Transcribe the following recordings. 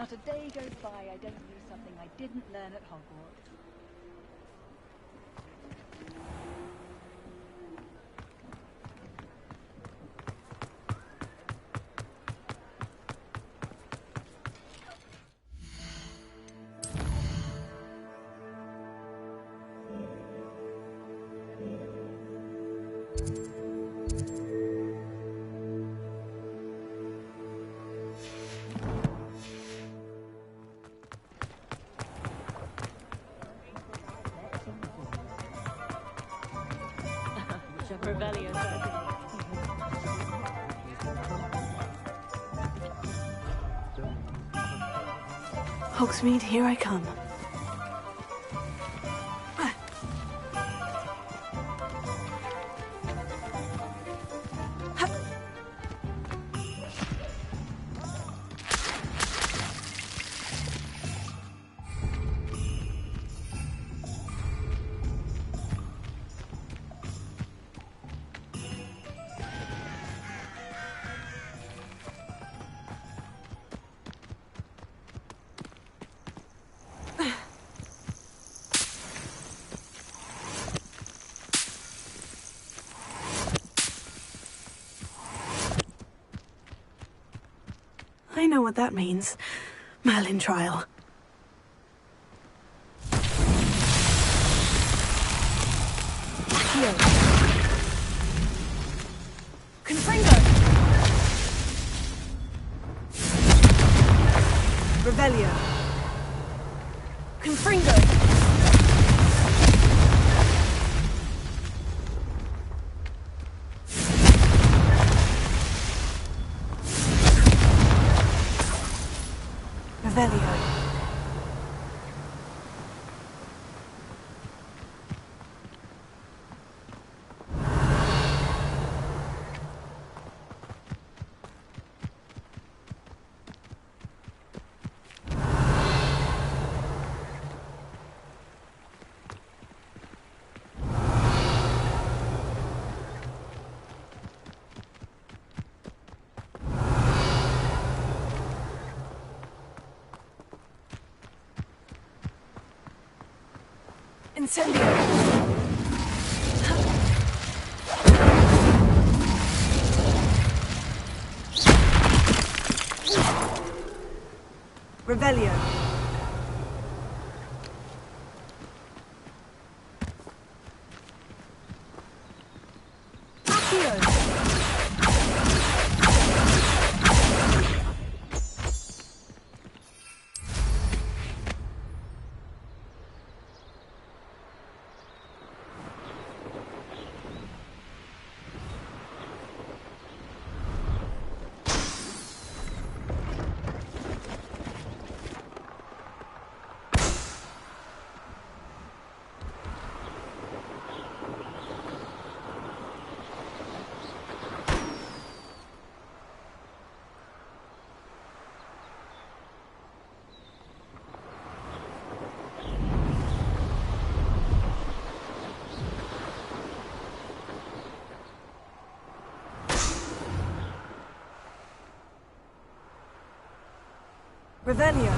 Not a day goes by I don't use something I didn't learn at Hogwarts. Hogsmeade, here I come. I know what that means. Merlin trial. Accio. Confringo. Revelio. Confringo. Revelio. Incendio. Revelio. Accio. Revelio.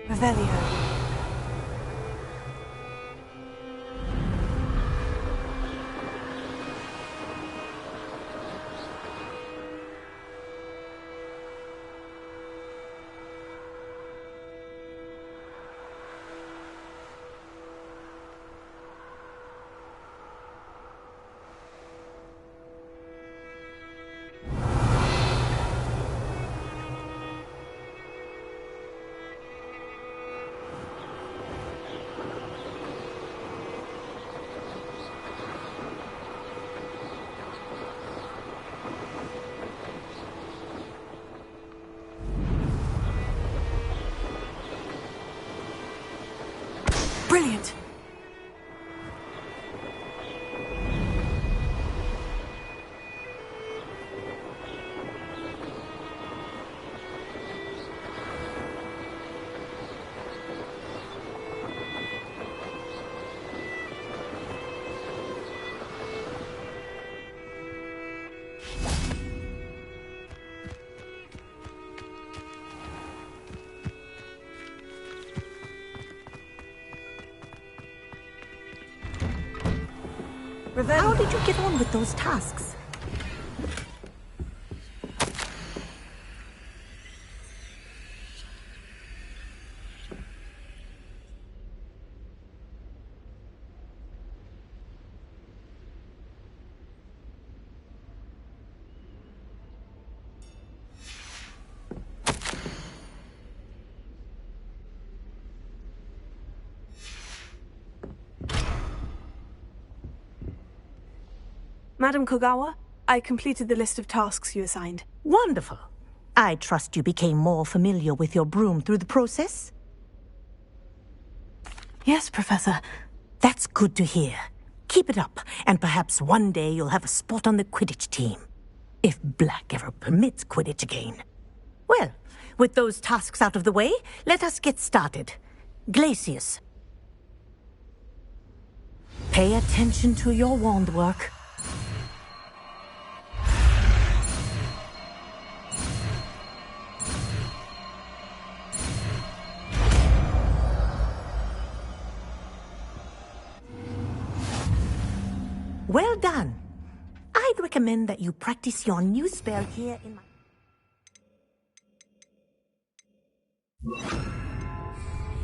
Revelio. Brilliant. How did you get on with those tasks? Madam Kogawa, I completed the list of tasks you assigned. Wonderful. I trust you became more familiar with your broom through the process? Yes, Professor. That's good to hear. Keep it up, and perhaps one day you'll have a spot on the Quidditch team. If Black ever permits Quidditch again. Well, with those tasks out of the way, let us get started. Glacius. Pay attention to your wand work. Well done. I'd recommend that you practice your new spell here in my...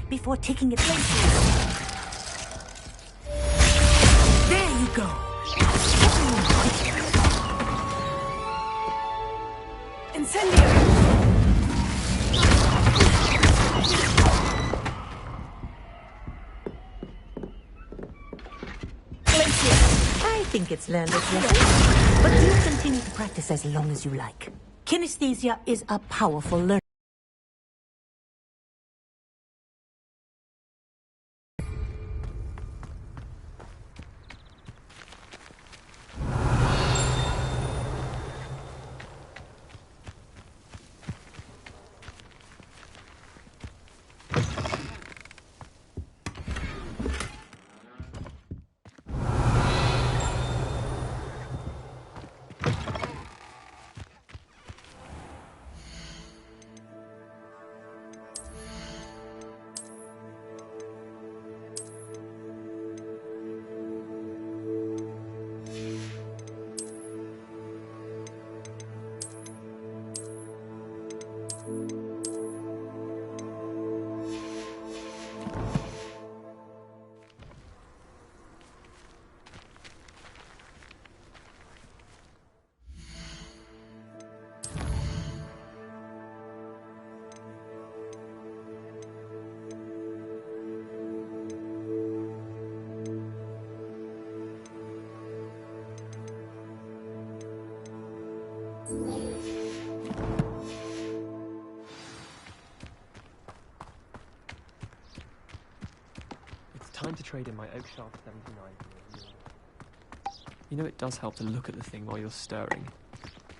before taking it later. There you go. Incendio! I think it's learned its lesson, but you continue to practice as long as you like. Kinesthesia is a powerful learner. It's time to trade in my Oak Shark 79. You know, it does help to look at the thing while you're stirring.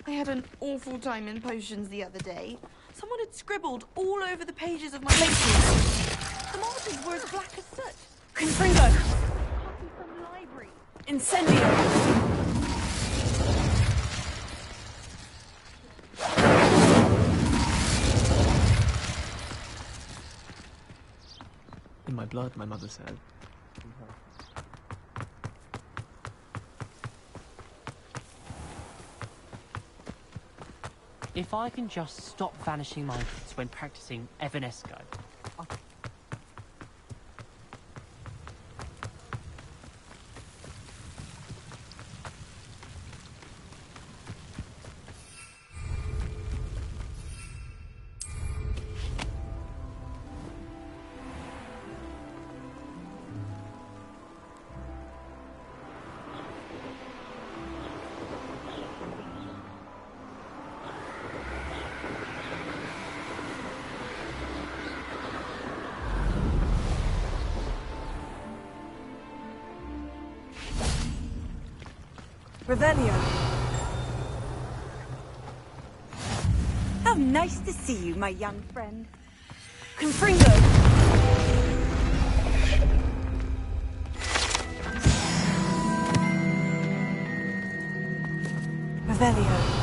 I had an awful time in potions the other day. Someone had scribbled all over the pages of my potions. The markings were as black as soot. Confringo! Copy from library. Incendio! in my blood, my mother said. If I can just stop vanishing migrants when practicing Evanesco. Revelio. How nice to see you, my young friend. Confringo. Revelio.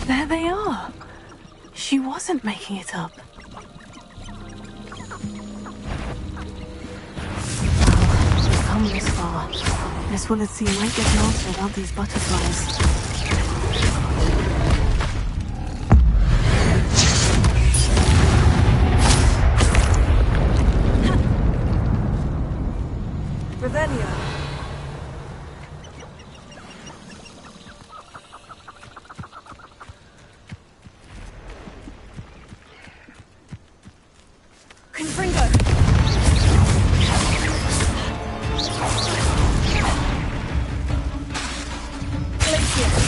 There they are. She wasn't making it up. Well, we've come this far. Miss Willetsey might get an answer about these butterflies. Revelio. Confringo. Glacier.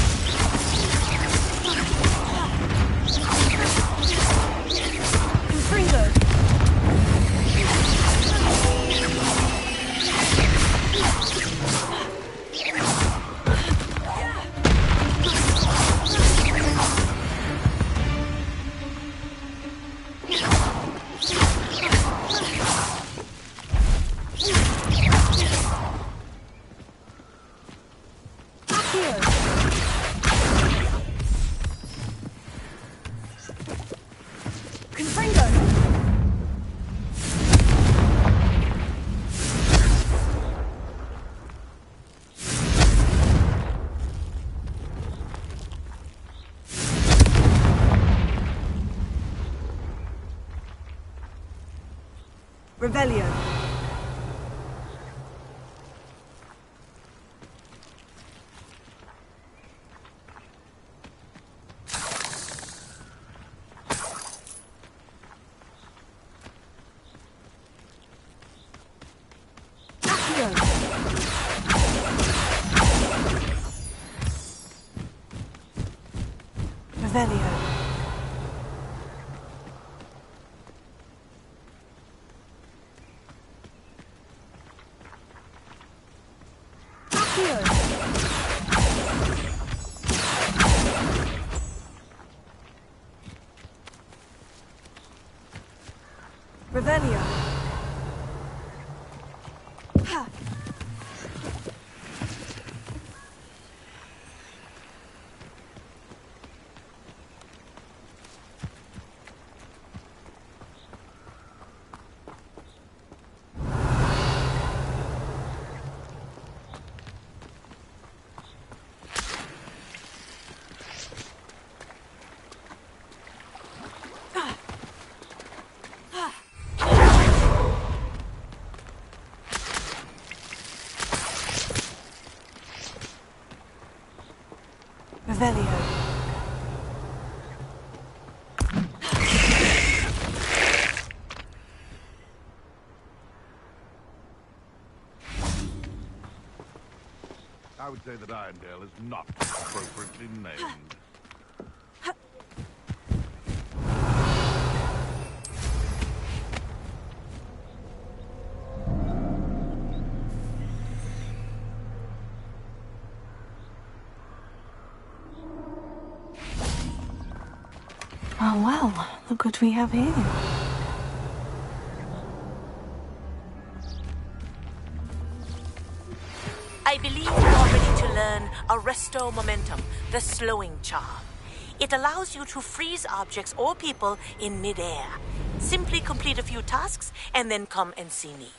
Revelio. Revelio. Revelio. Ha. Revelio. I would say that Irondale is not appropriately named. Oh, well, look what we have here. I believe you are ready to learn Arresto Momentum, the slowing charm. It allows you to freeze objects or people in midair. Simply complete a few tasks and then come and see me.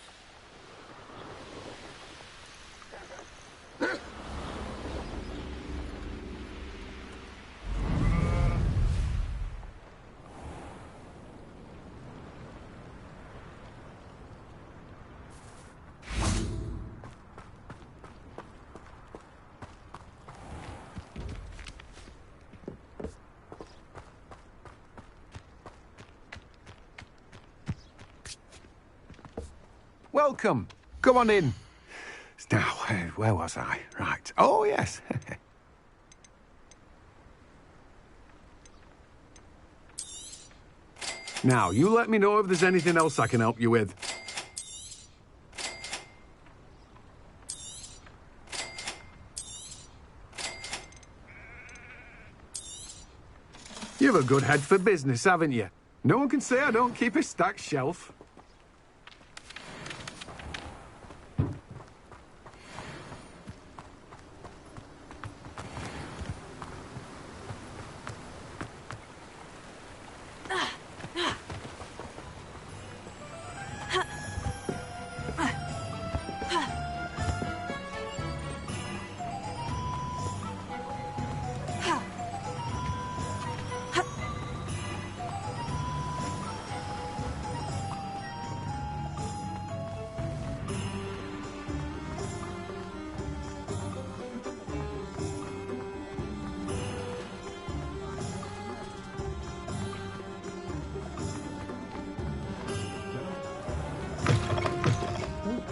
Welcome. Come on in. Now, where was I? Right. Oh, yes. Now, you let me know if there's anything else I can help you with. You've a good head for business, haven't you? No one can say I don't keep a stacked shelf.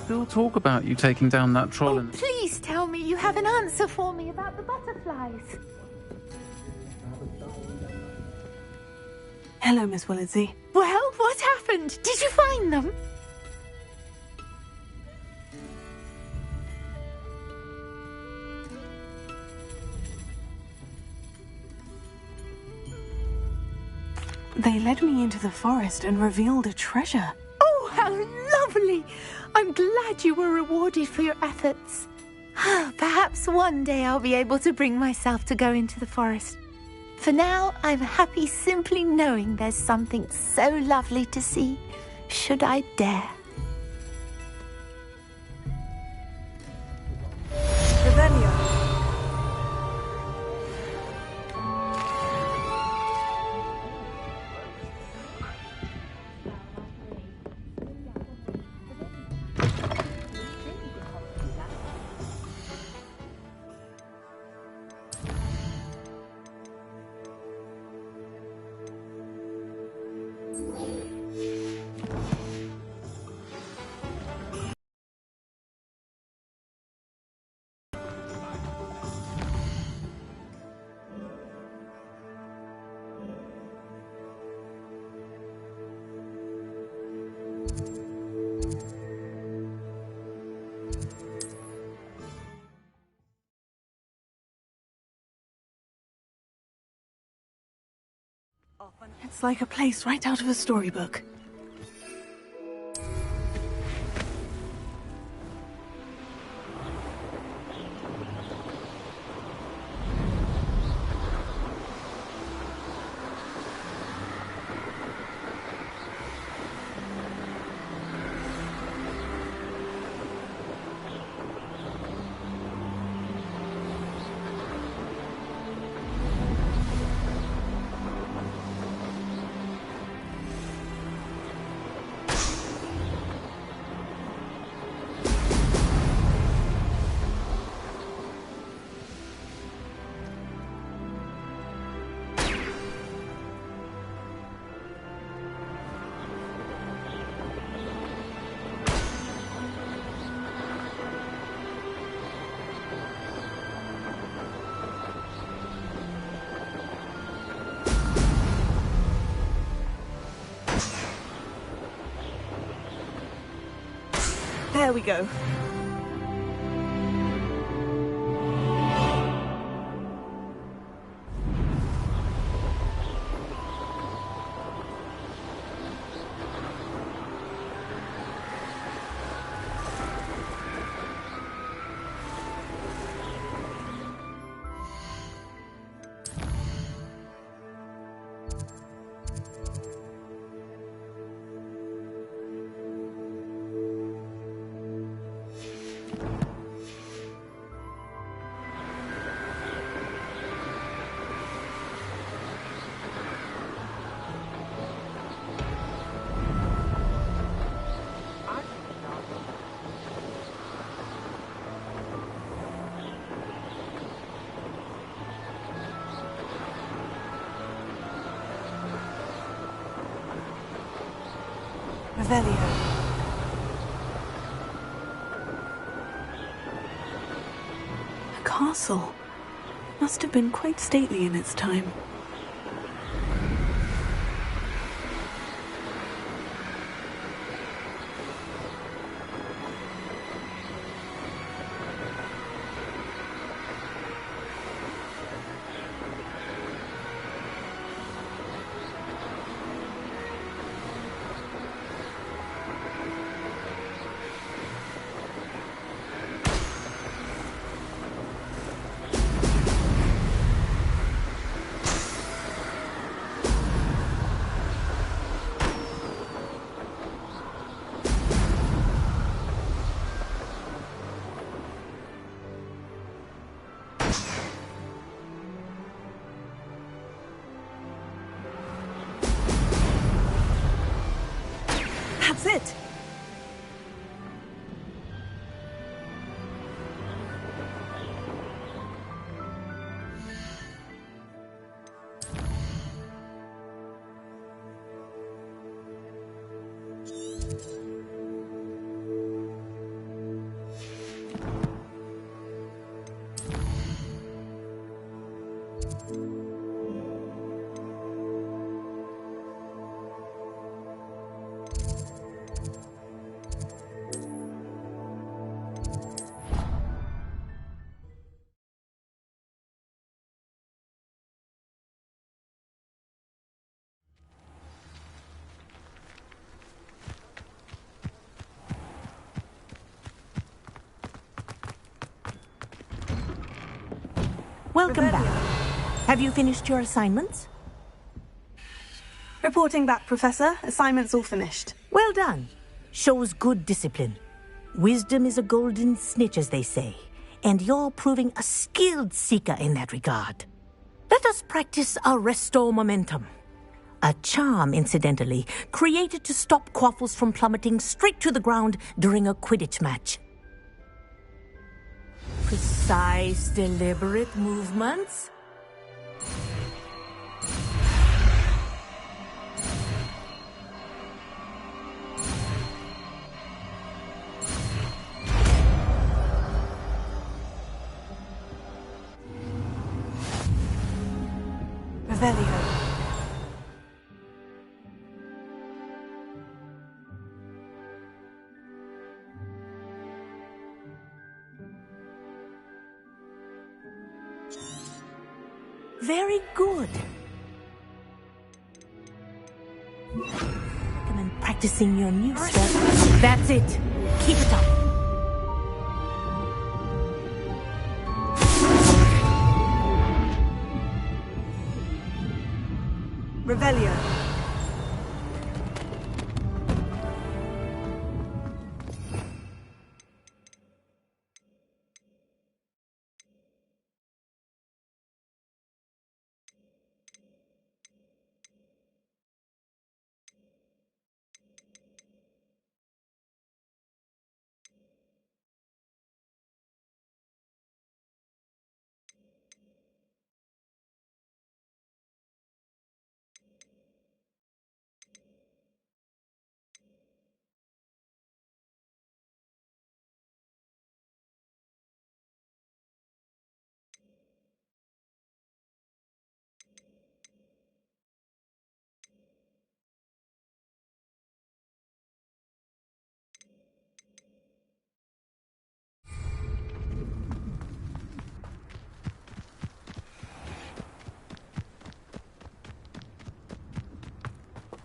Still talk about you taking down that troll and... Please tell me you have an answer for me about the butterflies. Hello, Miss Willardsey. Well, what happened? Did you find them? They led me into the forest and revealed a treasure. Oh, how lovely! I'm glad you were rewarded for your efforts. Perhaps one day I'll be able to bring myself to go into the forest. For now, I'm happy simply knowing there's something so lovely to see, should I dare. Revelio. It's like a place right out of a storybook. There we go. Revelio. A castle. Must have been quite stately in its time. That's it! Welcome back. Have you finished your assignments? Reporting back, Professor. Assignment's all finished. Well done. Shows good discipline. Wisdom is a golden snitch, as they say, and you're proving a skilled seeker in that regard. Let us practice our restore momentum. A charm, incidentally, created to stop quaffles from plummeting straight to the ground during a Quidditch match. Precise, deliberate movements. Revelio. Very good. practicing your new stuff. That's it. Keep it up. Revelio.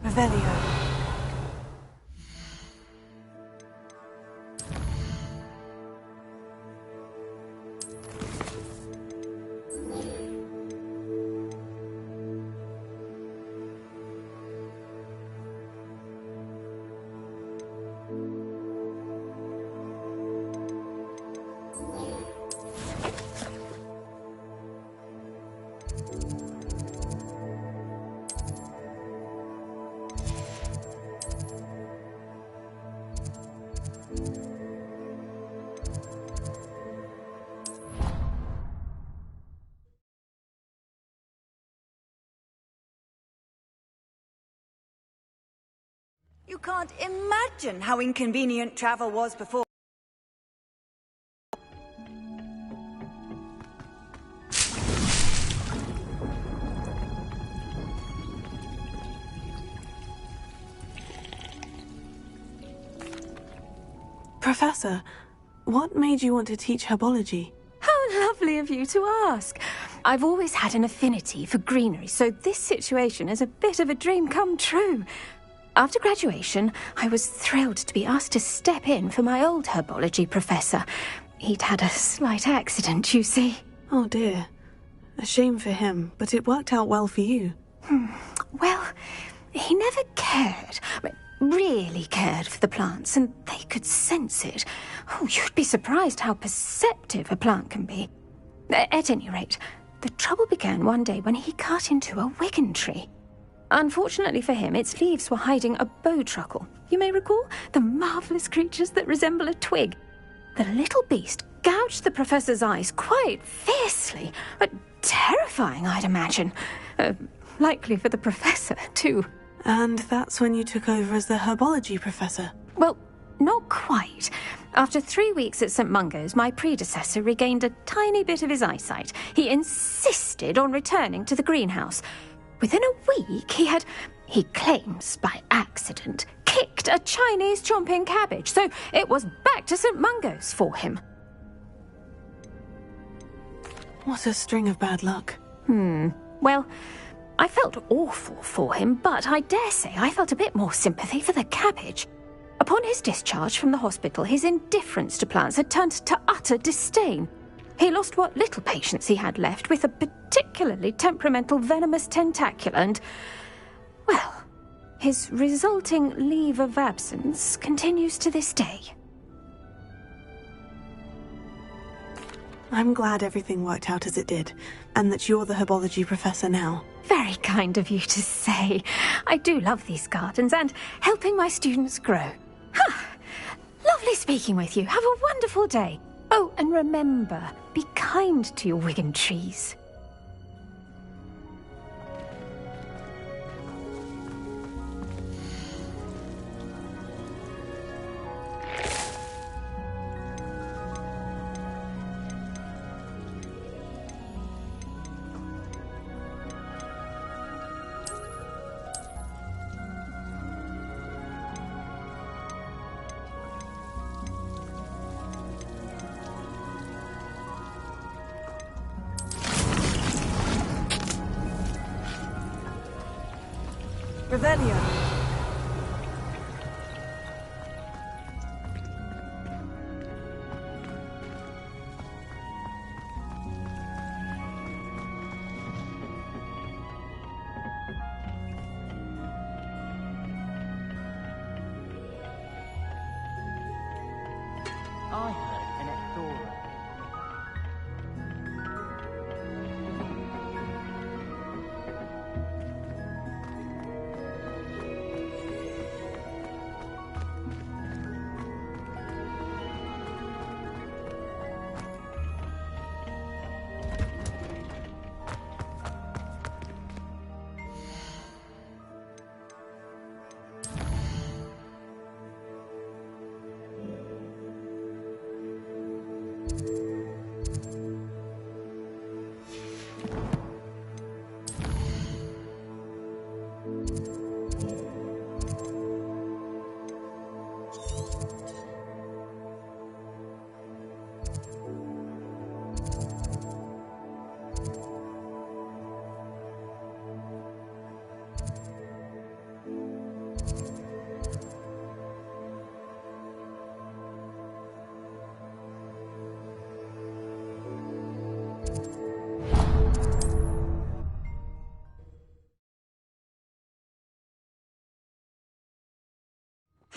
Revelio. You can't imagine how inconvenient travel was before. Professor, what made you want to teach herbology? How lovely of you to ask. I've always had an affinity for greenery, so this situation is a bit of a dream come true. After graduation, I was thrilled to be asked to step in for my old herbology professor. He'd had a slight accident, you see. Oh dear. A shame for him, but it worked out well for you. Well, he never cared, really cared for the plants, and they could sense it. Oh, you'd be surprised how perceptive a plant can be. At any rate, the trouble began one day when he cut into a wigan tree. Unfortunately for him, its leaves were hiding a bowtruckle. You may recall the marvellous creatures that resemble a twig. The little beast gouged the professor's eyes quite fiercely, but terrifying, I'd imagine. Likely for the professor, too. And that's when you took over as the herbology professor? Well, not quite. After 3 weeks at St. Mungo's, my predecessor regained a tiny bit of his eyesight. He insisted on returning to the greenhouse. Within a week, he claims by accident, kicked a Chinese chomping cabbage, so it was back to St. Mungo's for him. What a string of bad luck. Well, I felt awful for him, but I dare say I felt a bit more sympathy for the cabbage. Upon his discharge from the hospital, his indifference to plants had turned to utter disdain. He lost what little patience he had left with a particularly temperamental venomous tentacula and, well, his resulting leave of absence continues to this day. I'm glad everything worked out as it did, and that you're the herbology professor now. Very kind of you to say. I do love these gardens and helping my students grow. Lovely speaking with you. Have a wonderful day. Oh, and remember, be kind to your wigan trees. Revelio.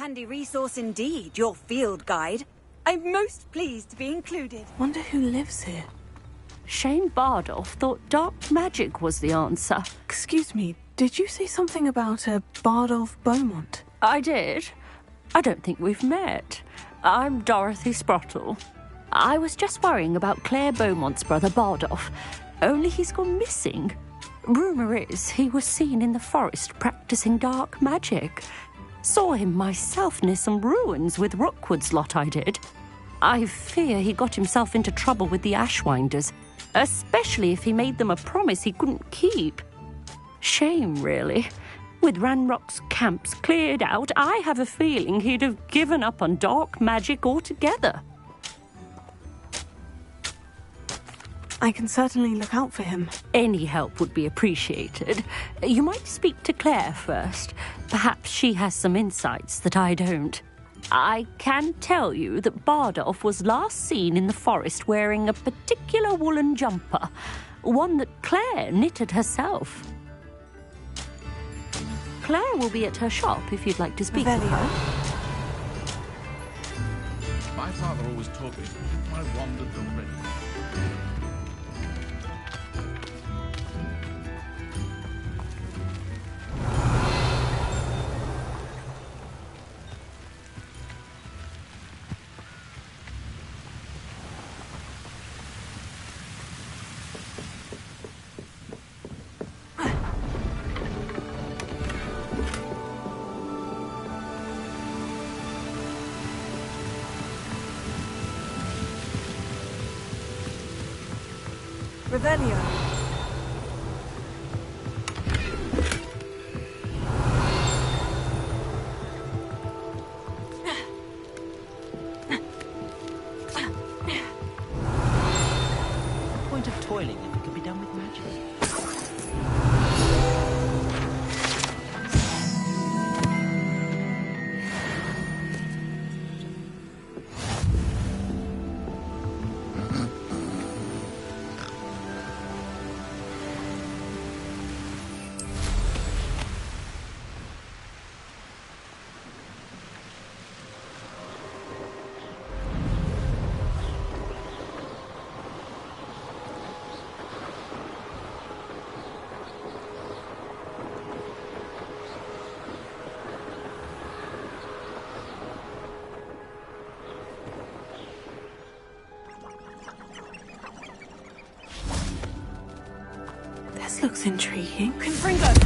Handy resource indeed, your field guide. I'm most pleased to be included. Wonder who lives here. Shane Bardolph thought dark magic was the answer. Excuse me, did you say something about a Bardolph Beaumont? I did. I don't think we've met. I'm Dorothy Sprottle. I was just worrying about Claire Beaumont's brother Bardolph, only he's gone missing. Rumour is he was seen in the forest practising dark magic. Saw him myself near some ruins with Rookwood's lot I did. I fear he got himself into trouble with the Ashwinders, especially if he made them a promise he couldn't keep. Shame, really. With Ranrock's camps cleared out, I have a feeling he'd have given up on dark magic altogether. I can certainly look out for him. Any help would be appreciated. You might speak to Claire first. Perhaps she has some insights that I don't. I can tell you that Bardolph was last seen in the forest wearing a particular woolen jumper, one that Claire knitted herself. Claire will be at her shop if you'd like to speak to her. My father always told me I wandered already. Revelio. Point of toiling if it could be done with magic. This looks intriguing. Confringo!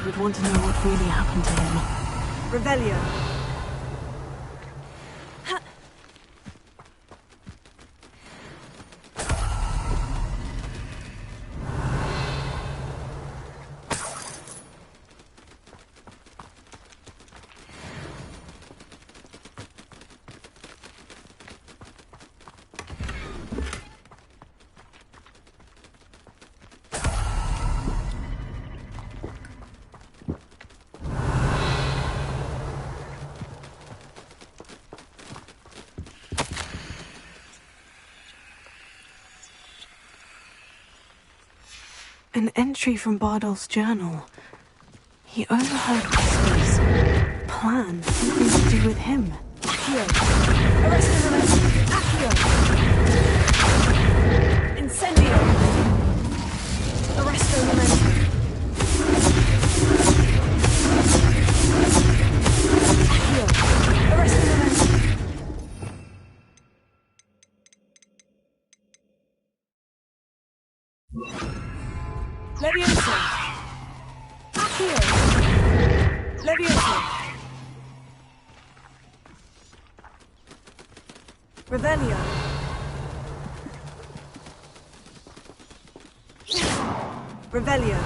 Would want to know what really happened to him. Revelio. An entry from Bardolph's journal. He overheard whispers. Plan. Something to do with him. Accio! Arrest the remains! Accio! Incendio! Arrest the remains! Accio! Arrest the remains! Leviosa! Accio! Leviosa! Revelio! Revelio!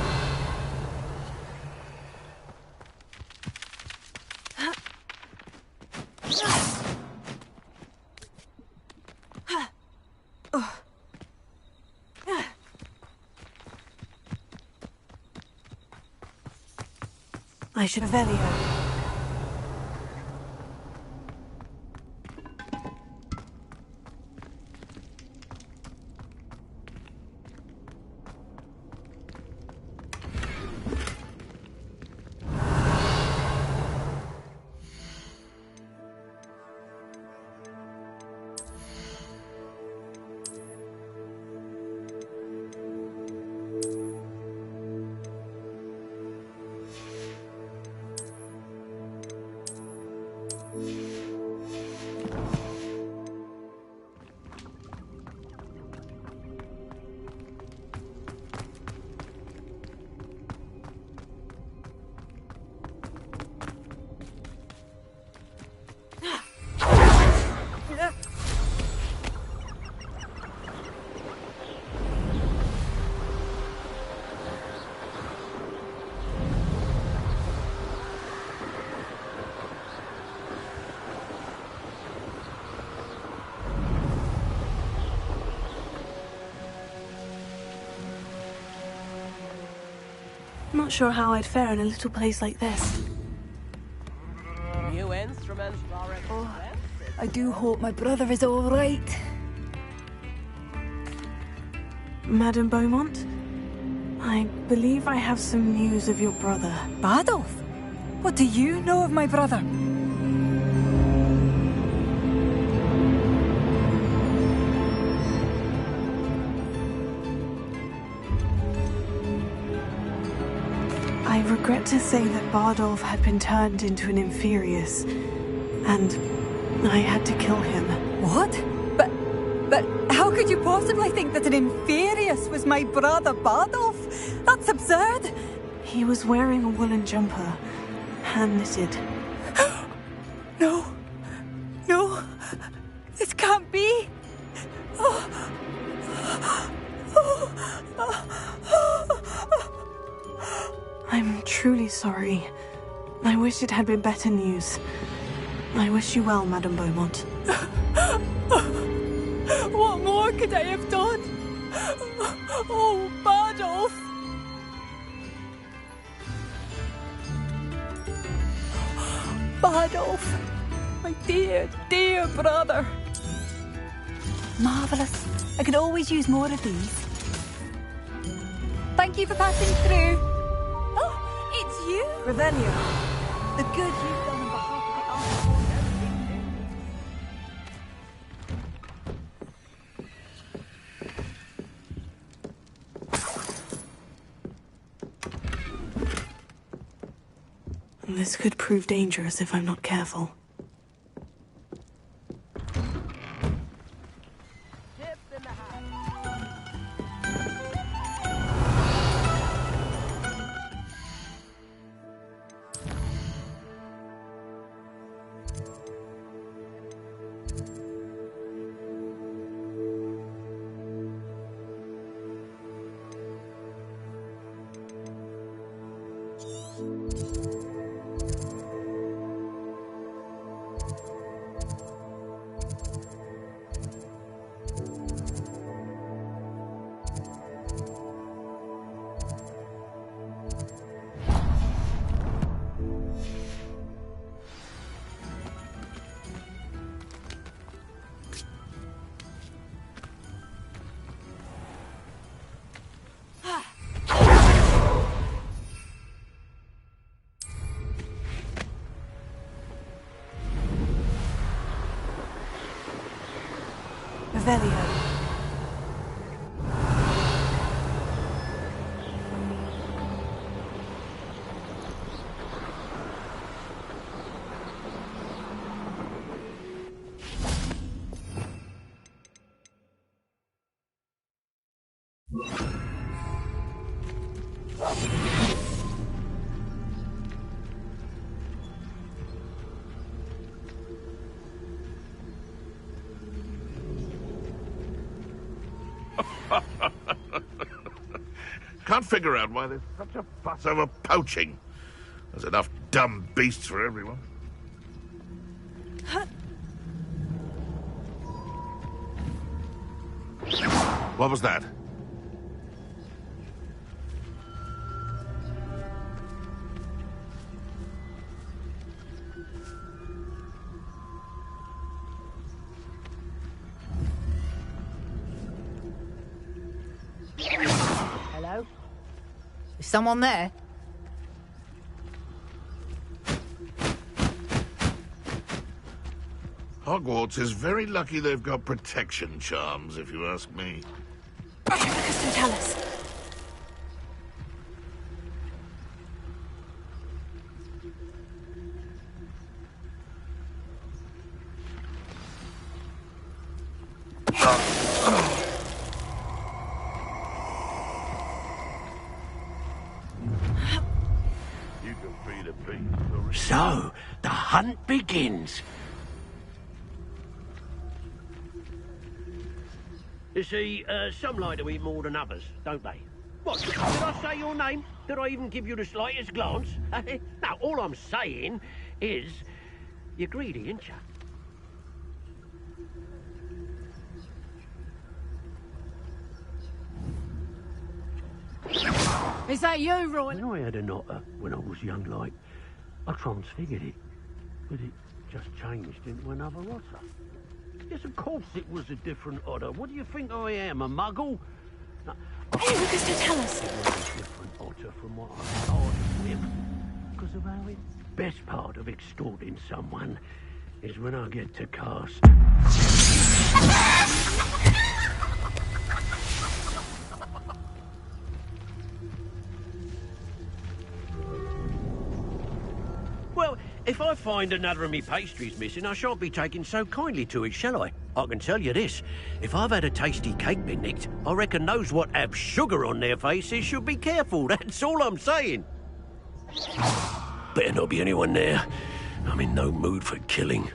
I should Revelio. Not sure how I'd fare in a little place like this. New instruments are expensive. I do hope my brother is all right. Madame Beaumont, I believe I have some news of your brother. Bardolph? What do you know of my brother? I regret to say that Bardolph had been turned into an Inferius, and I had to kill him. What? But how could you possibly think that an Inferius was my brother Bardolph? That's absurd. He was wearing a woolen jumper, hand-knitted. No. No. This can't be. I'm truly sorry. I wish it had been better news. I wish you well, Madame Beaumont. What more could I have done? Oh, Bardolph! Bardolph! My dear, dear brother! Marvellous. I could always use more of these. Thank you for passing through. Oh, it's you! Revelio. The good you've done on behalf of the army. This could prove dangerous if I'm not careful. Revelio. Can't figure out why there's such a fuss over poaching. There's enough dumb beasts for everyone. What was that? Hello? Is someone there? Hogwarts is very lucky they've got protection charms, if you ask me. Lucas, tell us. You can feed a beast. So, the hunt begins. You see, some like to eat more than others, don't they? What, did I say your name? Did I even give you the slightest glance? No, all I'm saying is, you're greedy, ain't you? Is that you, Roy? When I had a knotter when I was young, like, I transfigured it, but it just changed into another otter. Yes, of course it was a different otter. What do you think I am, a muggle? No. Hey, Lucas, tell us. It was a different otter from what I started with. Because of how it... Best part of extorting someone is when I get to cast. Well, if I find another of me pastries missing, I shan't be taking so kindly to it, shall I? I can tell you this. If I've had a tasty cake been nicked, I reckon those what have sugar on their faces should be careful. That's all I'm saying. Better not be anyone there. I'm in no mood for killing.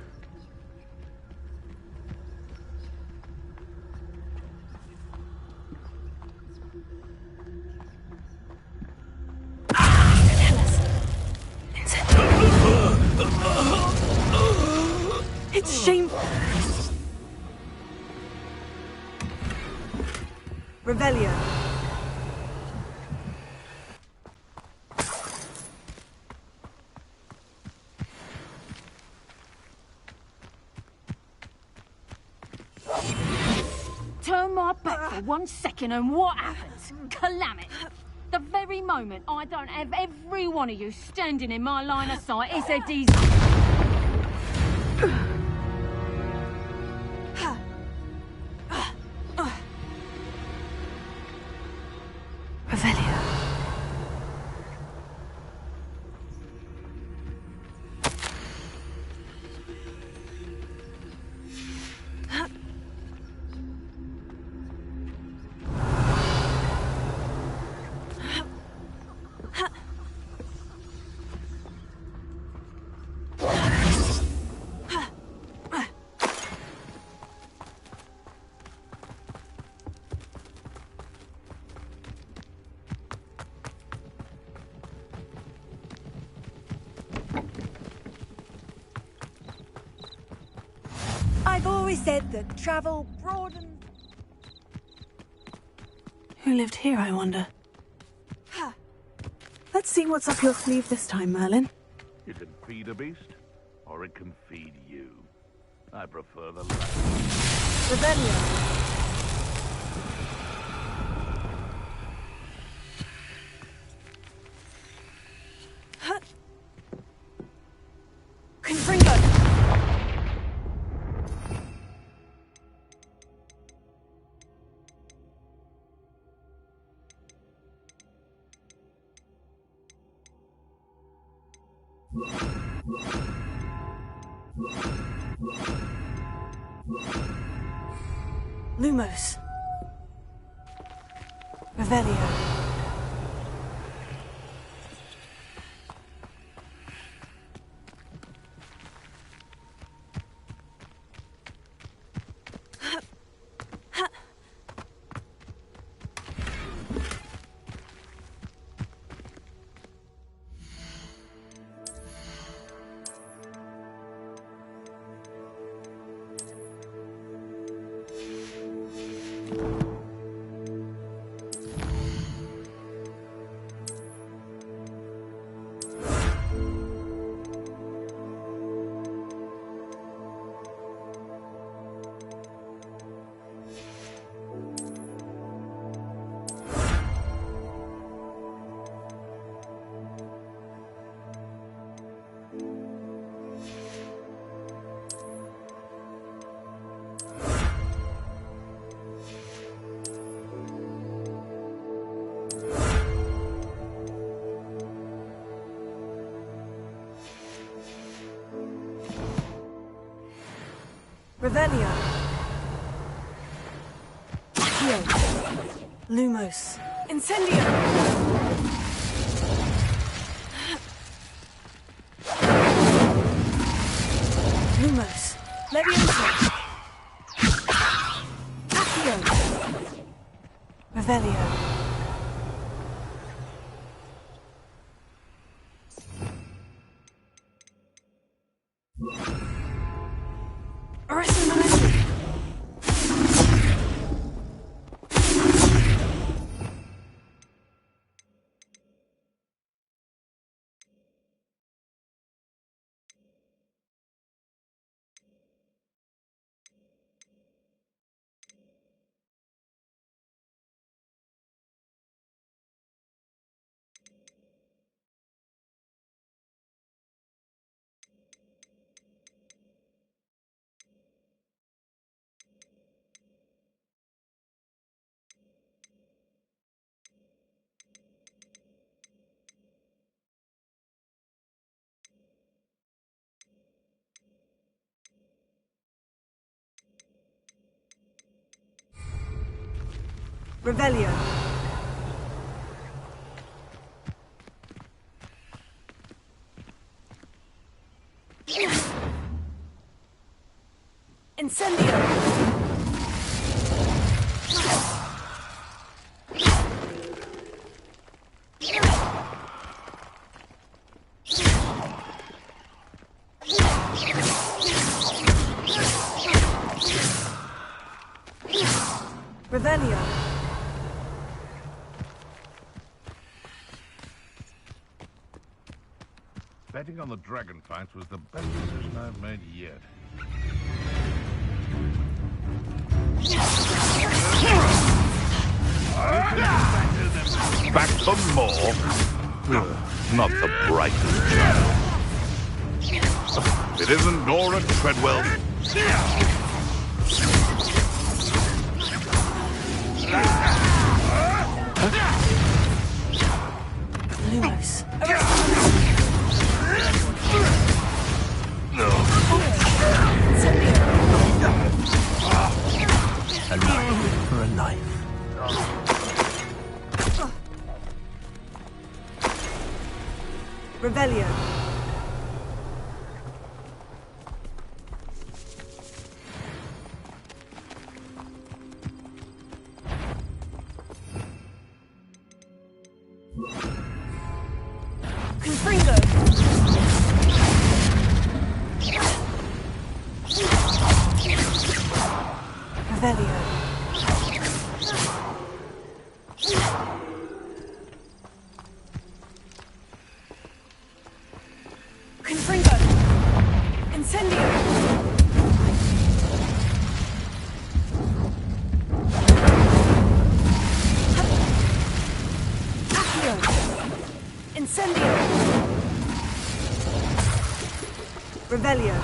It's shameful. Revelio. Turn my back for 1 second and what happens? Calamity. The very moment I don't have every one of you standing in my line of sight is a disaster. Revelio. I've always said that travel broadens. Who lived here, I wonder? Let's see what's up your sleeve this time, Merlin. You can feed a beast, or it can feed you. I prefer the latter. Revelio. Confringo! Lumos. Revelio. Revelio. Accio. Lumos. Incendio. Lumos. Levioso. Accio. Revelio. Revelio. Incendio. Revelio. Betting on the dragon fights was the best decision I've made yet. Back for more? Not the brightest child. It isn't Dora Treadwell. Lumos. A life for a life. Revelio. Confringo. Revelio. Confringo. Incendio. Accio. Incendio. Revelio.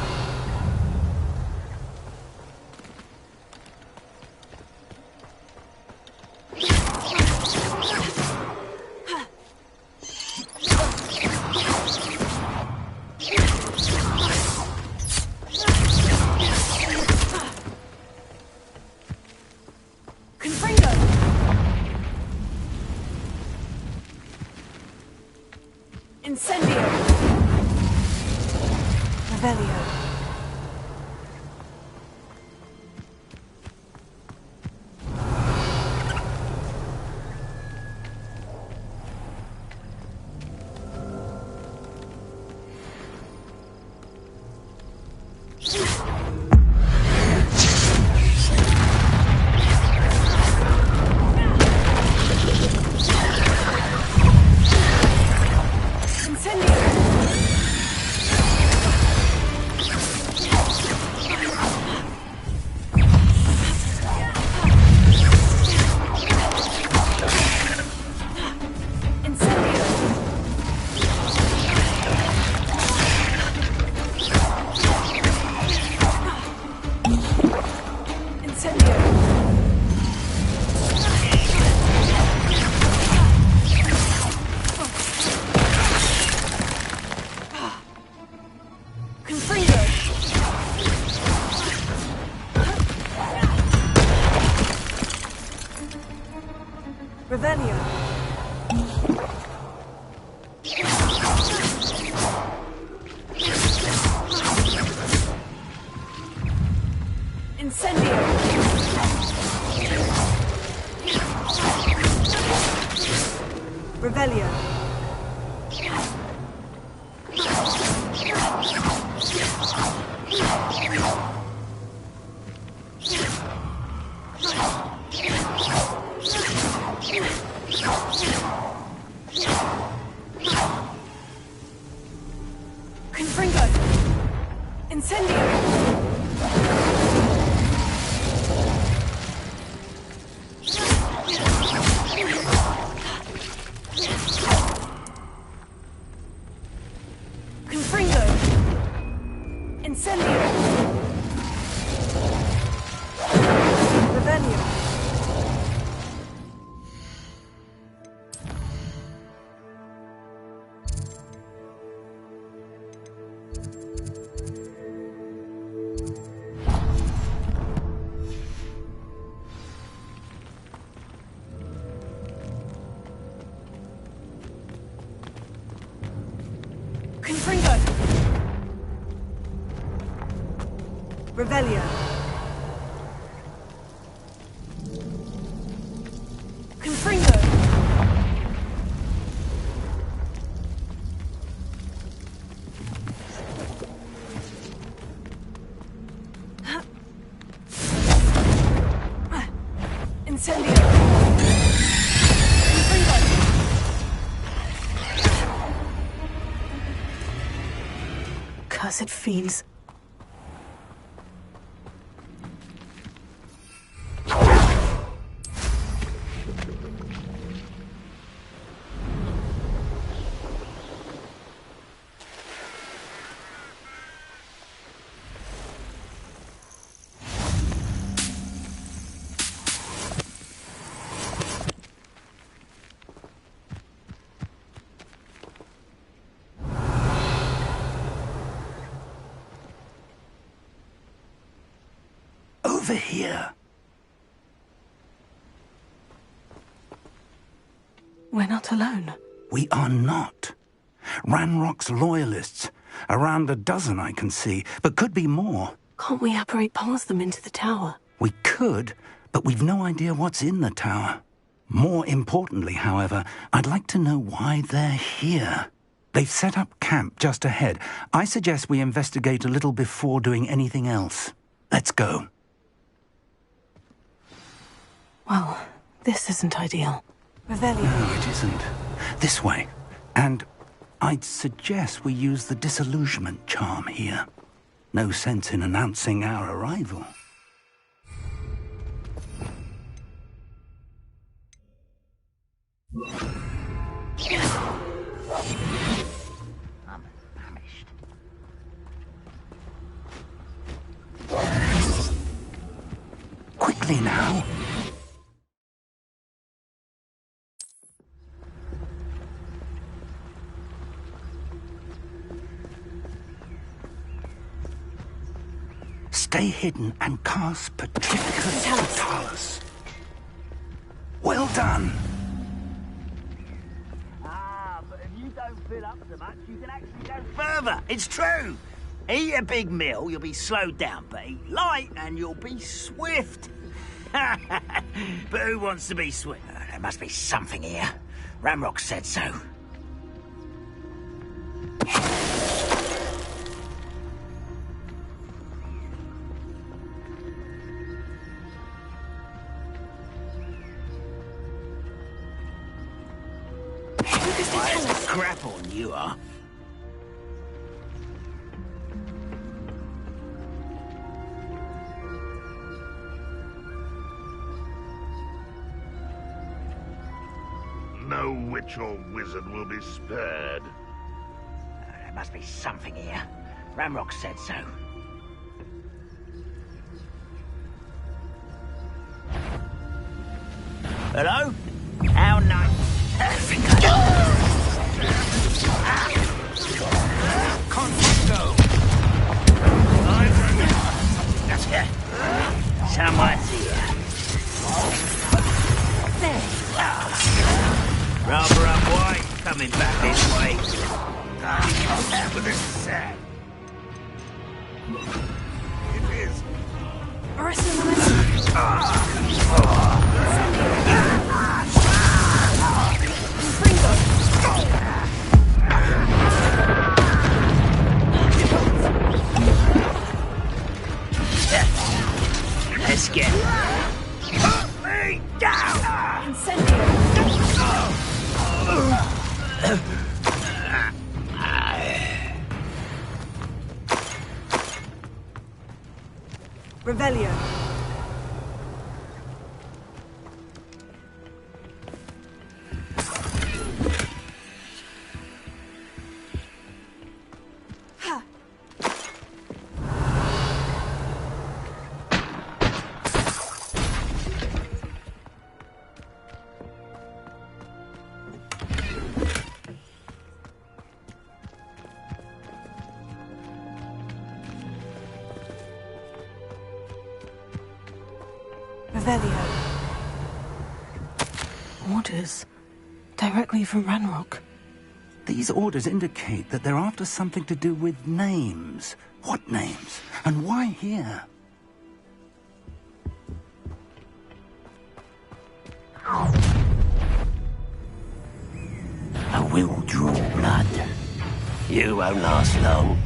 Revelio. Incendio. Revelio. Confringo. Incendio. Confringo. Incendio. Revelio. Confringo. Revelio. Confringo. Incendio. Confringo. Cursed fiends. Over here. We're not alone. We are not. Ranrock's loyalists. Around a dozen I can see, but could be more. Can't we apparate past them into the tower? We could, but we've no idea what's in the tower. More importantly, however, I'd like to know why they're here. They've set up camp just ahead. I suggest we investigate a little before doing anything else. Let's go. Well, this isn't ideal. Revelio. No, it isn't. This way. And I'd suggest we use the disillusionment charm here. No sense in announcing our arrival. I'm famished. Quickly now. Stay hidden and cast Petrificus Totalis. Well done. But if you don't fill up so much, you can actually go further. It's true. Eat a big meal, you'll be slowed down, but eat light and you'll be swift. But who wants to be swift? There must be something here. Ramrock said so. Crap on you are. No witch or wizard will be spared. There must be something here. Ramrock said so. Hello? How nice. Confisco. That's it. Someone's here. There. Rather unwise coming back this way. That was a sad. It is. Let's get. Put me down. Revelio. Revelio. Orders. Directly from Ranrock. These orders indicate that they're after something to do with names. What names? And why here? I will draw blood. You won't last long.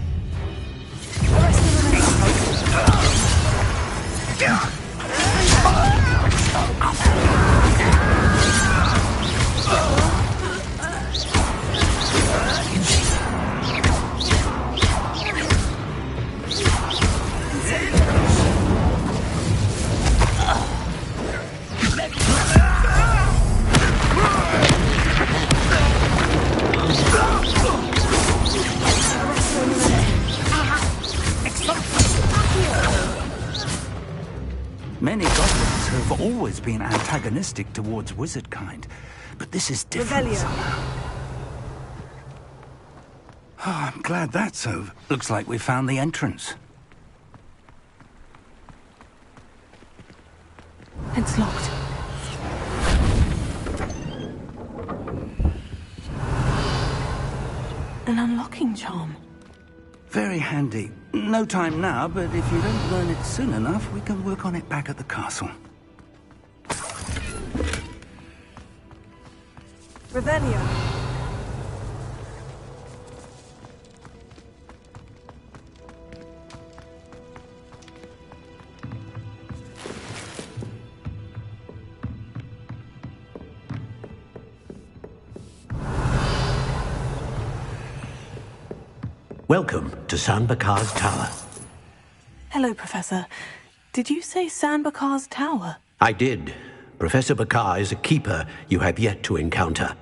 Many goblins have always been antagonistic towards wizard kind, but this is different Revelio. somehow. Oh, I'm glad that's over. Looks like we found the entrance. It's locked. An unlocking charm. Very handy. No time now, but if you don't learn it soon enough, we can work on it back at the castle. Revelio. Welcome to Sanbakar's Tower. Hello, Professor. Did you say Sanbakar's Tower? I did. Professor Bakar is a keeper you have yet to encounter.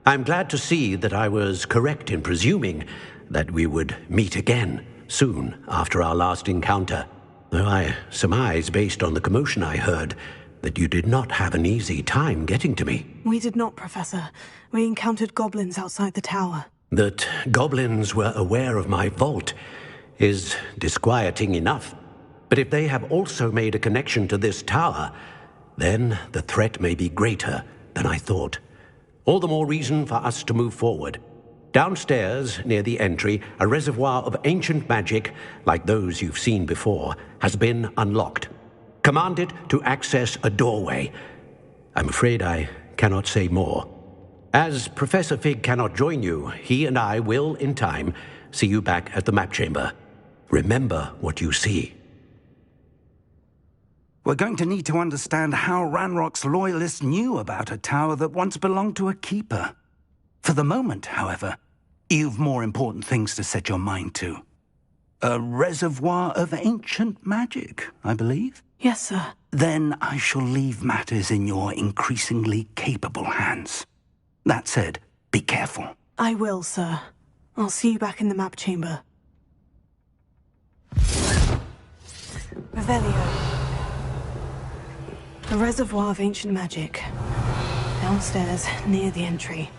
I'm glad to see that I was correct in presuming that we would meet again soon after our last encounter, though I surmise, based on the commotion I heard, that you did not have an easy time getting to me. We did not, Professor. We encountered goblins outside the tower. That goblins were aware of my vault is disquieting enough. But if they have also made a connection to this tower, then the threat may be greater than I thought. All the more reason for us to move forward. Downstairs, near the entry, a reservoir of ancient magic, like those you've seen before, has been unlocked. Command it to access a doorway. I'm afraid I cannot say more. As Professor Fig cannot join you, he and I will, in time, see you back at the map chamber. Remember what you see. We're going to need to understand how Ranrock's loyalists knew about a tower that once belonged to a keeper. For the moment, however, you've more important things to set your mind to. A reservoir of ancient magic, I believe? Yes, sir. Then I shall leave matters in your increasingly capable hands. That said, be careful. I will, sir. I'll see you back in the map chamber. Revelio. A reservoir of ancient magic. Downstairs, near the entry.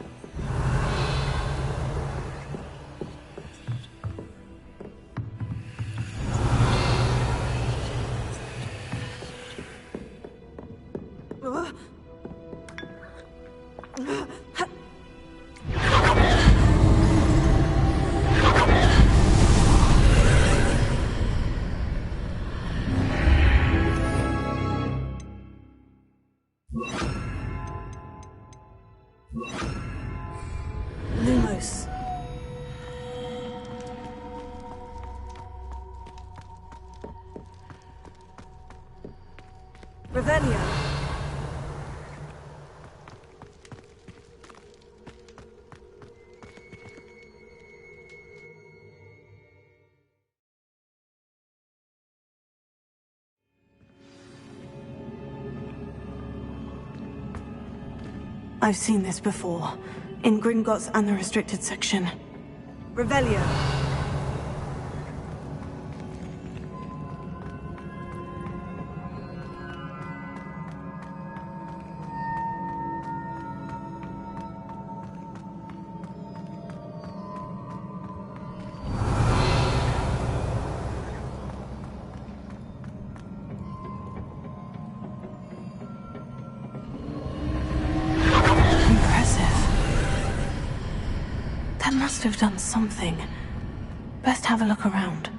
Revelio. I've seen this before, in Gringotts and the restricted section. Revelio. Must have done something. Best have a look around.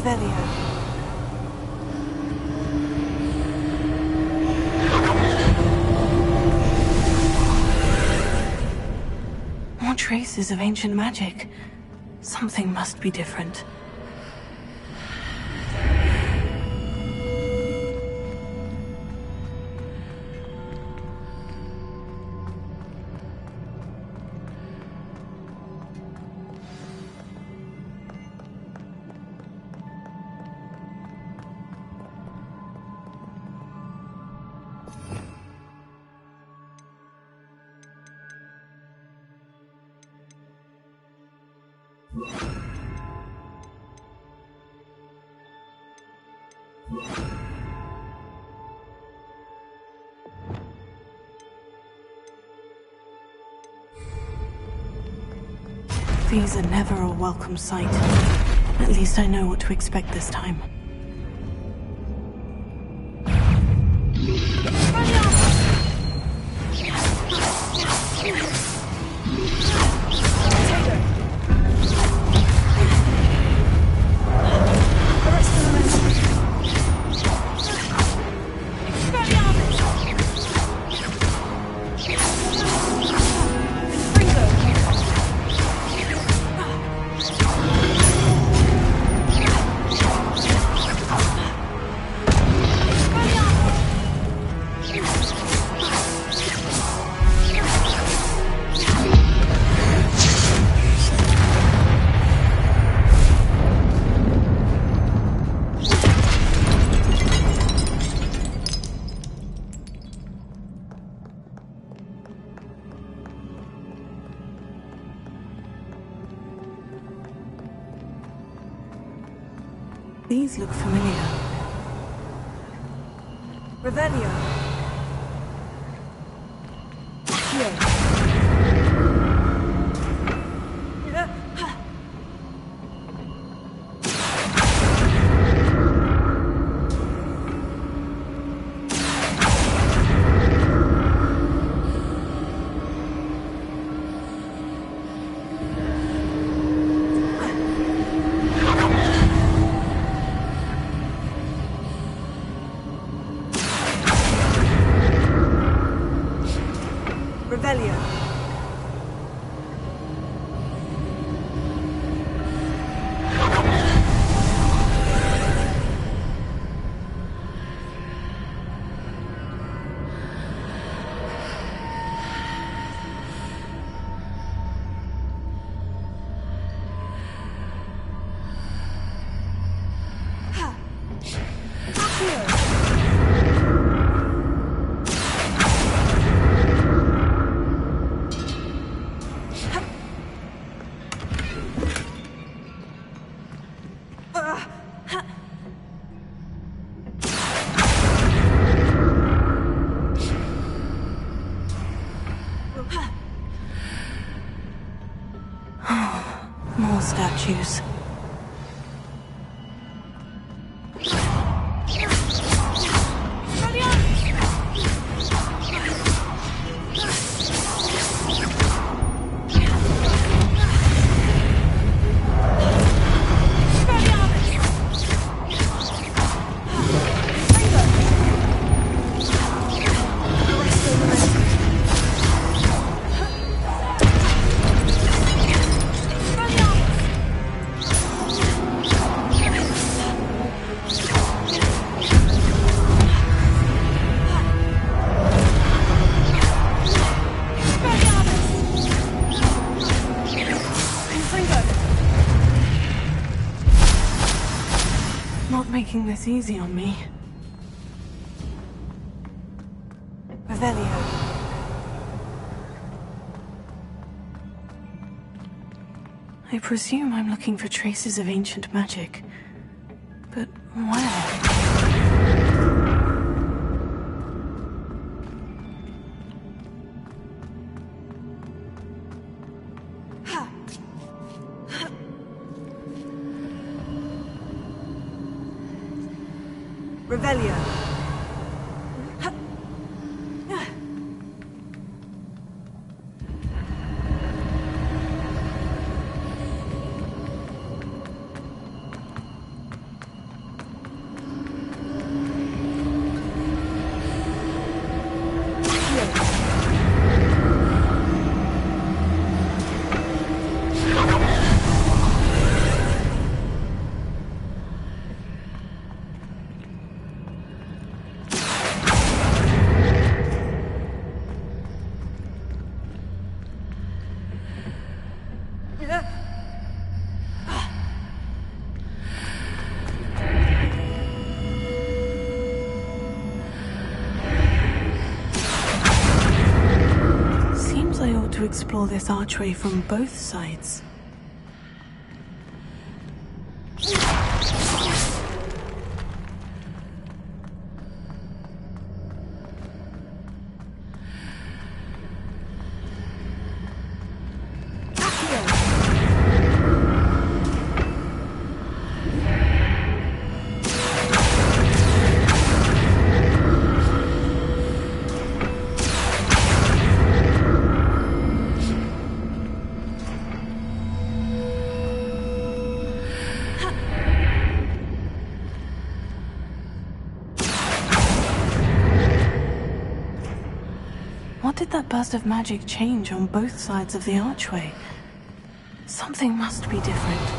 Revelio. More traces of ancient magic. Something must be different. These are never a welcome sight. At least I know what to expect this time. These look familiar. Revelio. Here. Revelio. statues. Not making this easy on me. Revelio. I presume I'm looking for traces of ancient magic. But where? Revelio. To explore this archway from both sides. What did that burst of magic change on both sides of the archway? Something must be different.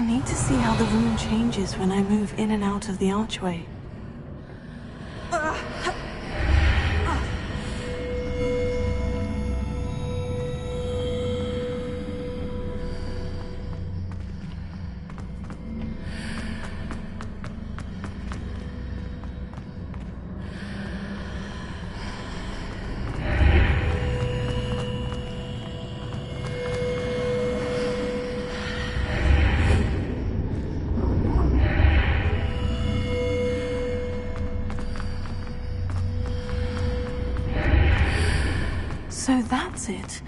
I need to see how the room changes when I move in and out of the archway. So that's it.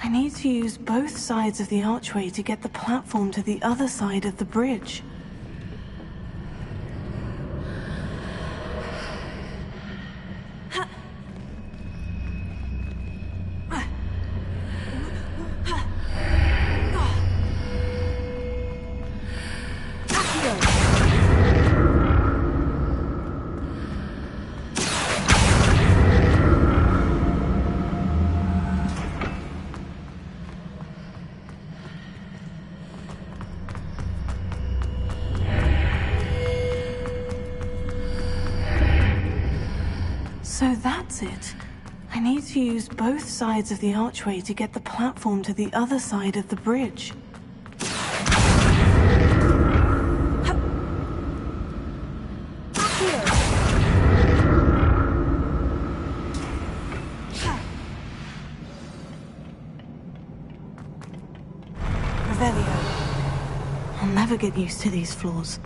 I need to use both sides of the archway to get the platform to the other side of the bridge. So that's it. I need to use both sides of the archway to get the platform to the other side of the bridge. Revelio. I'll never get used to these floors.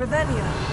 Revelio.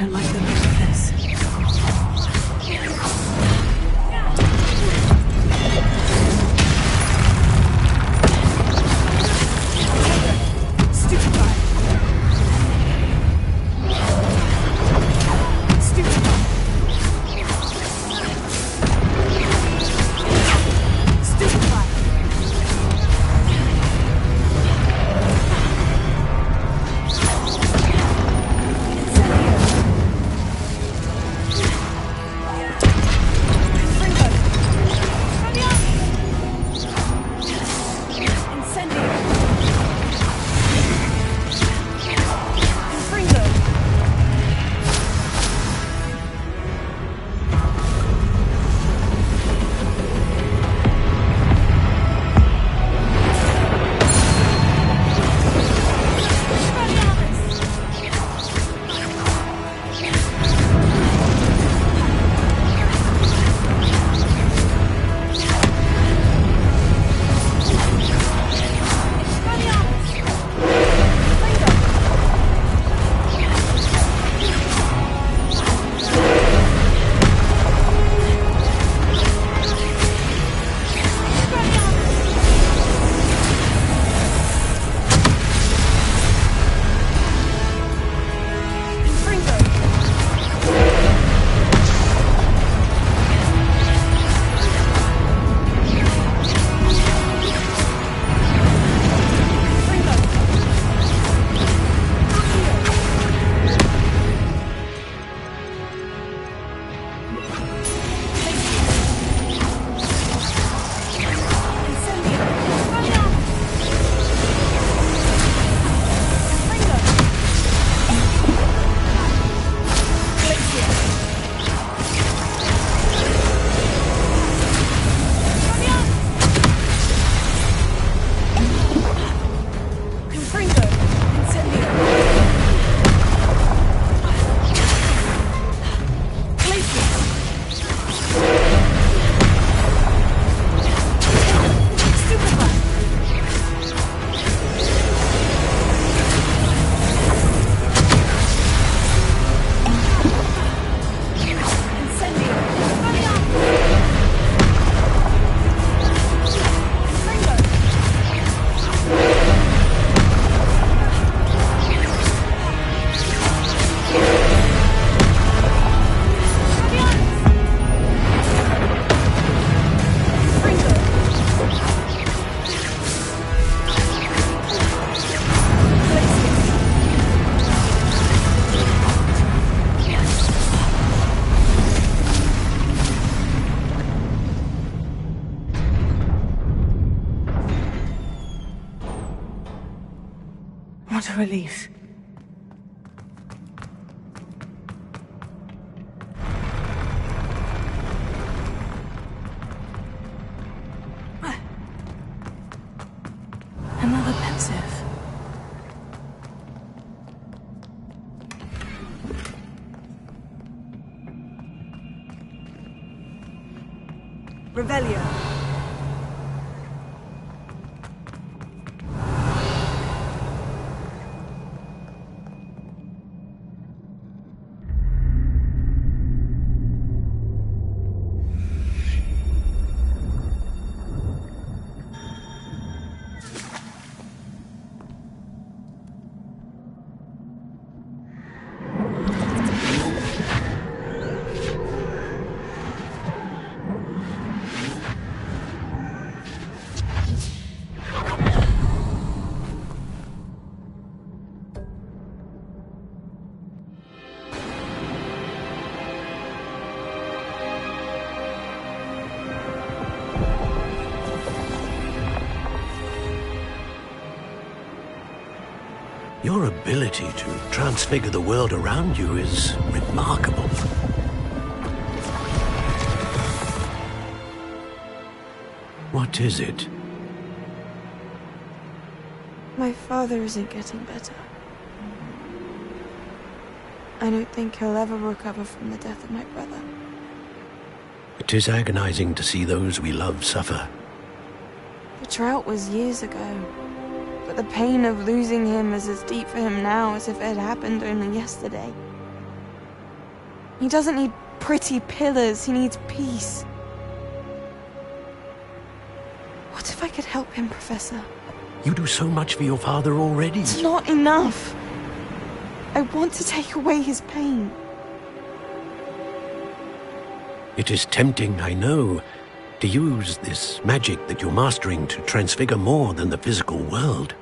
don't like the look of this. What a relief. Another pensive. Revelio. Your ability to transfigure the world around you is remarkable. What is it? My father isn't getting better. I don't think he'll ever recover from the death of my brother. It is agonizing to see those we love suffer. The drought was years ago, but the pain of losing him is as deep for him now as if it had happened only yesterday. He doesn't need pretty pillars, he needs peace. What if I could help him, Professor? You do so much for your father already. It's not enough. I want to take away his pain. It is tempting, I know, to use this magic that you're mastering to transfigure more than the physical world.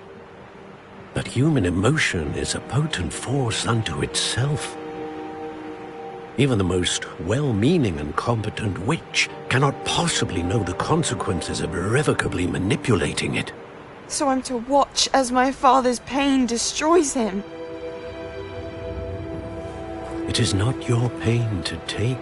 But human emotion is a potent force unto itself. Even the most well-meaning and competent witch cannot possibly know the consequences of irrevocably manipulating it. So I'm to watch as my father's pain destroys him. It is not your pain to take.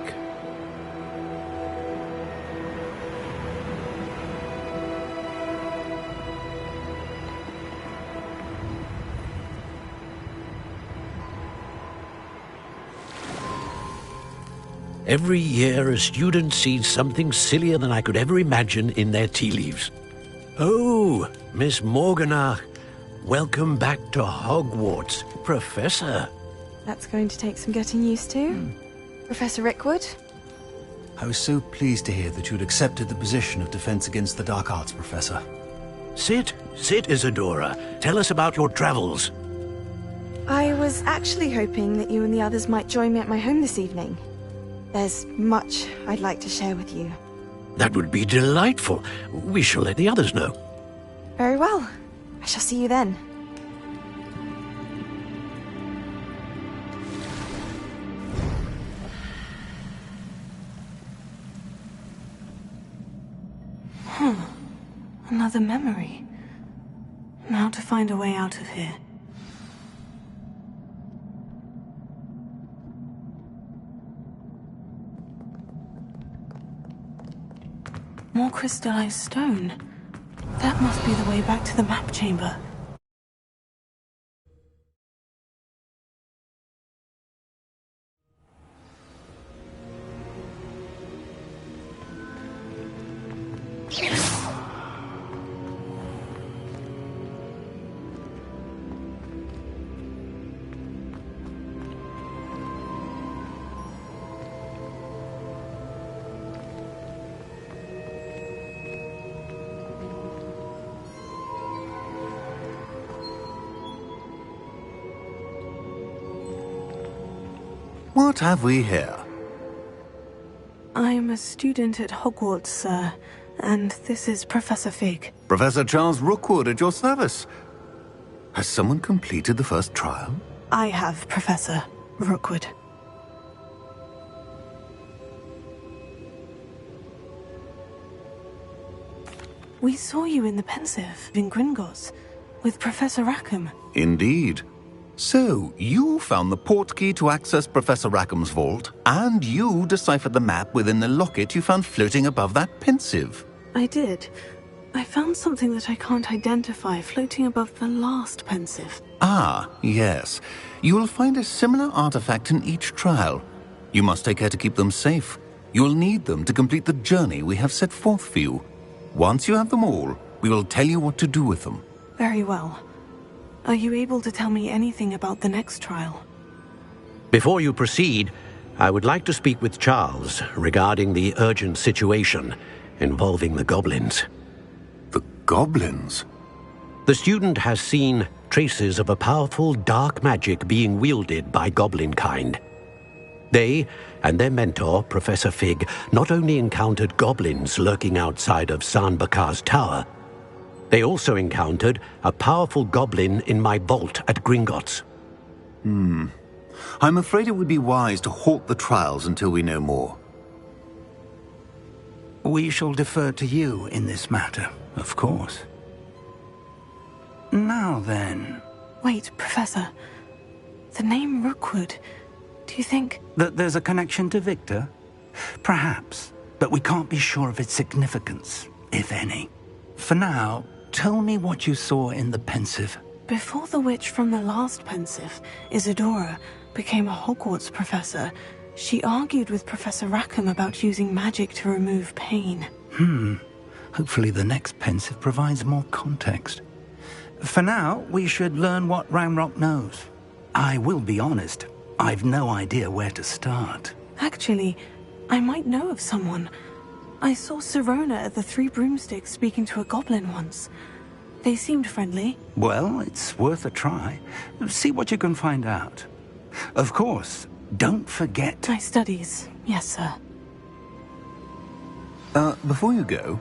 Every year, a student sees something sillier than I could ever imagine in their tea leaves. Oh, Miss Morganach, welcome back to Hogwarts, Professor. That's going to take some getting used to. Professor Rickwood? I was so pleased to hear that you'd accepted the position of Defense Against the Dark Arts, Professor. Sit, Isadora. Tell us about your travels. I was actually hoping that you and the others might join me at my home this evening. There's much I'd like to share with you. That would be delightful. We shall let the others know. Very well. I shall see you then. Another memory. Now to find a way out of here. More crystallized stone. That must be the way back to the map chamber. What have we here? I'm a student at Hogwarts, sir, and this is Professor Fig. Professor Charles Rookwood at your service. Has someone completed the first trial? I have, Professor Rookwood. We saw you in the Pensive in Gringotts with Professor Rackham. Indeed. So, you found the portkey to access Professor Rackham's vault, and you deciphered the map within the locket you found floating above that Pensive. I did. I found something that I can't identify floating above the last Pensive. Ah, yes. You will find a similar artifact in each trial. You must take care to keep them safe. You will need them to complete the journey we have set forth for you. Once you have them all, we will tell you what to do with them. Very well. Are you able to tell me anything about the next trial? Before you proceed, I would like to speak with Charles regarding the urgent situation involving the goblins. The goblins? The student has seen traces of a powerful dark magic being wielded by goblin kind. They and their mentor, Professor Fig, not only encountered goblins lurking outside of San Bakar's tower, they also encountered a powerful goblin in my vault at Gringotts. I'm afraid it would be wise to halt the trials until we know more. We shall defer to you in this matter, of course. Now then... Wait, Professor. The name Rookwood. Do you think... That there's a connection to Victor? Perhaps, but we can't be sure of its significance, if any. For now, tell me what you saw in the Pensive. Before the witch from the last Pensive, Isadora, became a Hogwarts professor, she argued with Professor Rackham about using magic to remove pain. Hopefully the next Pensive provides more context. For now, we should learn what Ramrock knows. I will be honest, I've no idea where to start. Actually, I might know of someone. I saw Sirona at the Three Broomsticks speaking to a goblin once. They seemed friendly. Well, it's worth a try. See what you can find out. Of course, don't forget... My studies. Yes, sir. Before you go...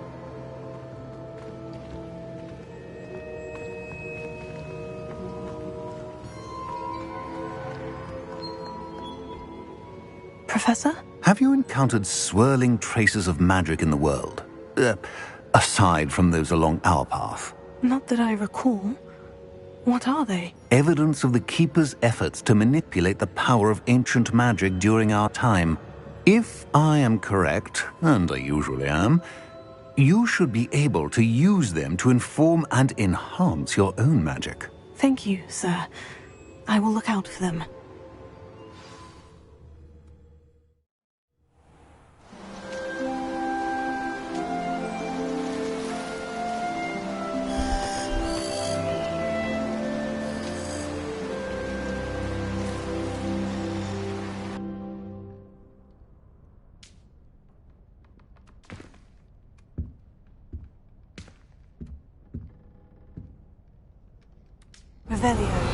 Professor? Have you encountered swirling traces of magic in the world? Aside from those along our path? Not that I recall. What are they? Evidence of the Keeper's efforts to manipulate the power of ancient magic during our time. If I am correct, and I usually am, you should be able to use them to inform and enhance your own magic. Thank you, sir. I will look out for them. Revelio.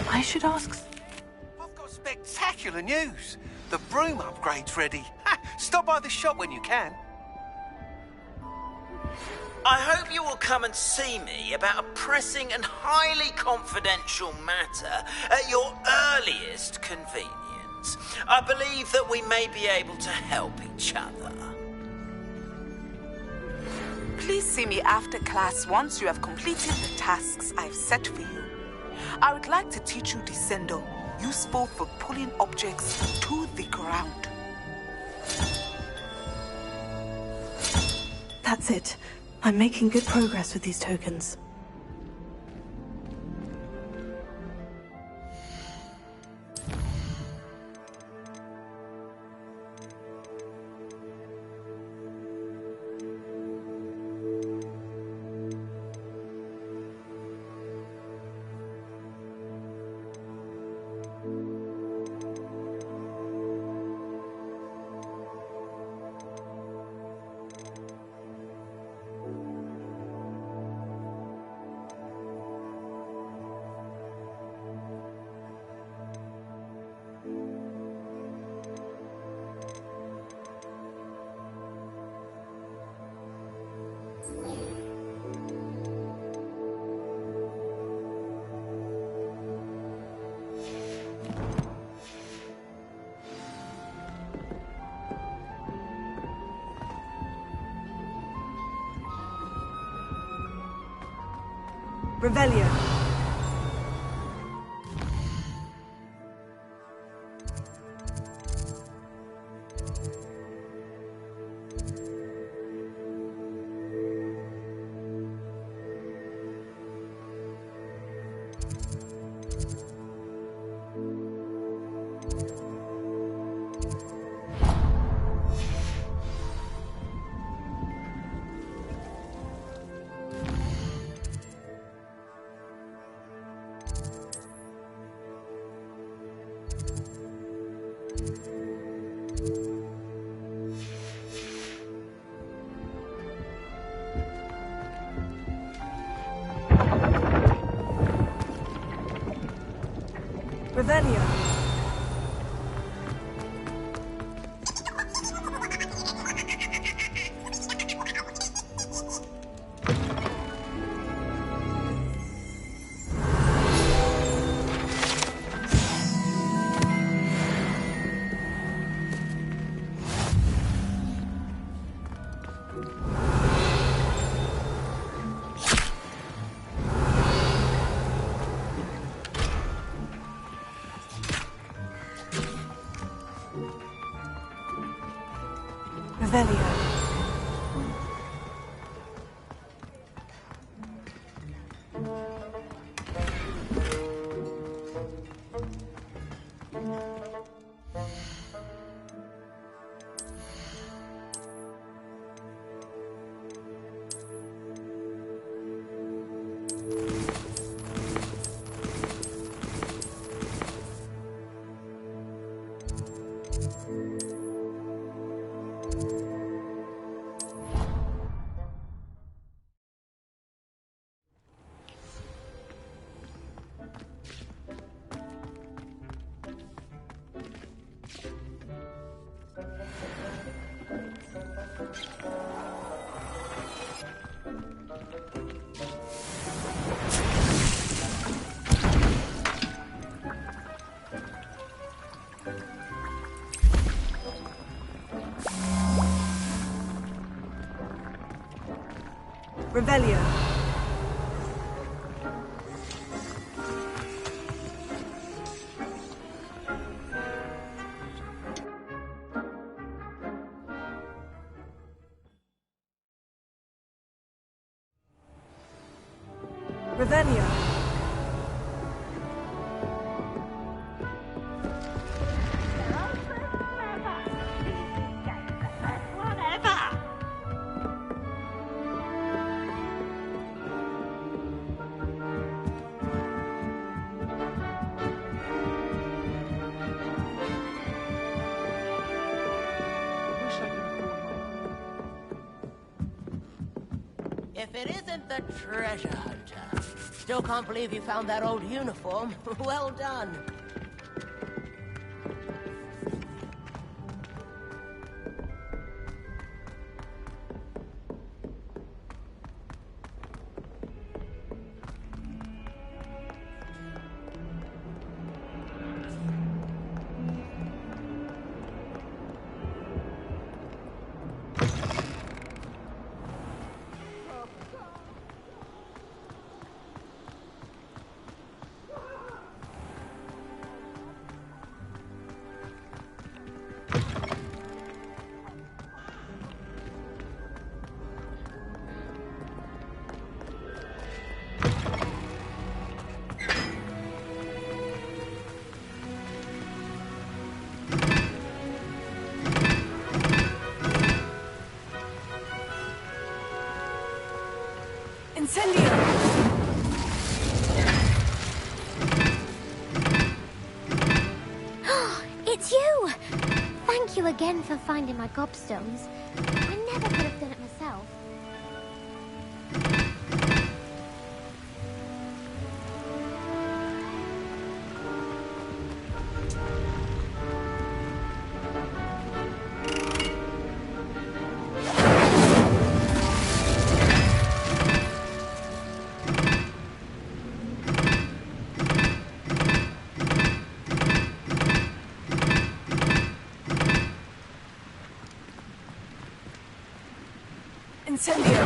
I should ask... I've got spectacular news. The broom upgrade's ready. Ha! Stop by the shop when you can. I hope you will come and see me about a pressing and highly confidential matter at your earliest convenience. I believe that we may be able to help each other. Please see me after class once you have completed the tasks I've set for you. I would like to teach you Descendo, useful for pulling objects to the ground. That's it. I'm making good progress with these tokens. Revelio. Revelio. Revelio. Revelio. Revelio. If it isn't the treasure hunter. Still can't believe you found that old uniform. Well done. Incendio! It's you! Thank you again for finding my gobstones. I never could have done it myself. Incendio!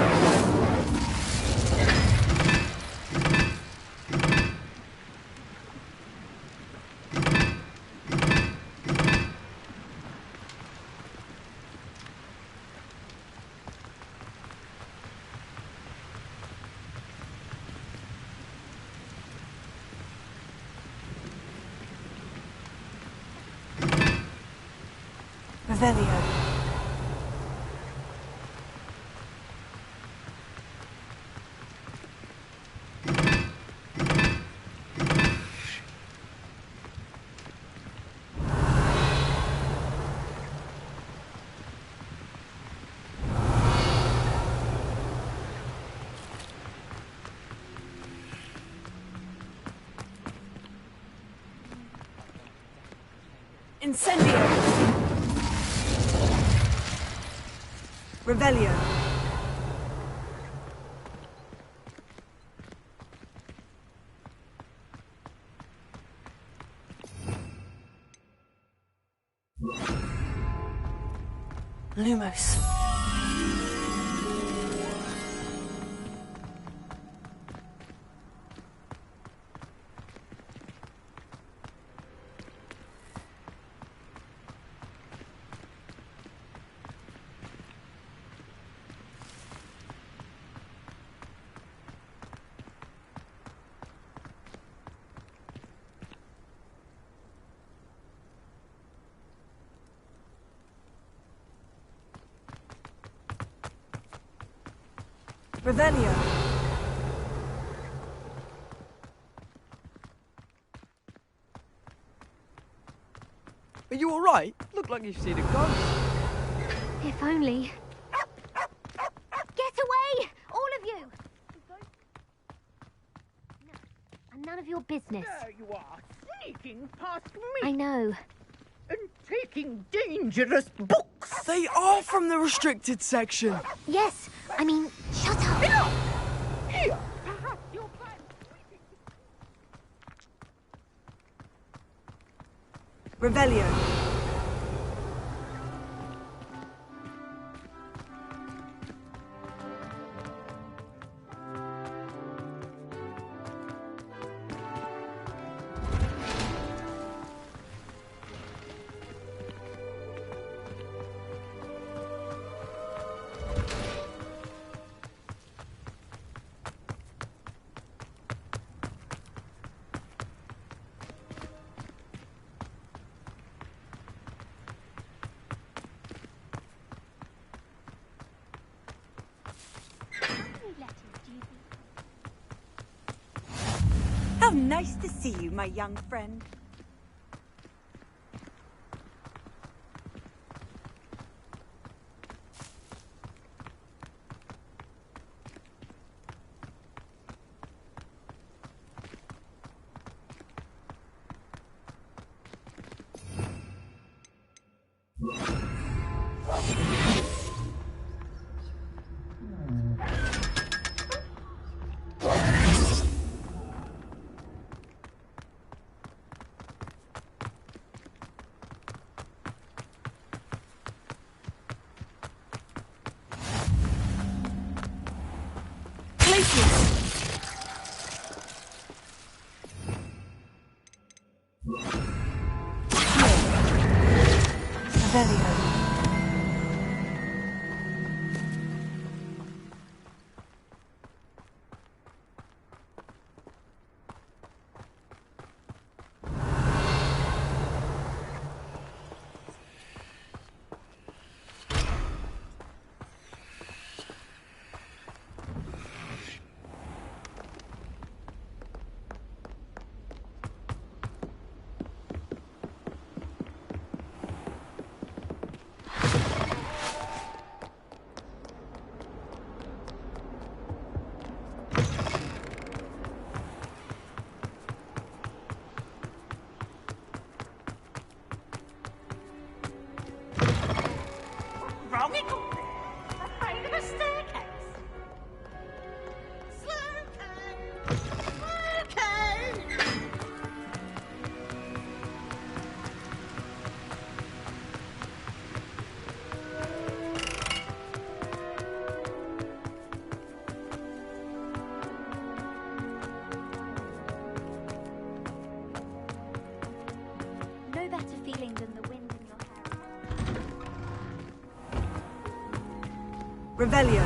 Revelio. Incendio. Revelio. Lumos. Revelio. Are you all right? Look like you've seen a ghost. If only. Get away! All of you! No, and none of your business. There you are, sneaking past me. I know. And taking dangerous books. They are from the restricted section. Yes, I mean, shut up. Here, perhaps you'll find... Revelio. How nice to see you, my young friend. Revelio.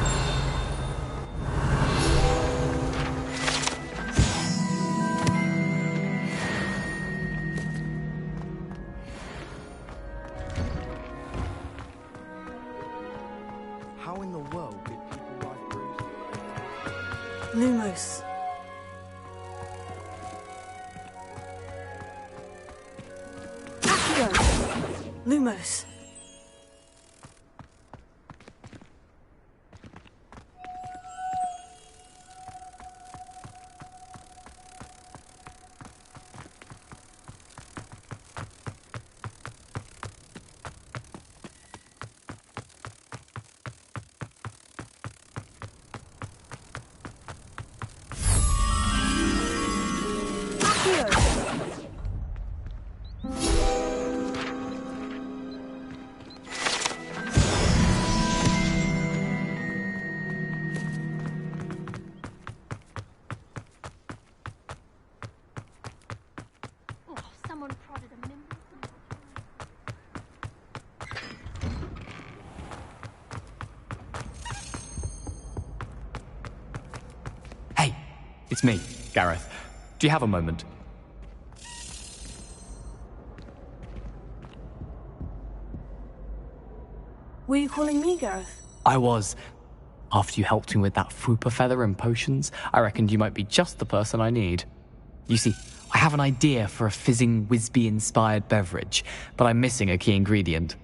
Lumos. Accio. Lumos. Someone prodded a nimble. Hey, it's me, Gareth. Do you have a moment? Were you calling me, Gareth? I was. After you helped me with that fupa feather and potions, I reckoned you might be just the person I need. You see, I have an idea for a fizzing Whizbee-inspired beverage, but I'm missing a key ingredient.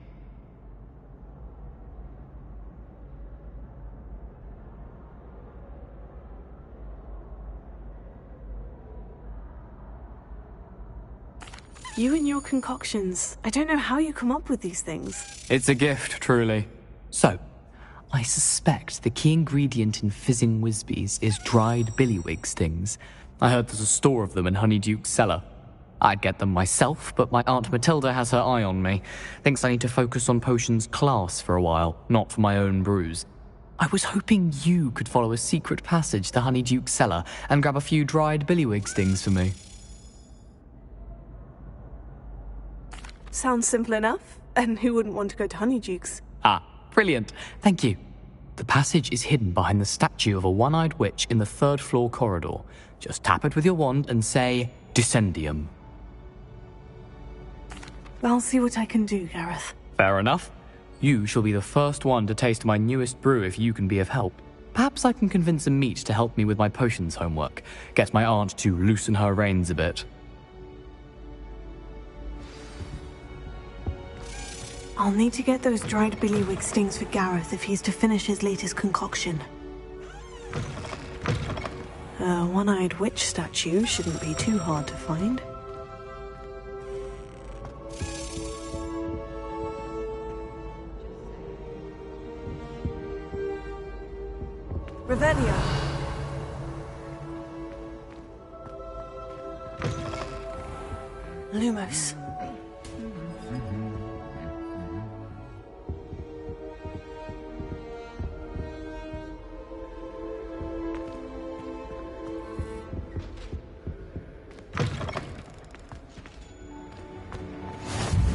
You and your concoctions. I don't know how you come up with these things. It's a gift, truly. So, I suspect the key ingredient in fizzing Whizbees is dried billywig stings. I heard there's a store of them in Honeyduke's cellar. I'd get them myself, but my Aunt Matilda has her eye on me. Thinks I need to focus on potions class for a while, not for my own brews. I was hoping you could follow a secret passage to Honeyduke's cellar and grab a few dried billywig stings for me. Sounds simple enough. And who wouldn't want to go to Honeyduke's? Ah, brilliant. Thank you. The passage is hidden behind the statue of a one-eyed witch in the third-floor corridor. Just tap it with your wand and say, Descendium. I'll see what I can do, Gareth. Fair enough. You shall be the first one to taste my newest brew if you can be of help. Perhaps I can convince a meat to help me with my potions homework. Get my aunt to loosen her reins a bit. I'll need to get those dried billywig stings for Gareth if he's to finish his latest concoction. A one-eyed witch statue shouldn't be too hard to find. Revelio. Lumos.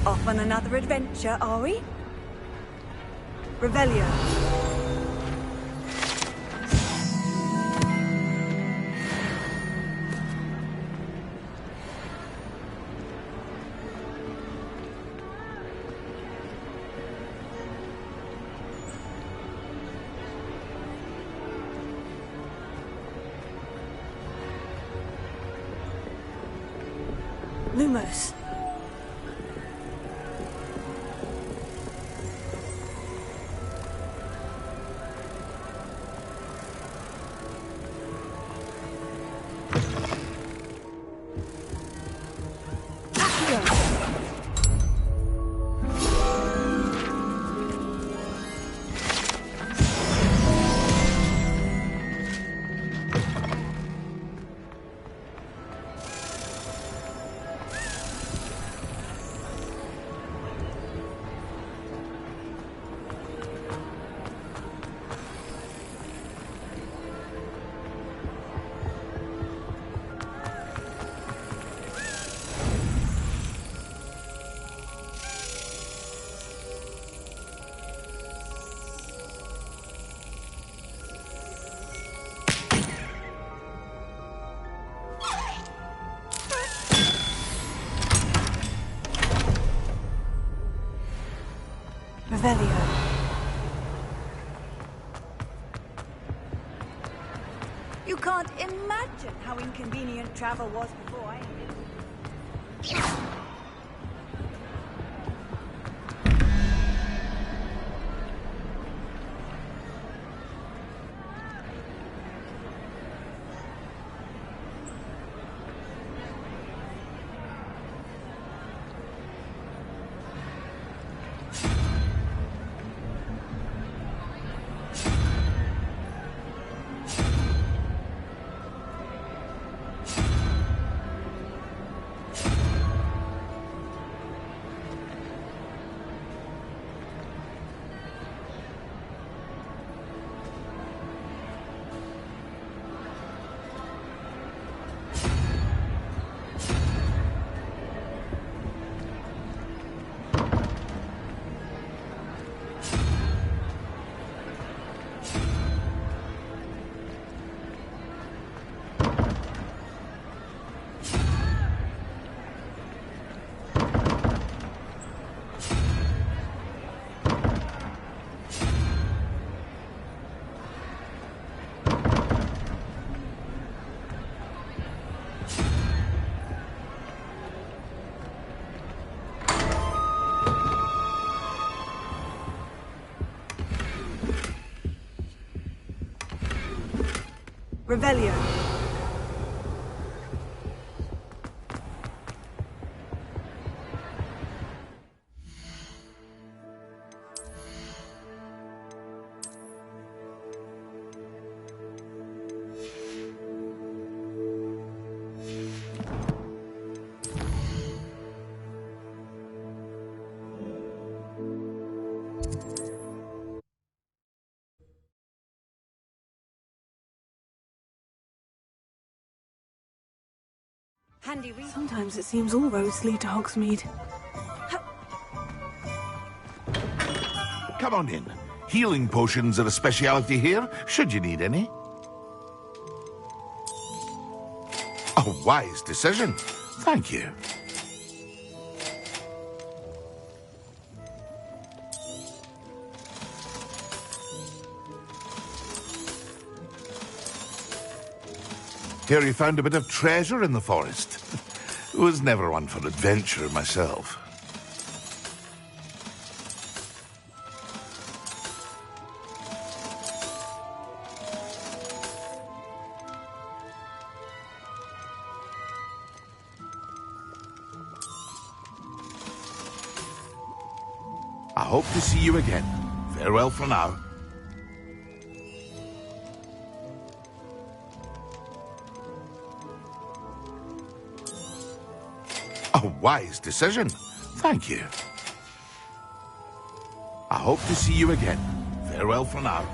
Off on another adventure, are we? Revelio. Lumos. Revelio. You can't can't imagine how inconvenient travel was before I... Revelio. Sometimes it seems all roads lead to Hogsmeade. Come on in. Healing potions are a speciality here, should you need any. A wise decision. Thank you. Hear you found a bit of treasure in the forest. Was never one for adventure myself. I hope to see you again. Farewell for now. A wise decision. Thank you. I hope to see you again. Farewell for now.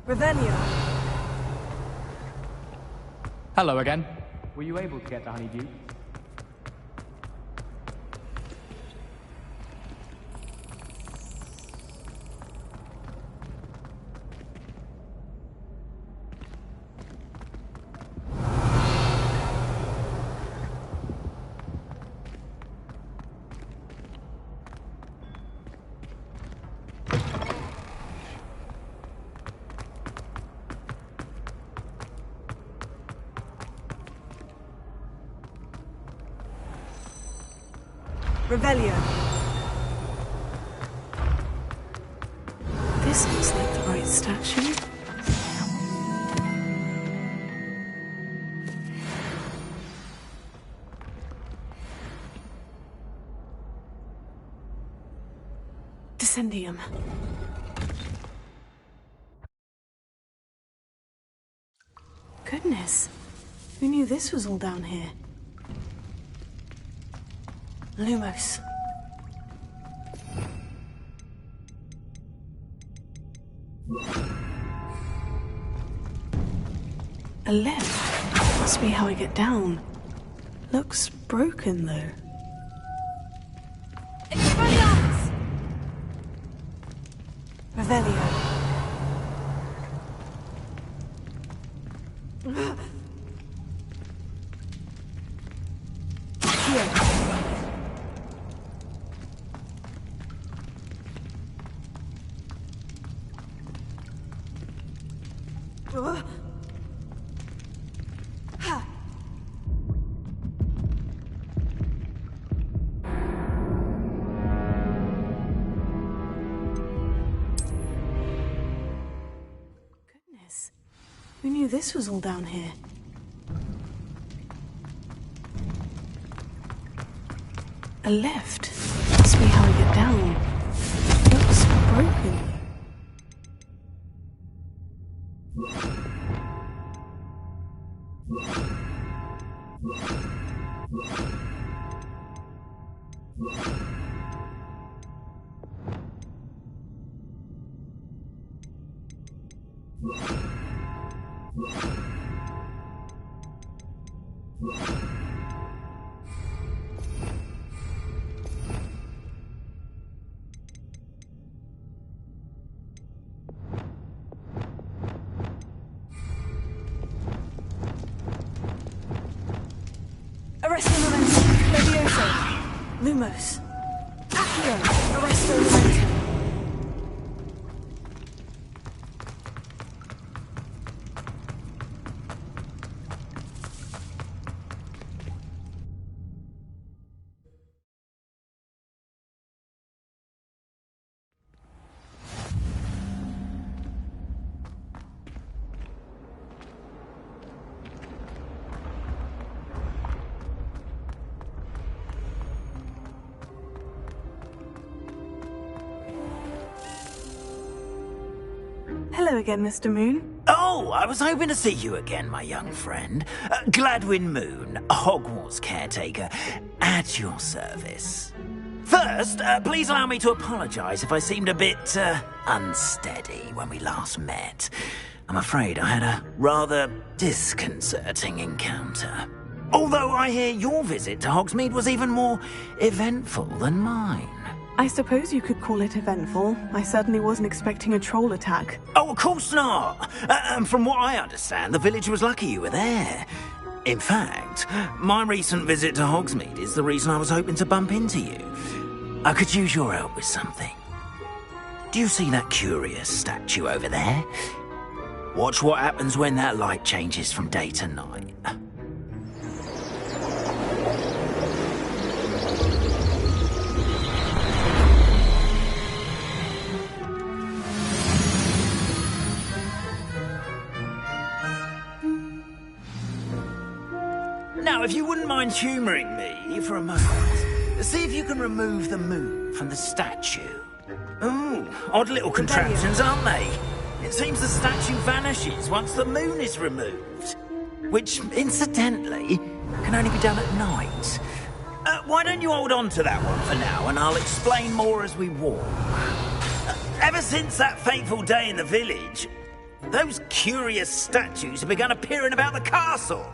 Revelio. Hello again. Were you able to get the honeydew? Revelio. This looks like the right statue. Descendium. Goodness. Who knew this was all down here? Lumos. A lift. Must be how I get down. Looks broken, though. Expelliarmus! Revelio. Goodness. Who knew this was all down here? A lift. Must be how I get down. Looks broken. Arresto momentum. Levioso. Lumos. Accio. Arresto momentum. Hello again, Mr. Moon. Oh, I was hoping to see you again, my young friend. Gladwin Moon, Hogwarts caretaker, at your service. First, please allow me to apologise if I seemed a bit, unsteady when we last met. I'm afraid I had a rather disconcerting encounter. Although I hear your visit to Hogsmeade was even more eventful than mine. I suppose you could call it eventful. I certainly wasn't expecting a troll attack. Oh, of course not. And from what I understand, the village was lucky you were there. In fact, my recent visit to Hogsmeade is the reason I was hoping to bump into you. I could use your help with something. Do you see that curious statue over there? Watch what happens when that light changes from day to night. Now, if you wouldn't mind humouring me for a moment, see if you can remove the moon from the statue. Ooh, odd little contraptions, aren't they? It seems the statue vanishes once the moon is removed. Which, incidentally, can only be done at night. Why don't you hold on to that one for now, and I'll explain more as we walk. Ever since that fateful day in the village, those curious statues have begun appearing about the castle.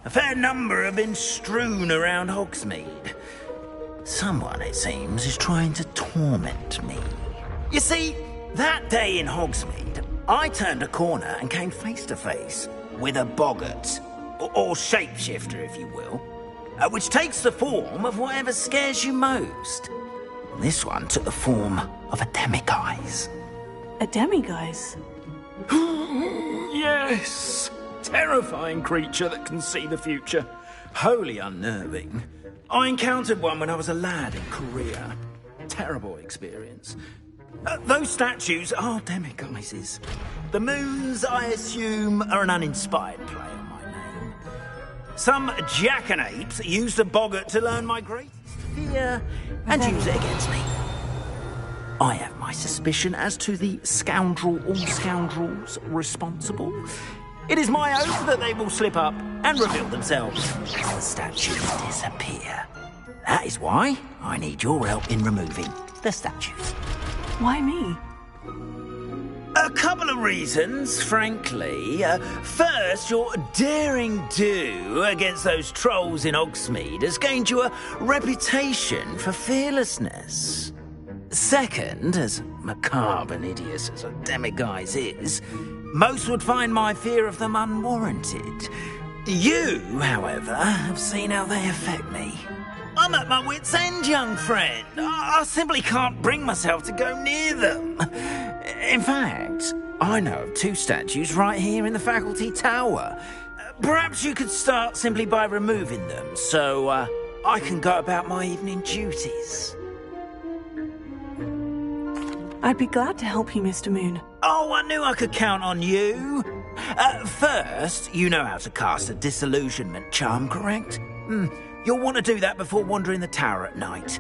A fair number have been strewn around Hogsmeade. Someone, it seems, is trying to torment me. You see, that day in Hogsmeade, I turned a corner and came face to face with a boggart, or shapeshifter, if you will, which takes the form of whatever scares you most. This one took the form of a demiguise. A demiguise? Yes! Terrifying creature that can see the future. Wholly unnerving. I encountered one when I was a lad in Korea. Terrible experience. Those statues are demiguises. The moons, I assume, are an uninspired play on my name. Some jackanapes used a boggart to learn my greatest fear and use it against me. I have my suspicion as to the scoundrel or scoundrels responsible. It is my oath that they will slip up and reveal themselves. The statues disappear. That is why I need your help in removing the statues. Why me? A couple of reasons, frankly. First, your daring do against those trolls in Hogsmeade has gained you a reputation for fearlessness. Second, as macabre and hideous as a demiguise is, most would find my fear of them unwarranted. You, however, have seen how they affect me. I'm at my wit's end, young friend. I simply can't bring myself to go near them. In fact, I know of 2 statues right here in the faculty tower. Perhaps you could start simply by removing them, so I can go about my evening duties. I'd be glad to help you, Mr. Moon. Oh, I knew I could count on you. First, you know how to cast a disillusionment charm, correct? You'll want to do that before wandering the tower at night.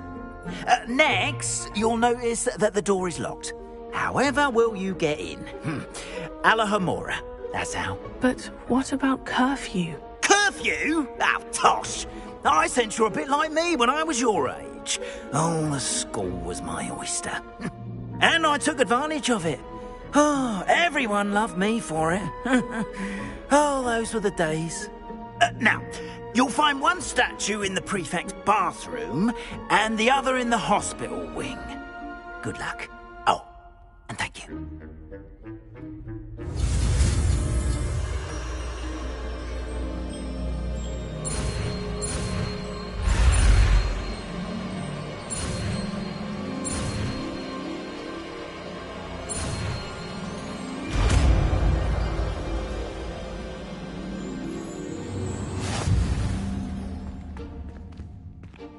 Next, you'll notice that the door is locked. However will you get in? Alahomora, that's how. But what about curfew? Curfew? Oh, tosh. I sense you're a bit like me when I was your age. Oh, the school was my oyster. And I took advantage of it. Oh, everyone loved me for it. Oh, those were the days. Now, you'll find one statue in the prefect's bathroom and the other in the hospital wing. Good luck. Oh, and thank you.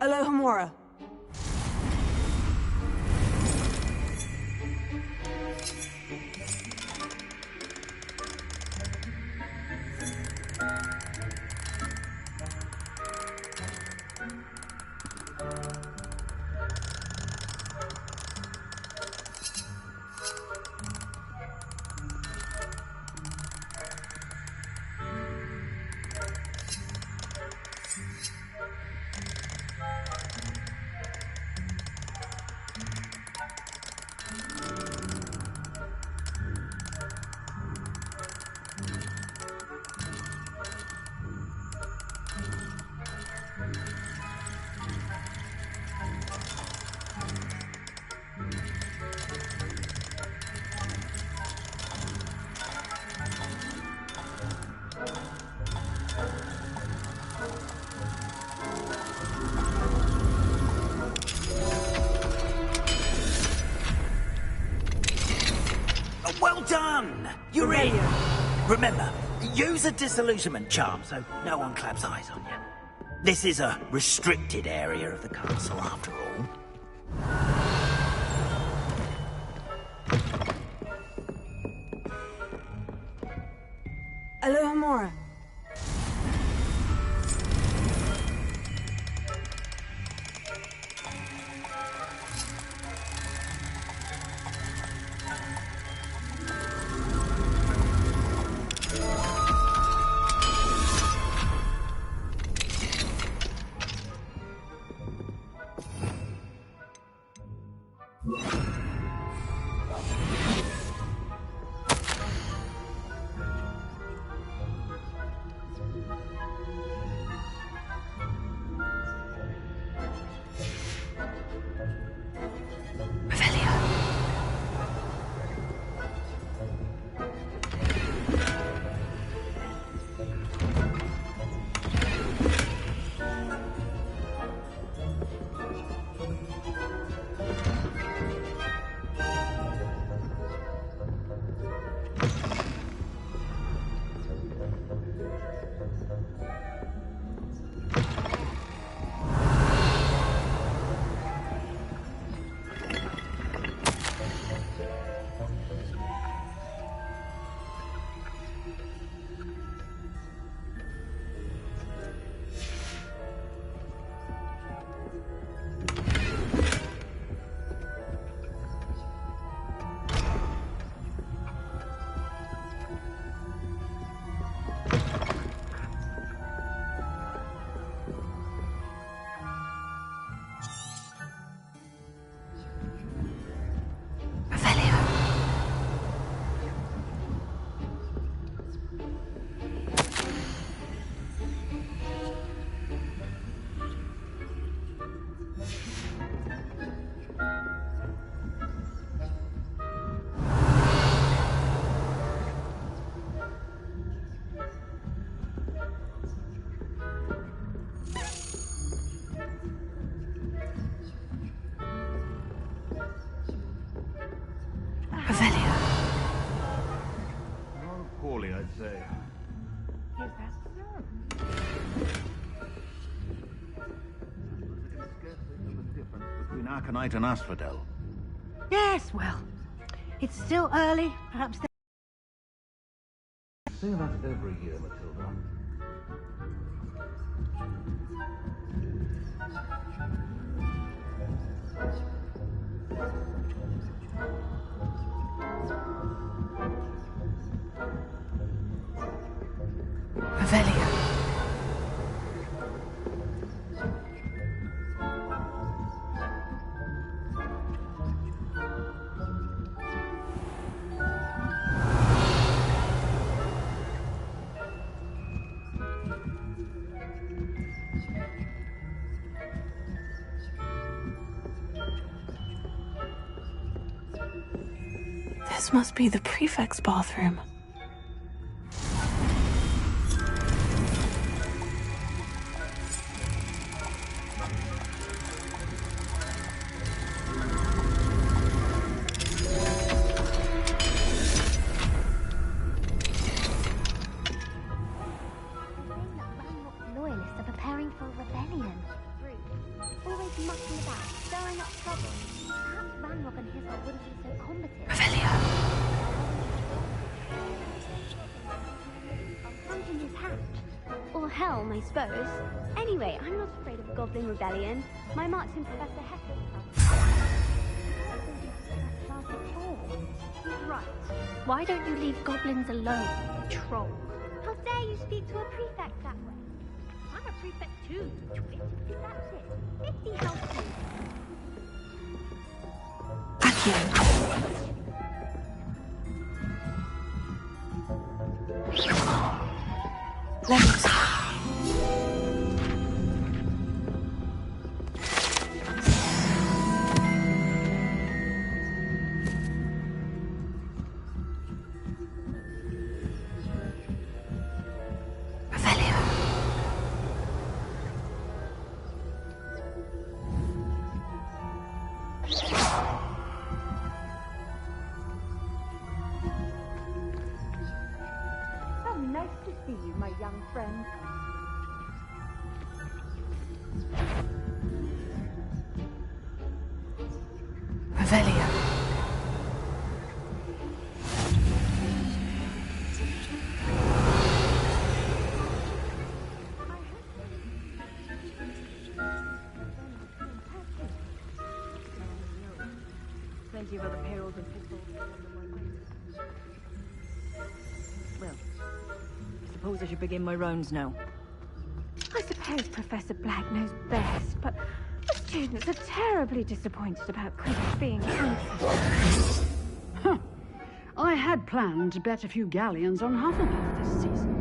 Alohomora. Well done! You're in! Remember, use a disillusionment charm so no one claps eyes on you. This is a restricted area of the castle, after all. Alohomora. slowly, I'd say. Is that so? Difference between Aconite and Asphodel. Yes, well, it's still early. Perhaps they Say that every year, Matilda. Revelio. This must be the prefect's bathroom. Loyalists are preparing for a rebellion. Always mucking about, stirring up trouble. Perhaps Ranrock and his lot wouldn't be so combative. Revelio. Something his hat. Or helm, I suppose. Anyway, I'm not afraid of Goblin Rebellion. My mark's in Professor Hector's class. Right. Why don't you leave goblins alone, you troll? How dare you speak to a prefect that way? I'm a prefect too, you twit. That's it. 50 households. Lemons. Revelio. How nice to see you, my young friend. Revelio. Plenty of other perils and pitfalls. Well, I suppose I should begin my rounds now. I suppose Professor Black knows best, but the students are terribly disappointed about Quidditch being cancelled. Huh. I had planned to bet a few galleons on Hufflepuff this season.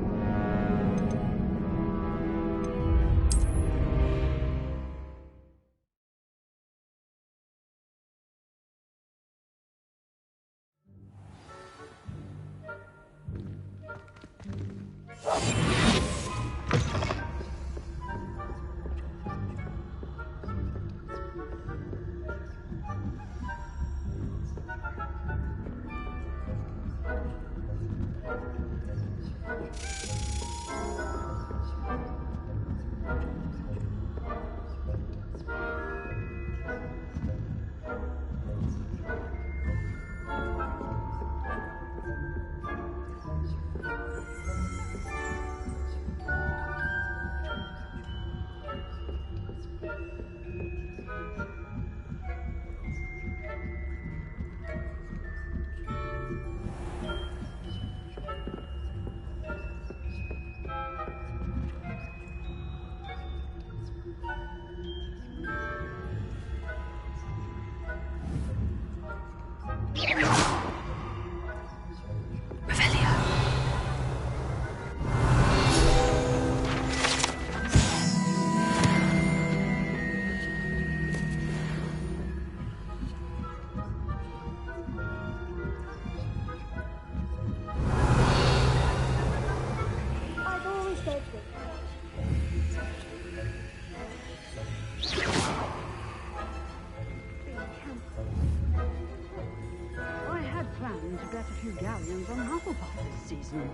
I had planned to bet a few galleons on Hufflepuff this season.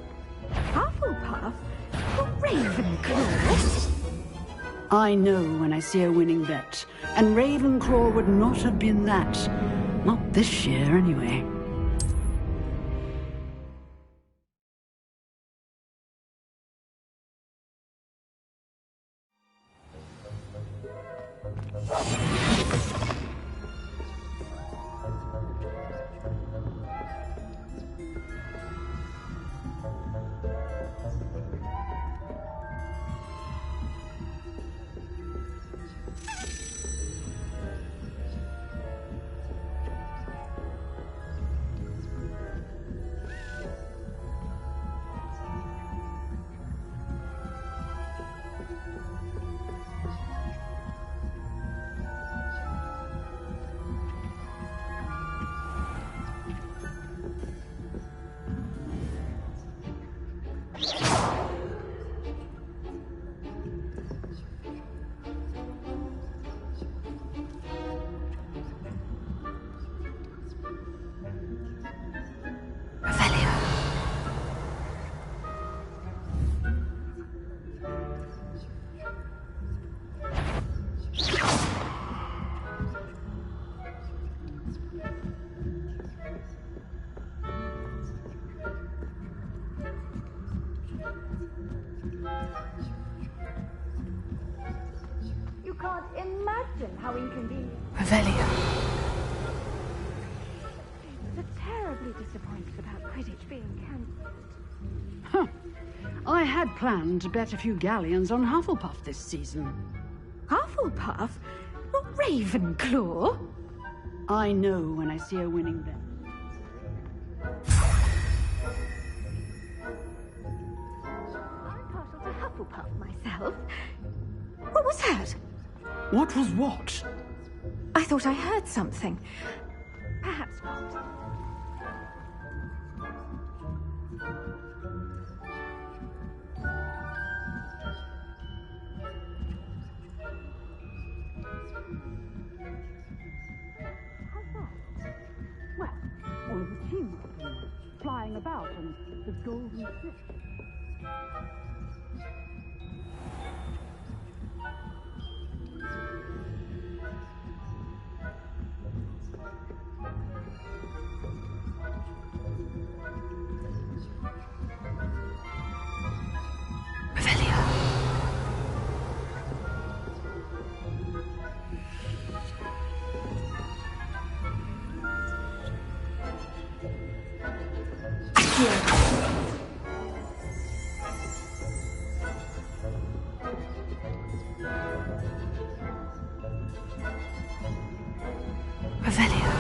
Hufflepuff? The Ravenclaw? I know when I see a winning bet, and Ravenclaw would not have been that. Not this year, anyway. You can't imagine how inconvenient. Revelio. They're terribly disappointed about Quidditch being cancelled. Huh. I had planned to bet a few galleons on Hufflepuff this season. Hufflepuff? Not Ravenclaw? I know when I see a winning bet. I'm partial to Hufflepuff myself. What was that? What was what? I thought I heard something. Perhaps not. Well, all of the teamwork and flying about and the golden fish. Revelio.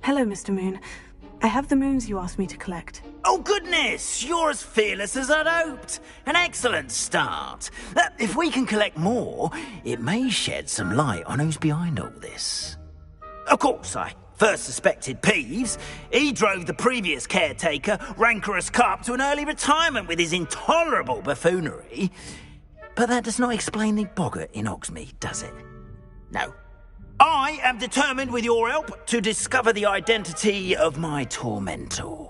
Hello, Mr. Moon. I have the moons you asked me to collect. Oh, goodness! You're as fearless as I'd hoped. An excellent start. If we can collect more, it may shed some light on who's behind all this. Of course, I first suspected Peeves. He drove the previous caretaker, Rancorous Carp, to an early retirement with his intolerable buffoonery. But that does not explain the boggart in Hogsmeade, does it? No. I am determined, with your help, to discover the identity of my tormentor.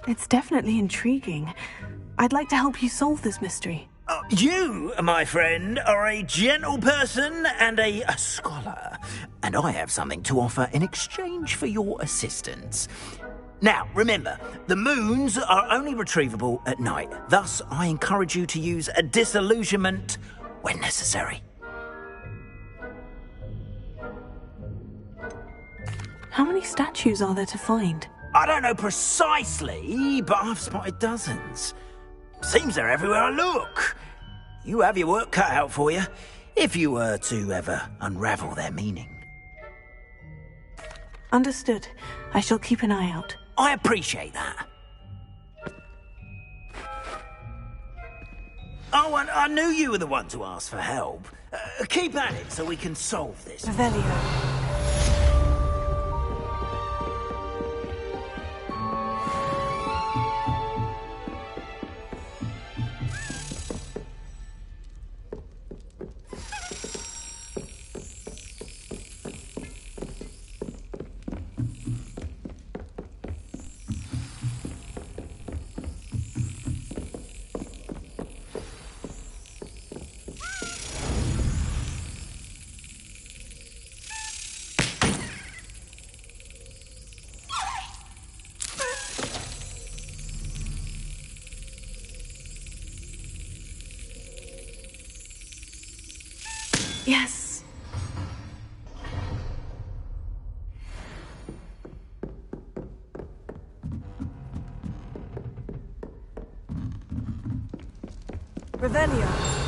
It's definitely intriguing. I'd like to help you solve this mystery. You, my friend, are a gentle person and a scholar, and I have something to offer in exchange for your assistance. Now, remember, the moons are only retrievable at night. Thus, I encourage you to use a disillusionment when necessary. How many statues are there to find? I don't know precisely, but I've spotted dozens. Seems they're everywhere I look. You have your work cut out for you, if you were to ever unravel their meaning. Understood. I shall keep an eye out. I appreciate that. Oh, and I knew you were the one to ask for help. Keep at it so we can solve this. Revelio. Yes. Revelio.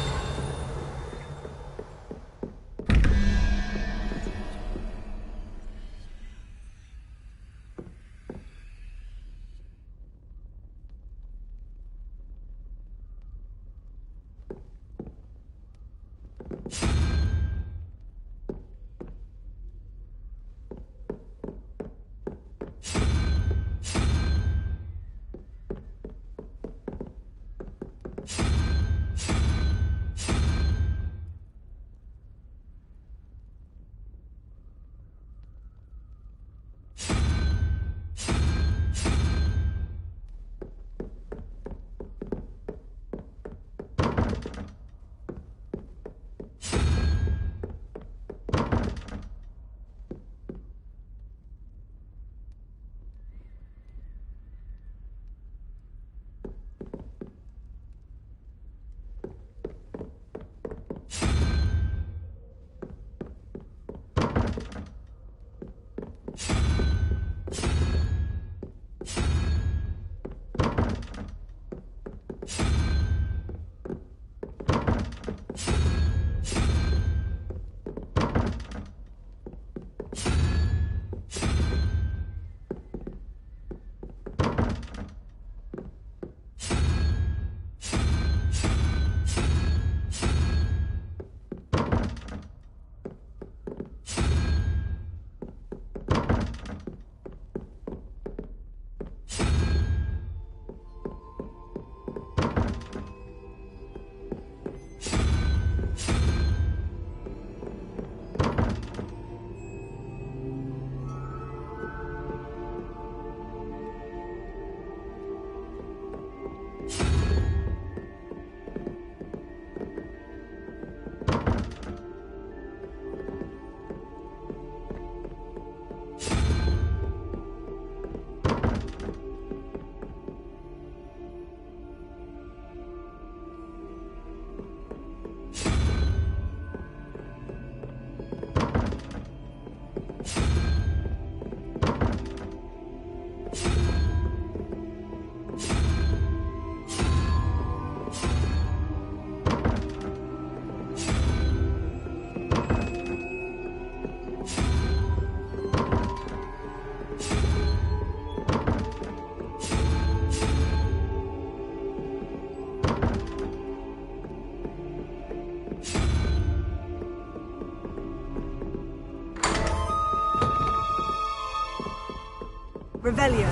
Revelio.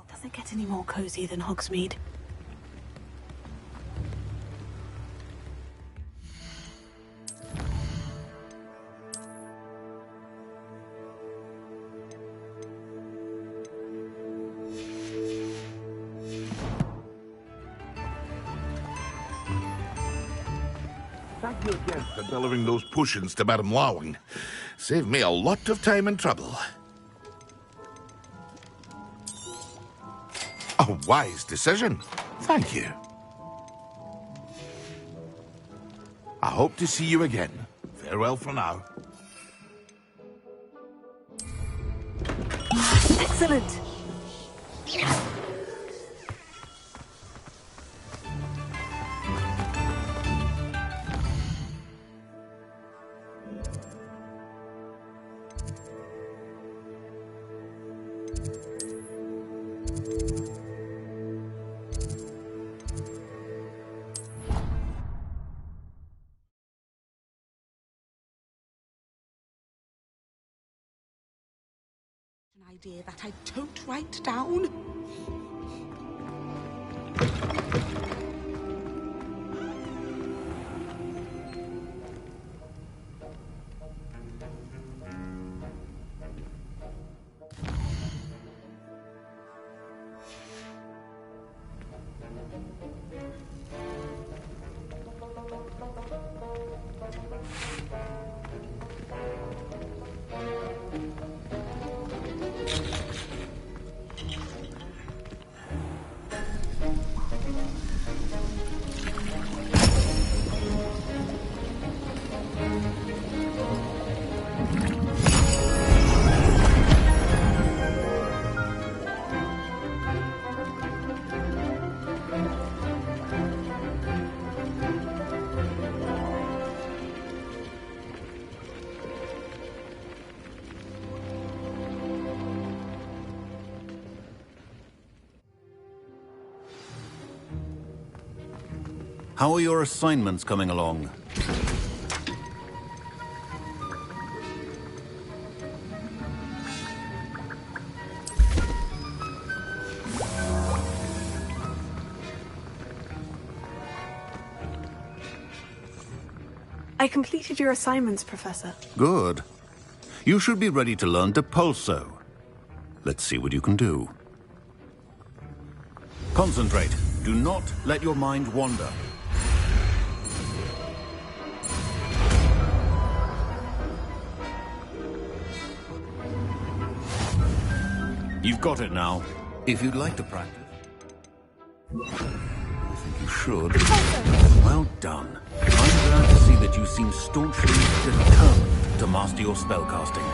Does it get any more cozy than Hogsmeade? Thank you again for delivering those potions to Madame Lawing. Saved me a lot of time and trouble. A wise decision. Thank you. I hope to see you again. Farewell for now. Excellent. An idea that I don't write down. How are your assignments coming along? I completed your assignments, Professor. Good. You should be ready to learn Depulso. Let's see what you can do. Concentrate. Do not let your mind wander. You've got it now. If you'd like to practice. I think you should. Well done. I'm glad to see that you seem staunchly determined to master your spellcasting.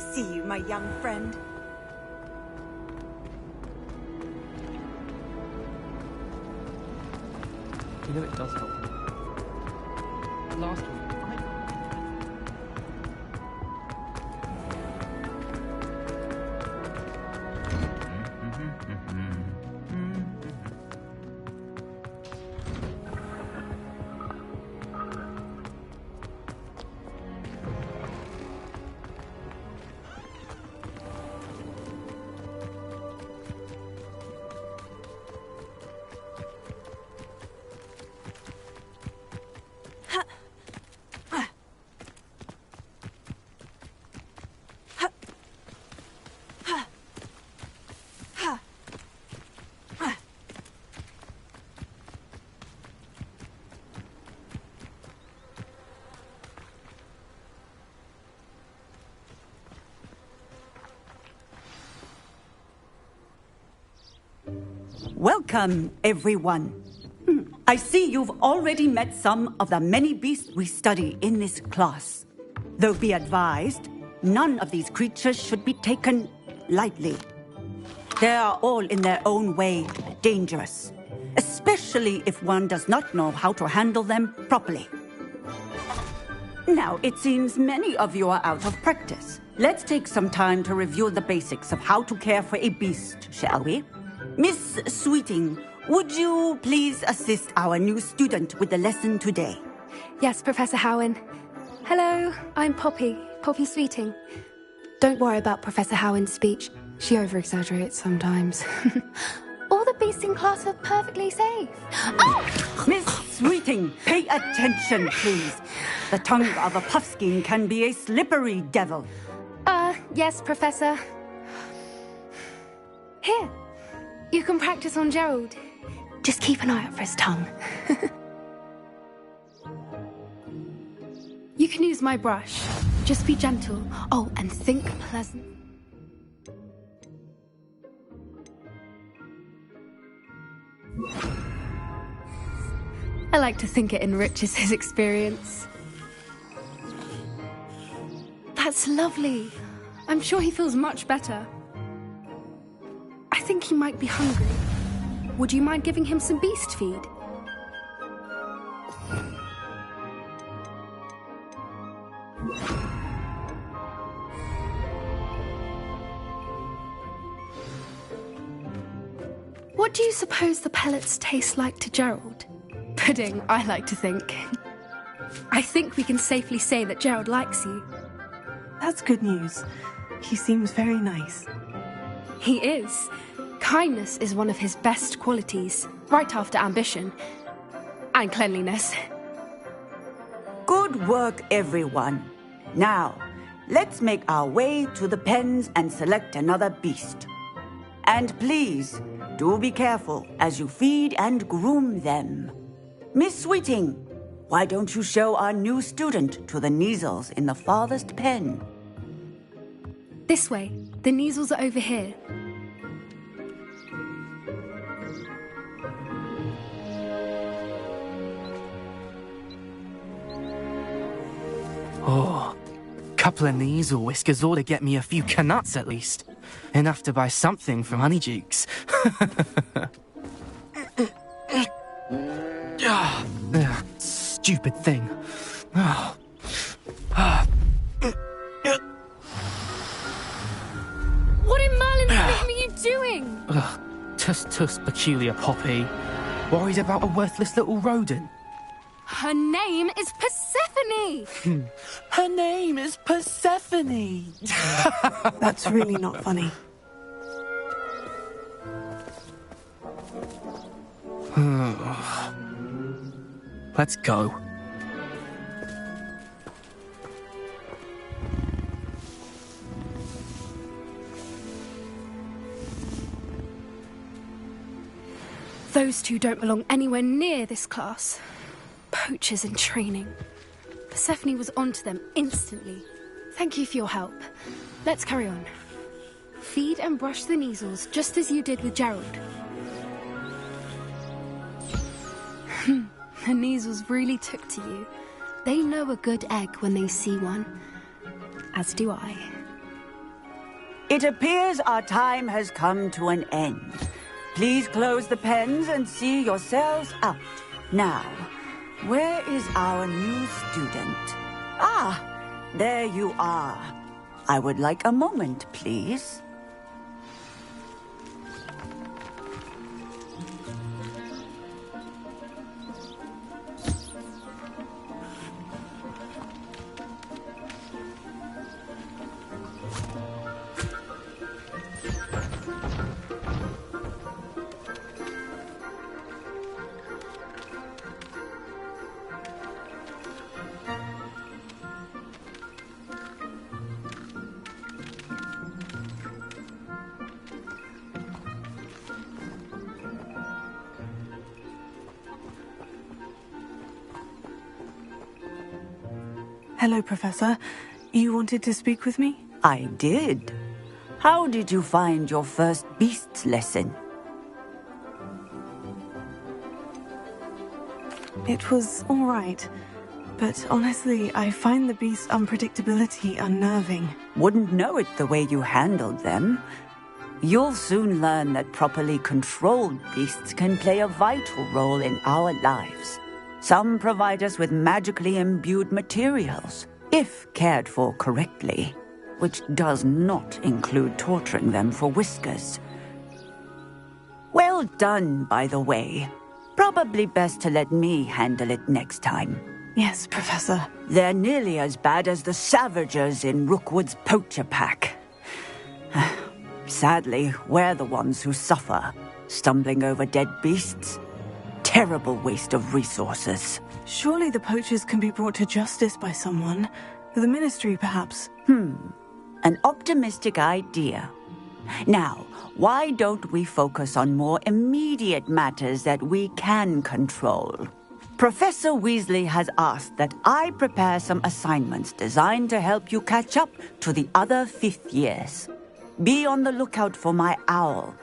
to see you, my young friend. You know it does help. Last one. Welcome, everyone. I see you've already met some of the many beasts we study in this class. Though be advised, none of these creatures should be taken lightly. They are all in their own way dangerous, especially if one does not know how to handle them properly. Now, it seems many of you are out of practice. Let's take some time to review the basics of how to care for a beast, shall we? Miss Sweeting, would you please assist our new student with the lesson today? Yes, Professor Howen. Hello, I'm Poppy Sweeting. Don't worry about Professor Howen's speech. She over-exaggerates sometimes. All the beasts in class are perfectly safe. Oh! Miss Sweeting, pay attention, please. The tongue of a puffskein can be a slippery devil. Yes, Professor. Here, you can practice on Gerald. Just keep an eye out for his tongue. You can use my brush. Just be gentle. Oh, and think pleasant. I like to think it enriches his experience. That's lovely. I'm sure he feels much better. I think he might be hungry. Would you mind giving him some beast feed? What do you suppose the pellets taste like to Gerald? Pudding, I like to think. I think we can safely say that Gerald likes you. That's good news. He seems very nice. He is. Kindness is one of his best qualities, right after ambition. And cleanliness. Good work, everyone. Now, let's make our way to the pens and select another beast. And please, do be careful as you feed and groom them. Miss Sweeting, why don't you show our new student to the Kneazles in the farthest pen? This way. The Kneazles are over here. Oh, couple of Kneazle whiskers ought to get me a few canuts at least. Enough to buy something from Honeydukes. Stupid thing. What in Merlin's name are you doing? Tuss, peculiar Poppy. Worried about a worthless little rodent. Her name is Persephone! Her name is Persephone! That's really not funny. Let's go. Those two don't belong anywhere near this class. Poachers in training. Persephone was onto them instantly. Thank you for your help. Let's carry on. Feed and brush the Kneazles just as you did with Gerald. The Kneazles really took to you. They know a good egg when they see one. As do I. It appears our time has come to an end. Please close the pens and see yourselves out. Now, where is our new student? Ah, there you are. I would like a moment, please. Hello, Professor. You wanted to speak with me? I did. How did you find your first beasts lesson? It was all right. But honestly, I find the beast's unpredictability unnerving. Wouldn't know it the way you handled them. You'll soon learn that properly controlled beasts can play a vital role in our lives. Some provide us with magically imbued materials, if cared for correctly, which does not include torturing them for whiskers. Well done, by the way. Probably best to let me handle it next time. Yes, Professor. They're nearly as bad as the Savagers in Rookwood's poacher pack. Sadly, we're the ones who suffer, stumbling over dead beasts. Terrible waste of resources. Surely the poachers can be brought to justice by someone. The Ministry, perhaps. An optimistic idea. Now, why don't we focus on more immediate matters that we can control? Professor Weasley has asked that I prepare some assignments designed to help you catch up to the other fifth years. Be on the lookout for my owl.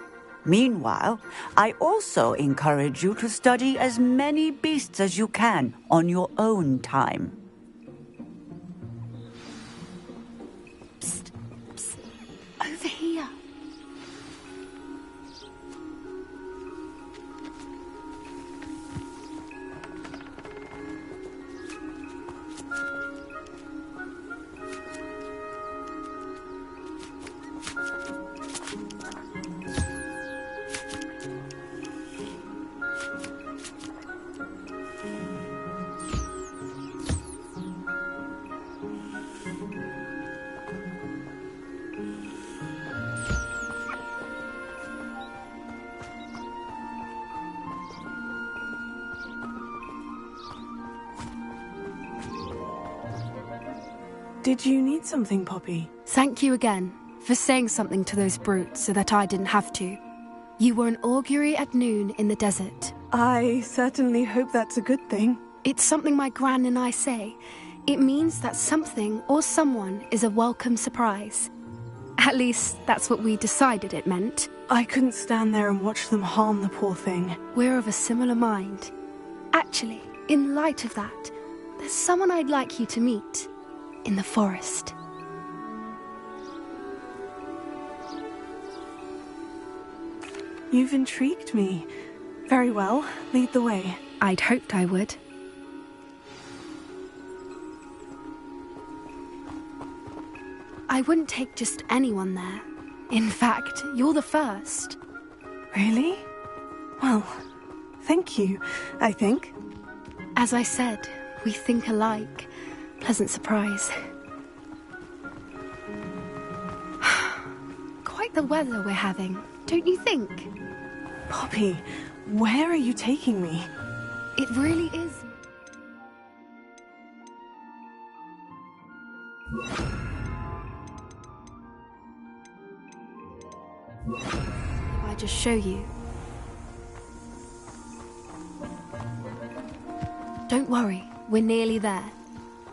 Meanwhile, I also encourage you to study as many beasts as you can on your own time. Psst, psst. Over here. Did you need something, Poppy? Thank you again for saying something to those brutes so that I didn't have to. You were an augury at noon in the desert. I certainly hope that's a good thing. It's something my gran and I say. It means that something or someone is a welcome surprise. At least, that's what we decided it meant. I couldn't stand there and watch them harm the poor thing. We're of a similar mind. Actually, in light of that, there's someone I'd like you to meet. In the forest. You've intrigued me. Very well, lead the way. I'd hoped I would. I wouldn't take just anyone there. In fact, you're the first. Really? Well, thank you, I think. As I said, we think alike. Pleasant surprise. Quite the weather we're having, don't you think? Poppy, where are you taking me? It really is. I just show you. Don't worry, we're nearly there.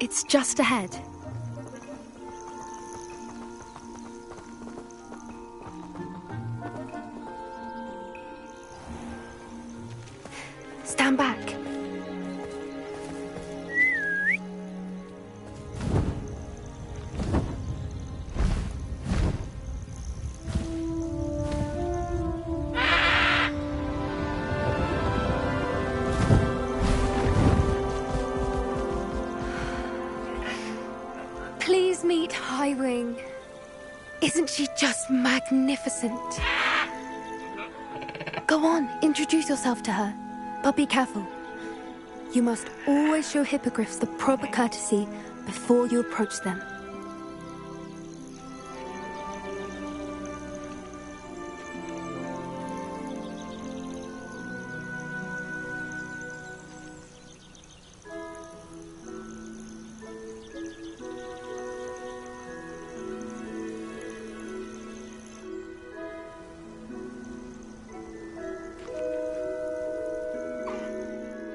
It's just ahead. Stand back. Isn't she just magnificent? Go on, introduce yourself to her. But be careful. You must always show hippogriffs the proper courtesy before you approach them.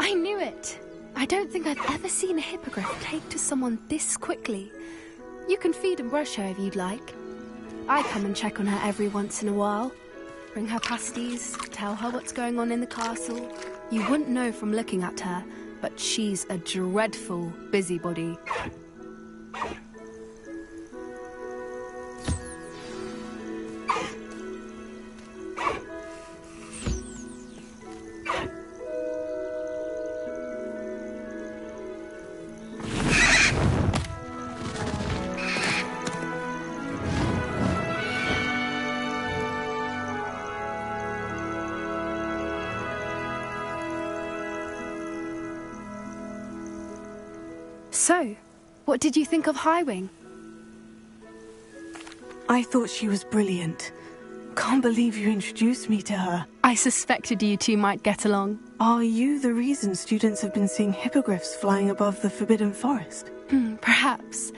I knew it. I don't think I've ever seen a hippogriff take to someone this quickly. You can feed and brush her if you'd like. I come and check on her every once in a while. Bring her pasties, tell her what's going on in the castle. You wouldn't know from looking at her, but she's a dreadful busybody. So, what did you think of Highwing? I thought she was brilliant. Can't believe you introduced me to her. I suspected you two might get along. Are you the reason students have been seeing hippogriffs flying above the Forbidden Forest? Perhaps.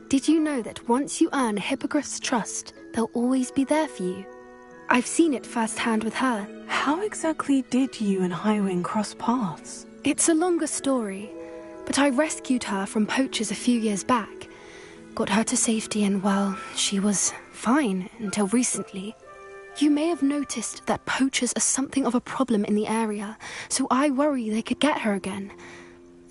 Did you know that once you earn a hippogriff's trust, they'll always be there for you? I've seen it firsthand with her. How exactly did you and Highwing cross paths? It's a longer story, but I rescued her from poachers a few years back. Got her to safety and, well, she was fine until recently. You may have noticed that poachers are something of a problem in the area, so I worry they could get her again.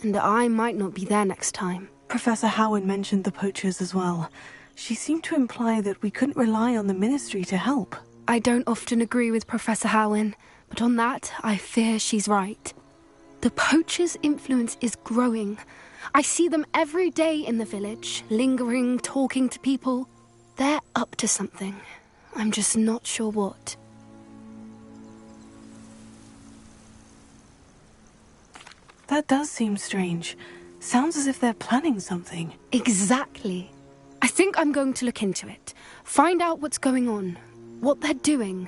And I might not be there next time. Professor Howard mentioned the poachers as well. She seemed to imply that we couldn't rely on the ministry to help. I don't often agree with Professor Howard, but on that, I fear she's right. The poachers' influence is growing. I see them every day in the village, lingering, talking to people. They're up to something. I'm just not sure what. That does seem strange. Sounds as if they're planning something. Exactly. I think I'm going to look into it. Find out what's going on, what they're doing.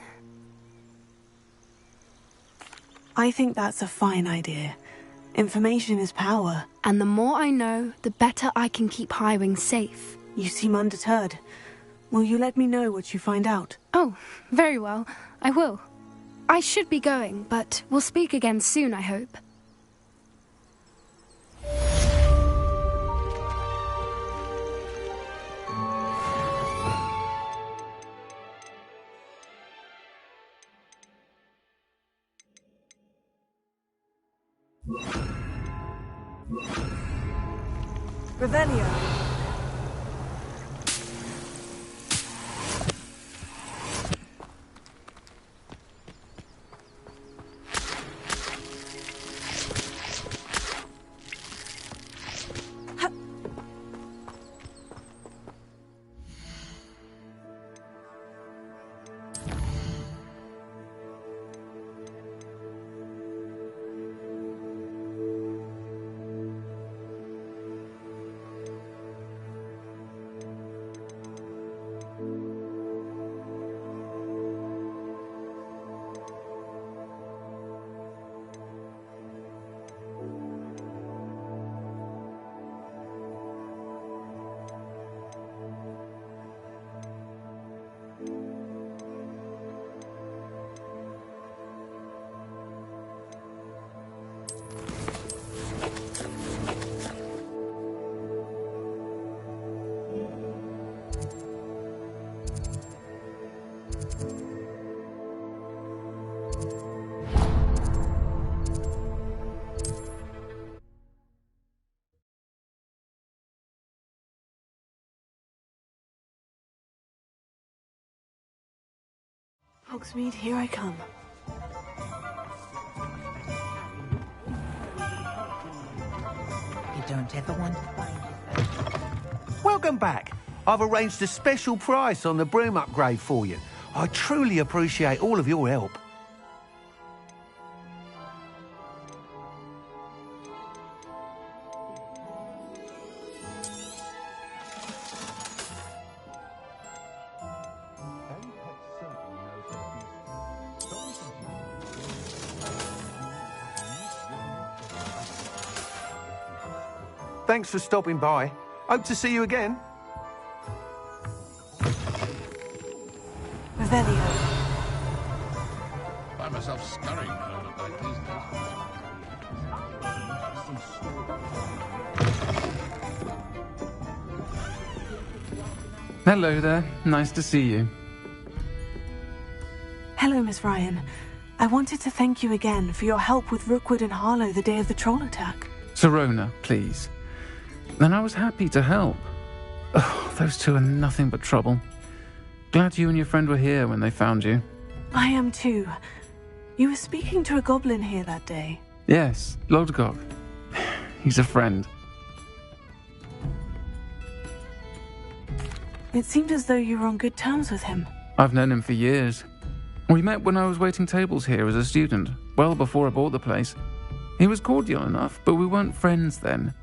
I think that's a fine idea. Information is power. And the more I know, the better I can keep Highwing safe. You seem undeterred. Will you let me know what you find out? Oh, very well. I will. I should be going, but we'll speak again soon, I hope. Revelio. Hogsmeade, here I come. You don't ever want to find yourself. Welcome back. I've arranged a special price on the broom upgrade for you. I truly appreciate all of your help. Thanks for stopping by. Hope to see you again. Revelio. Find myself scurrying around up like these days. Hello there. Nice to see you. Hello, Miss Ryan. I wanted to thank you again for your help with Rookwood and Harlow the day of the troll attack. Sirona, please. And I was happy to help. Oh, those two are nothing but trouble. Glad you and your friend were here when they found you. I am too. You were speaking to a goblin here that day. Yes, Lodgok. He's a friend. It seemed as though you were on good terms with him. I've known him for years. We met when I was waiting tables here as a student, well before I bought the place. He was cordial enough, but we weren't friends then.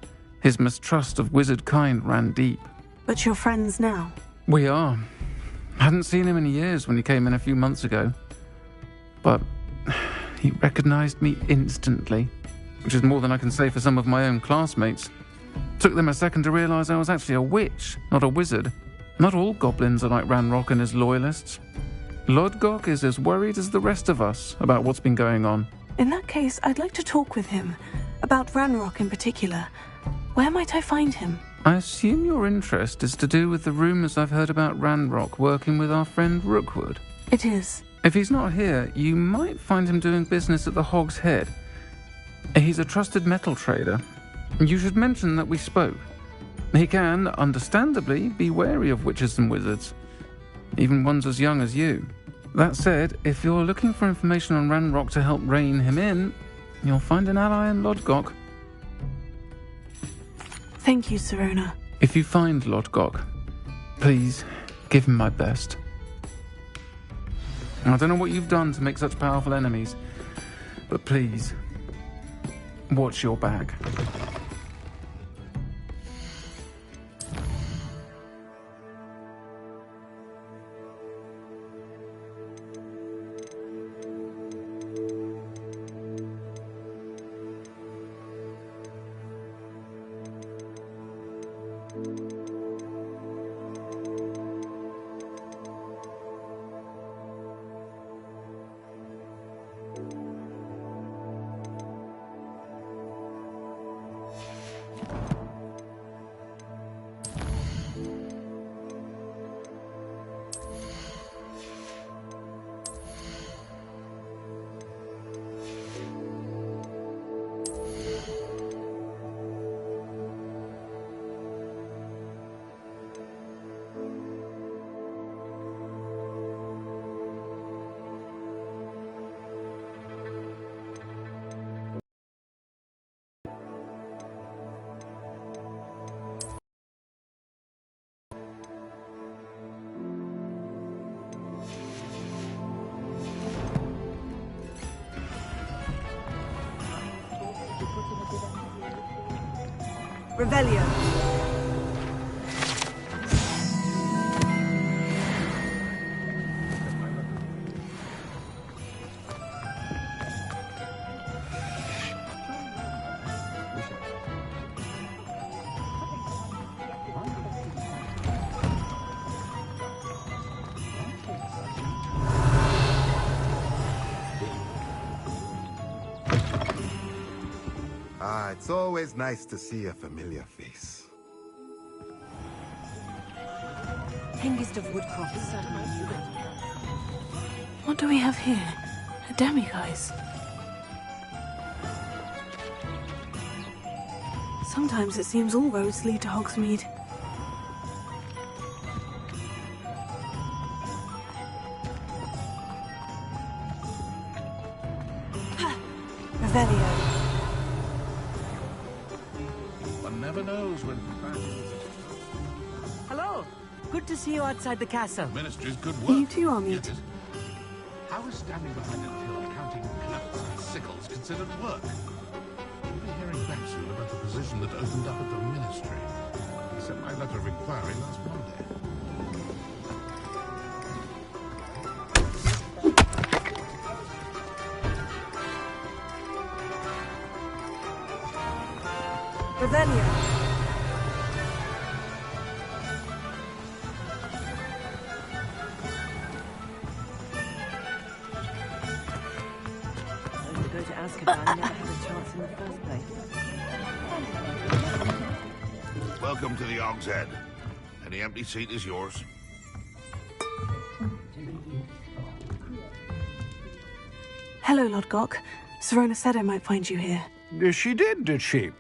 His mistrust of wizard kind ran deep. But you're friends now? We are. Hadn't seen him in years when he came in a few months ago. But he recognized me instantly, which is more than I can say for some of my own classmates. Took them a second to realize I was actually a witch, not a wizard. Not all goblins are like Ranrock and his loyalists. Lodgok is as worried as the rest of us about what's been going on. In that case, I'd like to talk with him. About Ranrock in particular. Where might I find him? I assume your interest is to do with the rumors I've heard about Ranrock working with our friend Rookwood. It is. If he's not here, you might find him doing business at the Hog's Head. He's a trusted metal trader. You should mention that we spoke. He can, understandably, be wary of witches and wizards. Even ones as young as you. That said, if you're looking for information on Ranrock to help rein him in, you'll find an ally in Lodgok. Thank you, Sirona. If you find Lodgok, please give him my best. I don't know what you've done to make such powerful enemies, but please, watch your back. Revelio. It's always nice to see a familiar face. Hengist of Woodcroft. What do we have here? A demiguise. Sometimes it seems all roads lead to Hogsmeade. Revelio. One never knows when... Hello. Good to see you outside the castle. Ministry's good work. You too, Armute. How is standing behind a hill counting clefts and sickles considered work? You'll be hearing back soon about the position that opened up at the Ministry. He sent my letter of inquiry last Monday. Revelio. Go to Azkaban never had a chance in the first place. Welcome to the Og's Head. Any empty seat is yours. Hello, Lord Gok. Serona said I might find you here. She did she?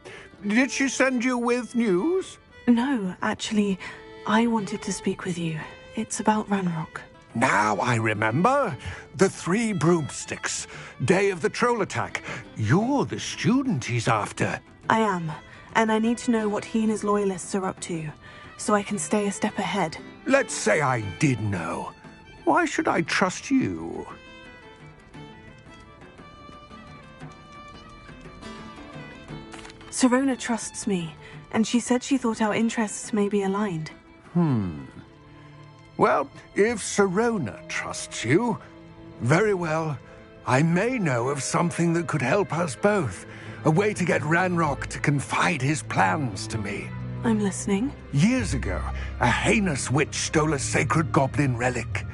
Did she send you with news? No, actually, I wanted to speak with you. It's about Ranrock. Now I remember. The 3 broomsticks. Day of the troll attack. You're the student he's after. I am, and I need to know what he and his loyalists are up to, so I can stay a step ahead. Let's say I did know. Why should I trust you? Serona trusts me, and she said she thought our interests may be aligned. Well, if Serona trusts you, very well. I may know of something that could help us both. A way to get Ranrock to confide his plans to me. I'm listening. Years ago, a heinous witch stole a sacred goblin relic.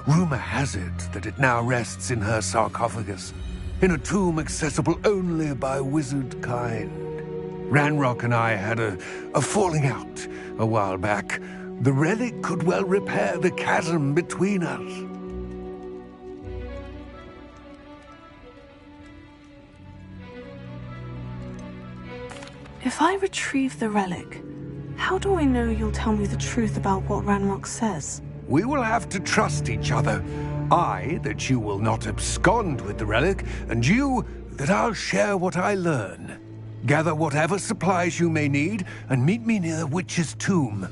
Rumor has it that it now rests in her sarcophagus, in a tomb accessible only by wizard kind. Ranrock and I had a falling out a while back. The relic could well repair the chasm between us. If I retrieve the relic, how do I know you'll tell me the truth about what Ranrock says? We will have to trust each other. I, that you will not abscond with the relic, and you, that I'll share what I learn. Gather whatever supplies you may need, and meet me near the witch's tomb.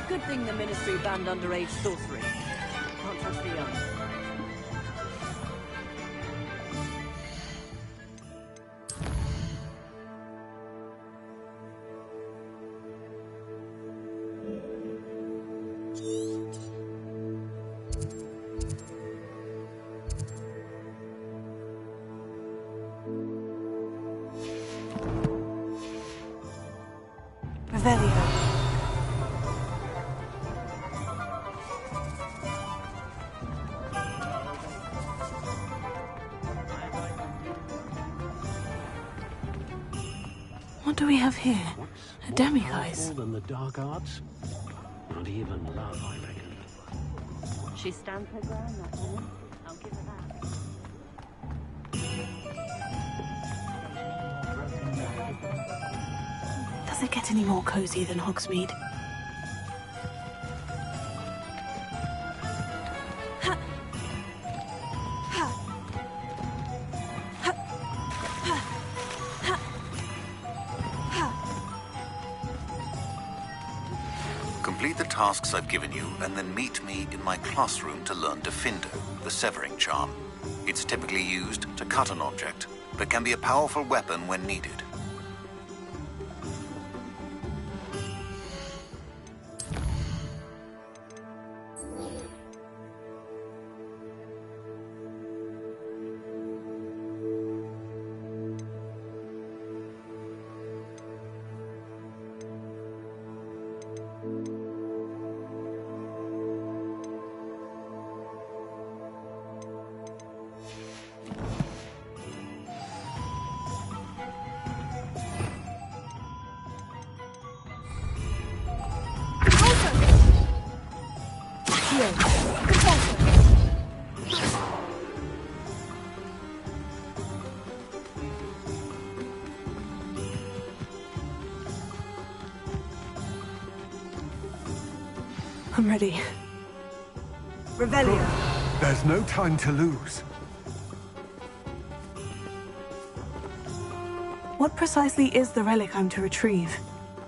Good thing the Ministry banned underage sorcery. Can't touch the young. Revelio. What do we have here? A demiguise. More than the dark arts? Not even love, I reckon. She stands her ground, that woman. I'll give her that. Does it get any more cozy than Hogsmeade? Complete the tasks I've given you, and then meet me in my classroom to learn Defindo, the severing charm. It's typically used to cut an object, but can be a powerful weapon when needed. I'm ready. Revelio. There's no time to lose. What precisely is the relic I'm to retrieve?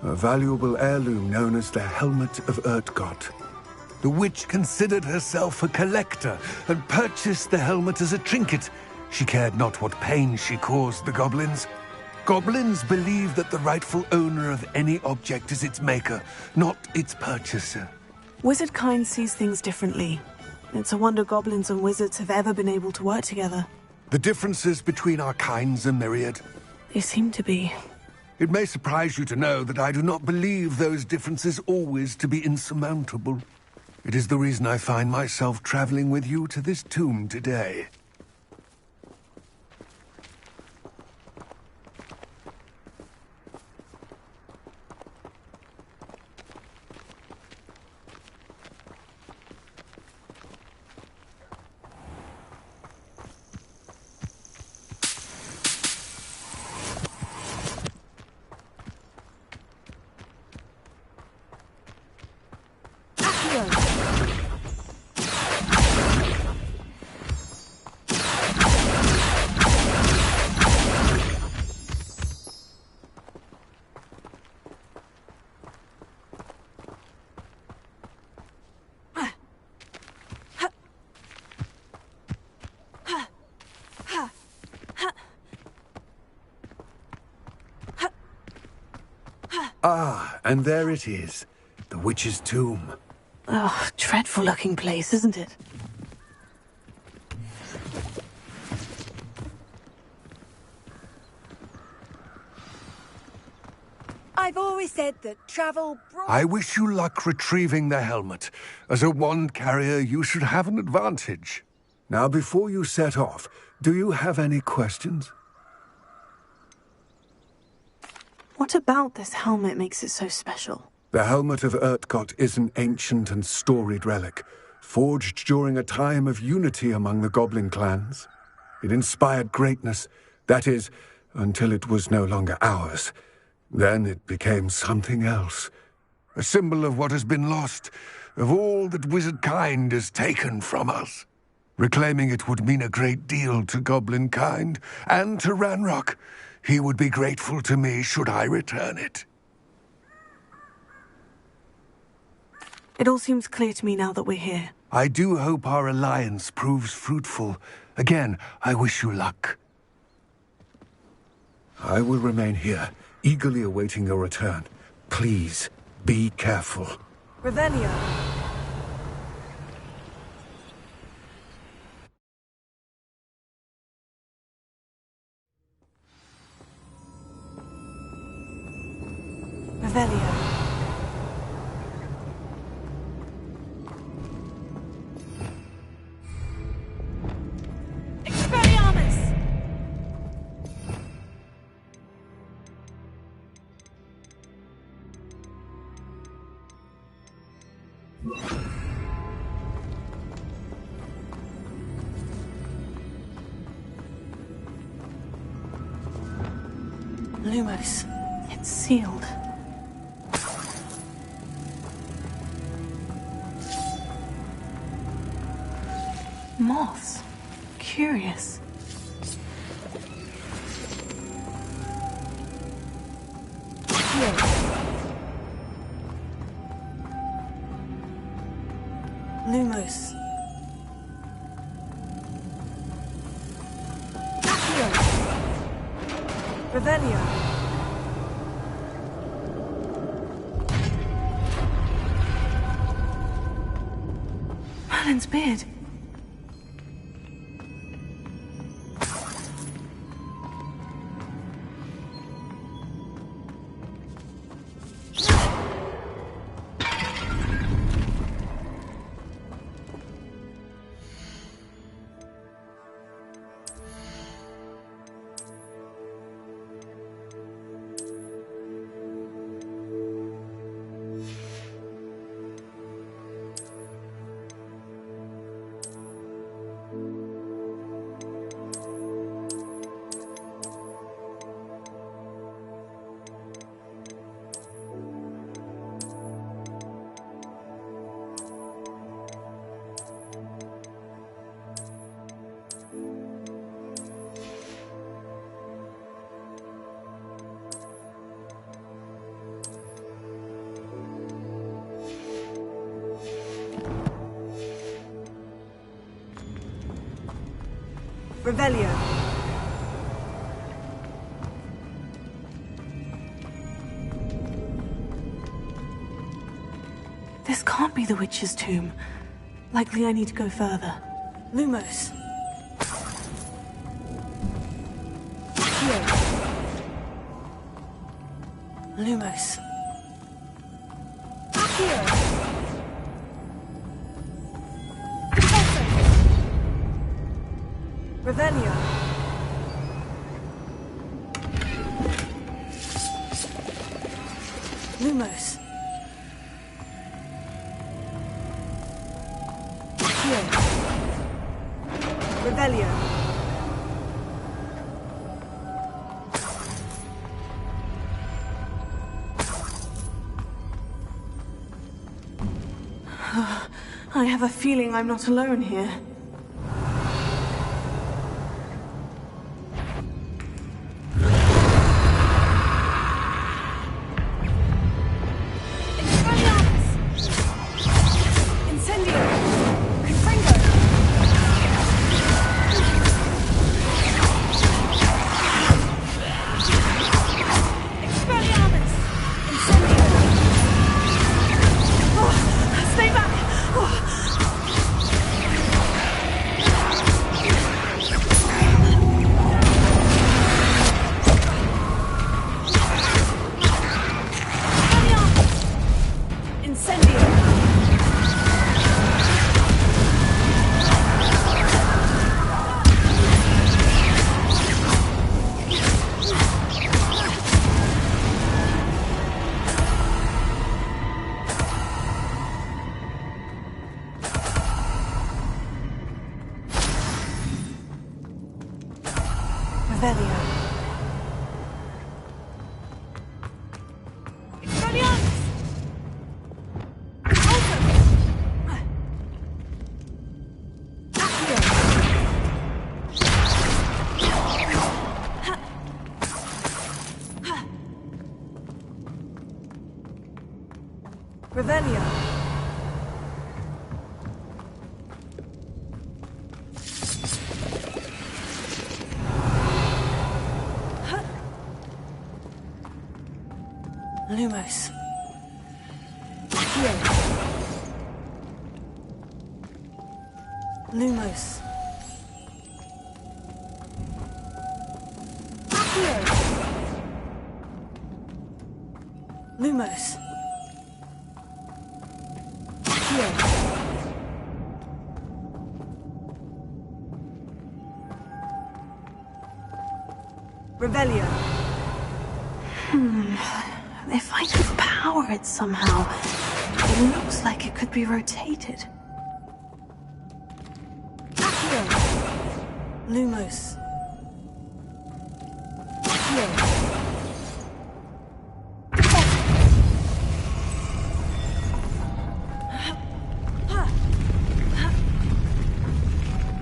A valuable heirloom known as the Helmet of Urtkot. The witch considered herself a collector and purchased the helmet as a trinket. She cared not what pain she caused the goblins. Goblins believe that the rightful owner of any object is its maker, not its purchaser. Wizard kind sees things differently. It's a wonder goblins and wizards have ever been able to work together. The differences between our kinds are myriad. They seem to be. It may surprise you to know that I do not believe those differences always to be insurmountable. It is the reason I find myself traveling with you to this tomb today. Ah, and there it is. The witch's tomb. Oh, dreadful looking place, isn't it? I've always said that travel I wish you luck retrieving the helmet. As a wand carrier, you should have an advantage. Now, before you set off, do you have any questions? What about this helmet makes it so special? The Helmet of Urtkot is an ancient and storied relic, forged during a time of unity among the goblin clans. It inspired greatness, that is, until it was no longer ours. Then it became something else. A symbol of what has been lost, of all that wizard kind has taken from us. Reclaiming it would mean a great deal to goblin kind, and to Ranrock. He would be grateful to me should I return it. It all seems clear to me now that we're here. I do hope our alliance proves fruitful. Again, I wish you luck. I will remain here, eagerly awaiting your return. Please, be careful. Revelio. Revelio. Expelliarmus! Lumos. It's sealed. Moths. Curious. Lumos. Revelio. Merlin's beard. Revelio. This can't be the witch's tomb. Likely I need to go further. Lumos. Here. Lumos. Here. Revelio. Lumos. Here. Revelio. I have a feeling I'm not alone here. Revelio. Lumos. Here. Lumos. Here. Lumos. Here. Revelio. If I could power it somehow, it looks like it could be rotated. Here. Lumos. Here.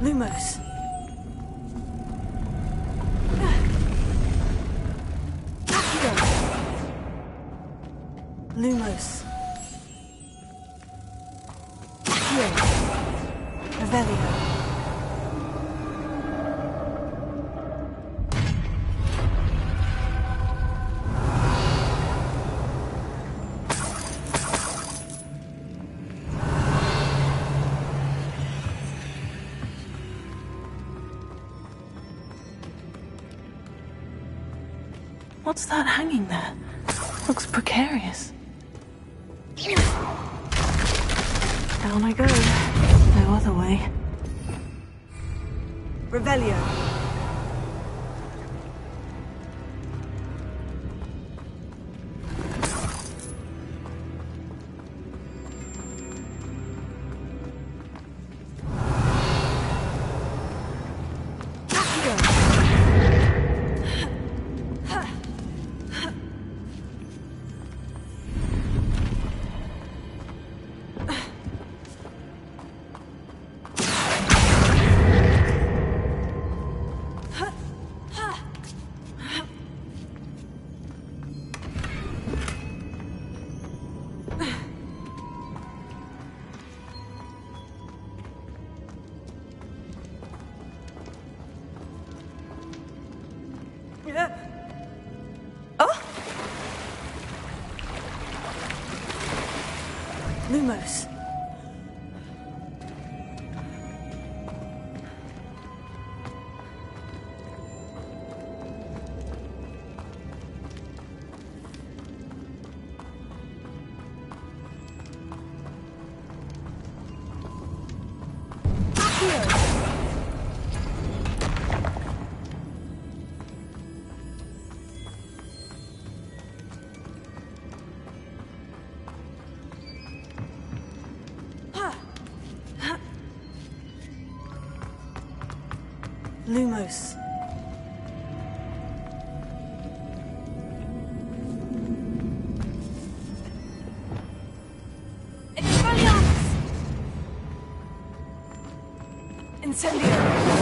Lumos. Lumos. Here. Revelio. What's that hanging there? Looks precarious. Down I go. No other way. Revelio. Lumos. Lumos. Expelliarmus! Incendio!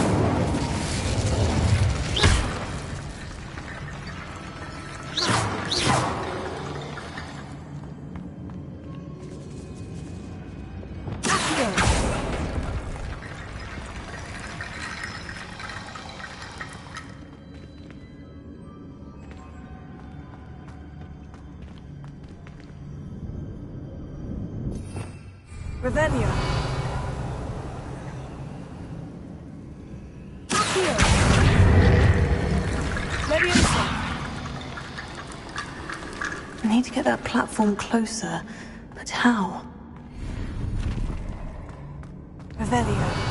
Revelio. Accio. Leviosa. I need to get that platform closer, but how? Revelio.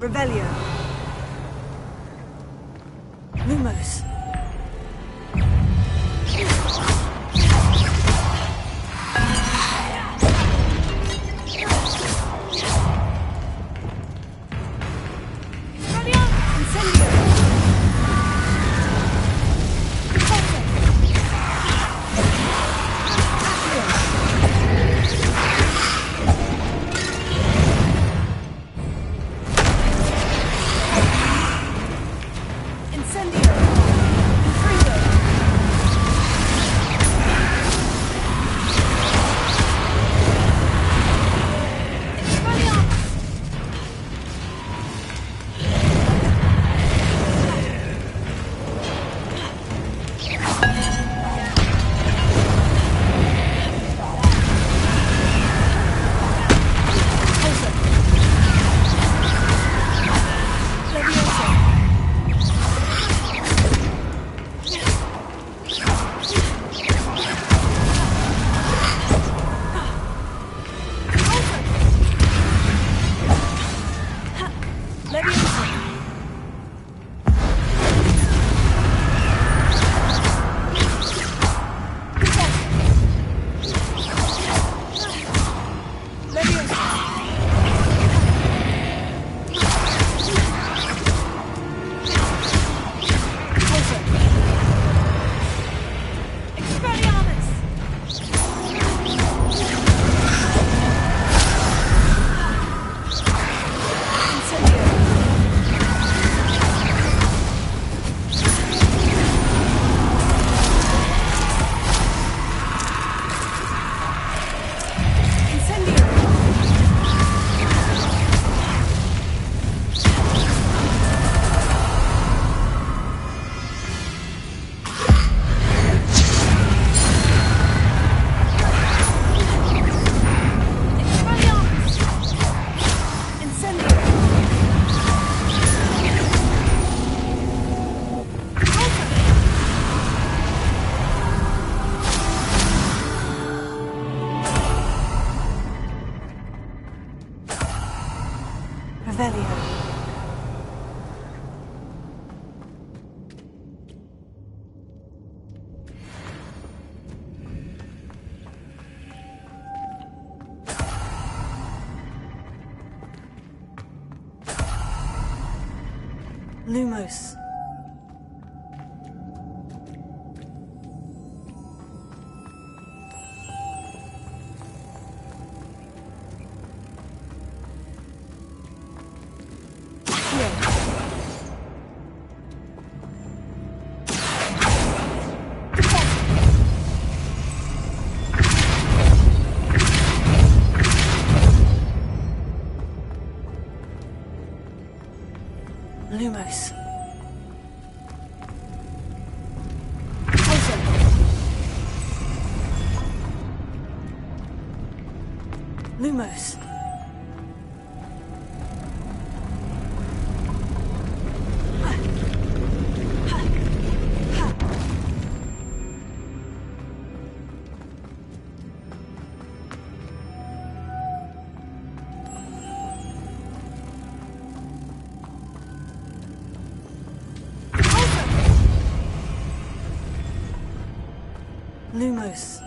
Revelio. Lumos. Revelio. Lumos. Lumos. Lumos. Lumos.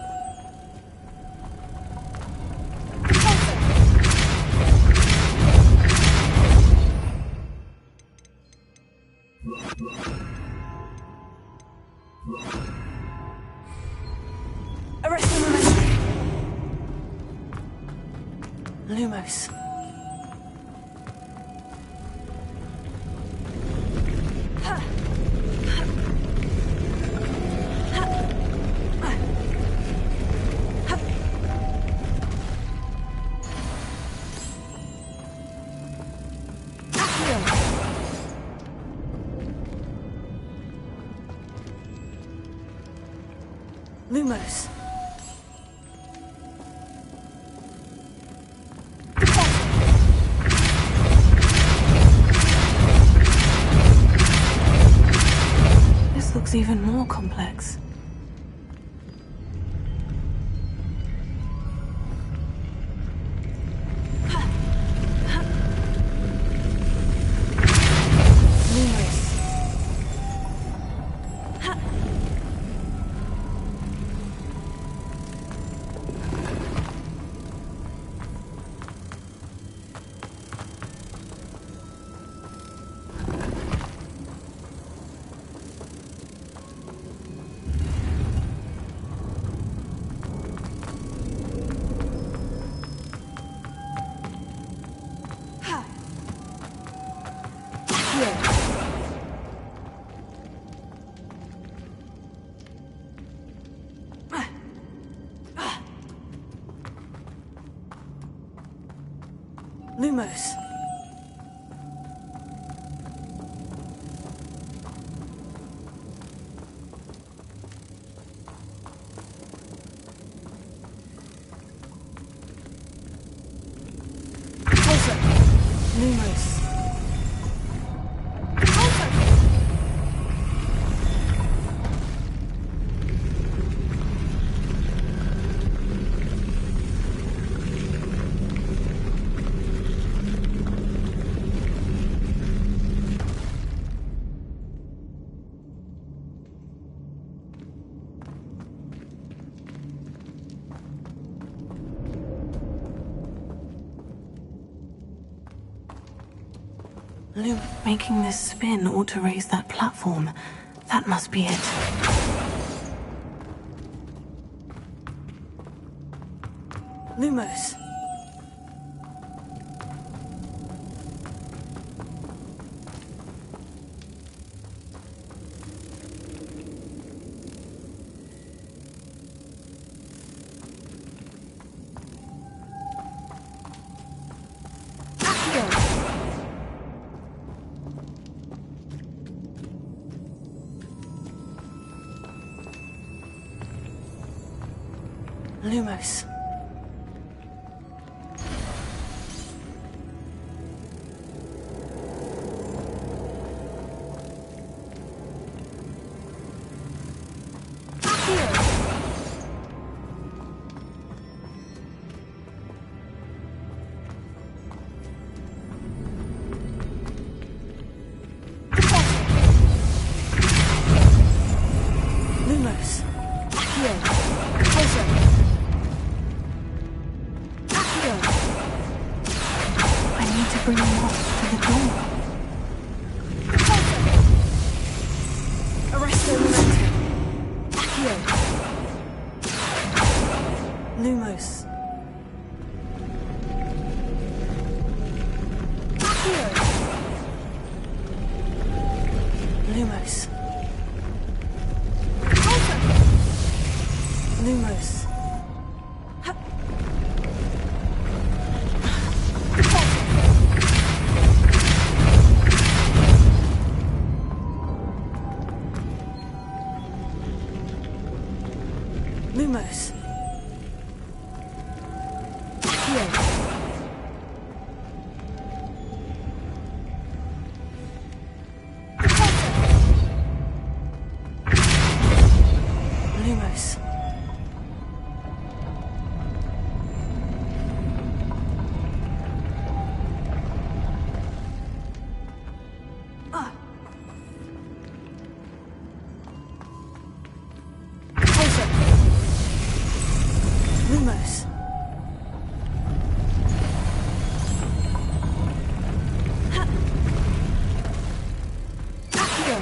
Arrest the momentum. Lumos. Lumos. This looks even more complex. Lumos. Lumos. Making this spin ought to raise that platform. That must be it. Lumos. Lumos. bring moss to the door. Arresto Momentum. Accio. Lumos. Accio. Lumos. Lumos. Lumos. Accio. Lumos. Lumos. Accio.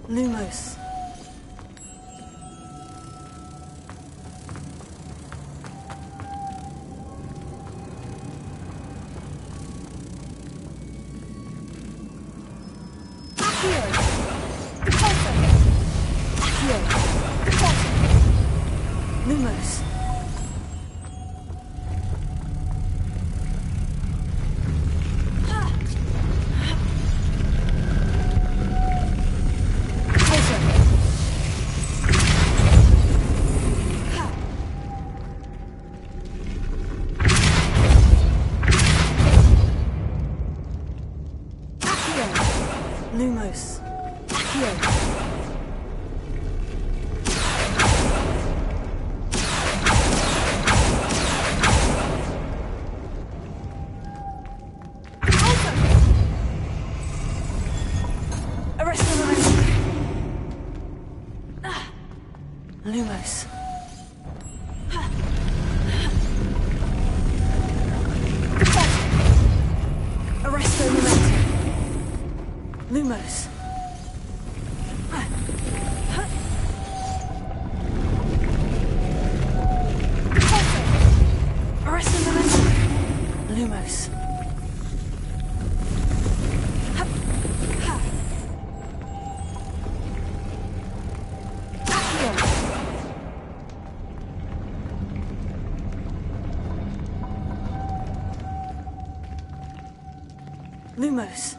Lumos. Accio. Accio. Lumos. Lumos. Accio. Arresto Momentum. Lumos. Arresto Momentum. Lumos. Arresto Momentum. Lumos. Accio. Lumos.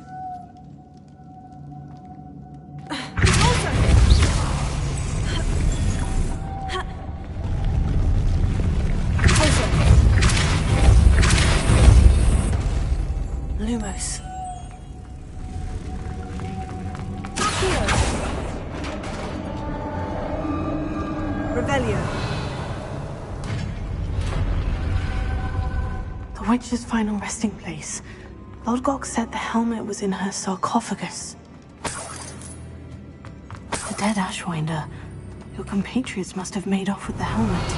Lumos. Accio. Revelio. The witch's final resting place. Lodgok said the helmet was in her sarcophagus. The dead Ashwinder. Your compatriots must have made off with the helmet.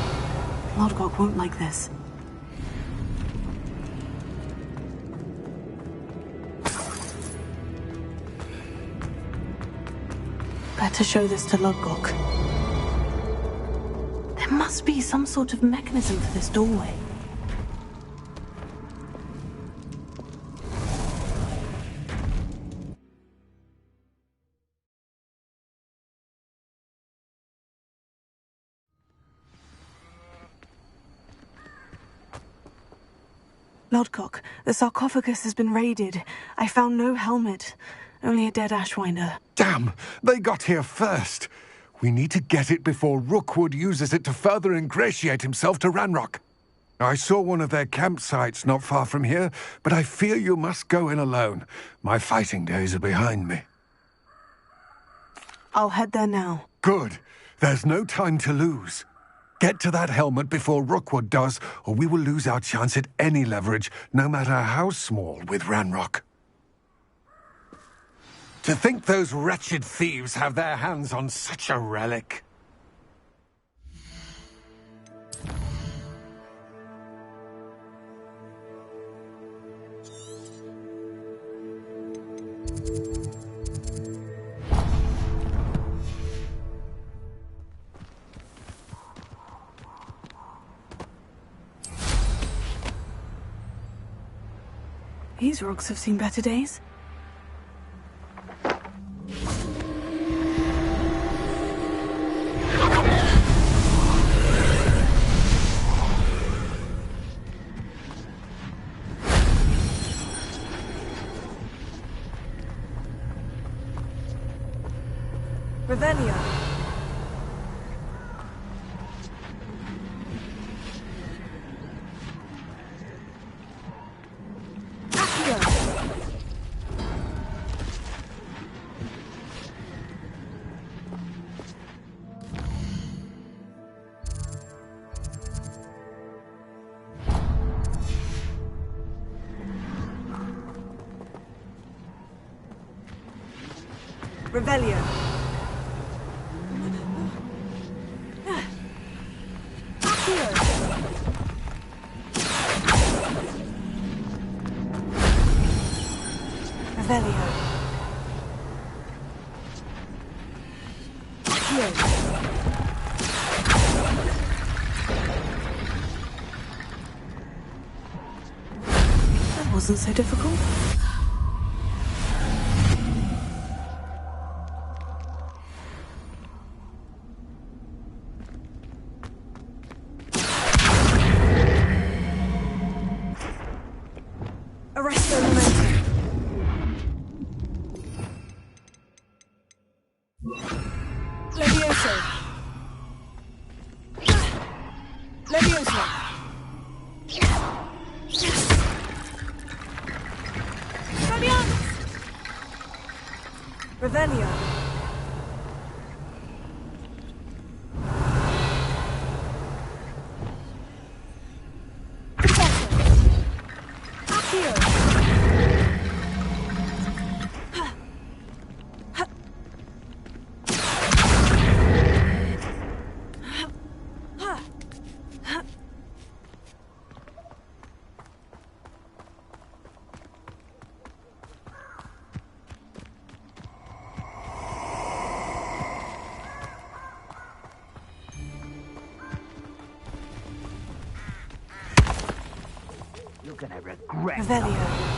Lodgok won't like this. Better show this to Lodgok. There must be some sort of mechanism for this doorway. Lodgok, the sarcophagus has been raided. I found no helmet, only a dead Ashwinder. Damn! They got here first. We need to get it before Rookwood uses it to further ingratiate himself to Ranrock. I saw one of their campsites not far from here, but I fear you must go in alone. My fighting days are behind me. I'll head there now. Good. There's no time to lose. Get to that helmet before Rookwood does, or we will lose our chance at any leverage, no matter how small, with Ranrock. To think those wretched thieves have their hands on such a relic. These rocks have seen better days. Revelio. Revelio. Revelio. That wasn't so difficult. Revelio. Gonna regret Revelio.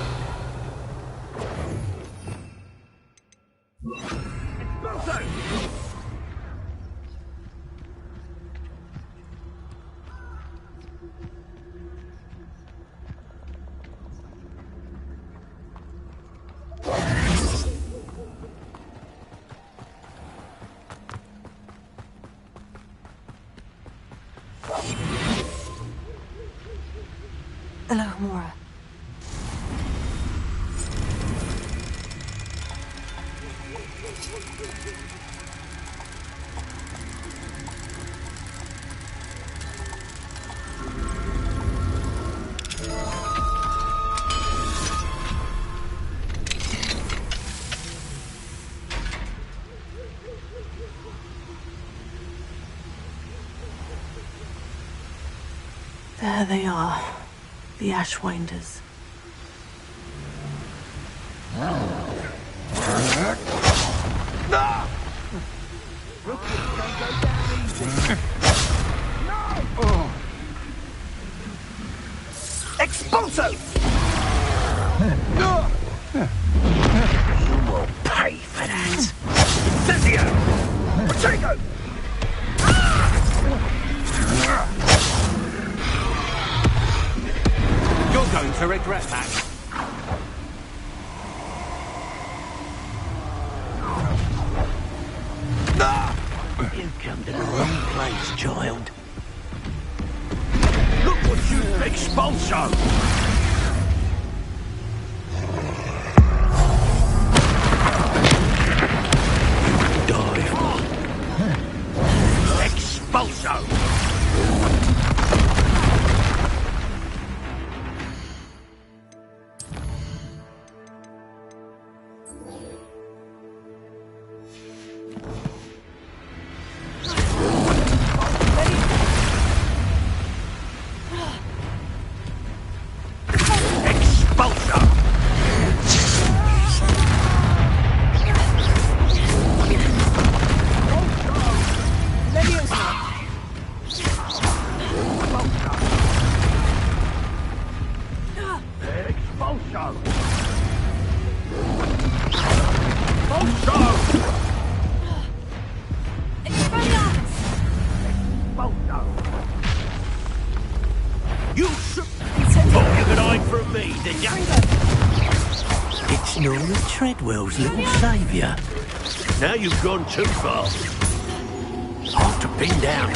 Alohomora. There they are. The Ashwinders. Expulso! You will pay for that. Cynthia! Pacheco! You're going to regret that. You've come to the wrong place, child. Look what you've expulso! Dive. Expulso! known as Treadwell's little saviour. Now you've gone too far. Hard to pin down.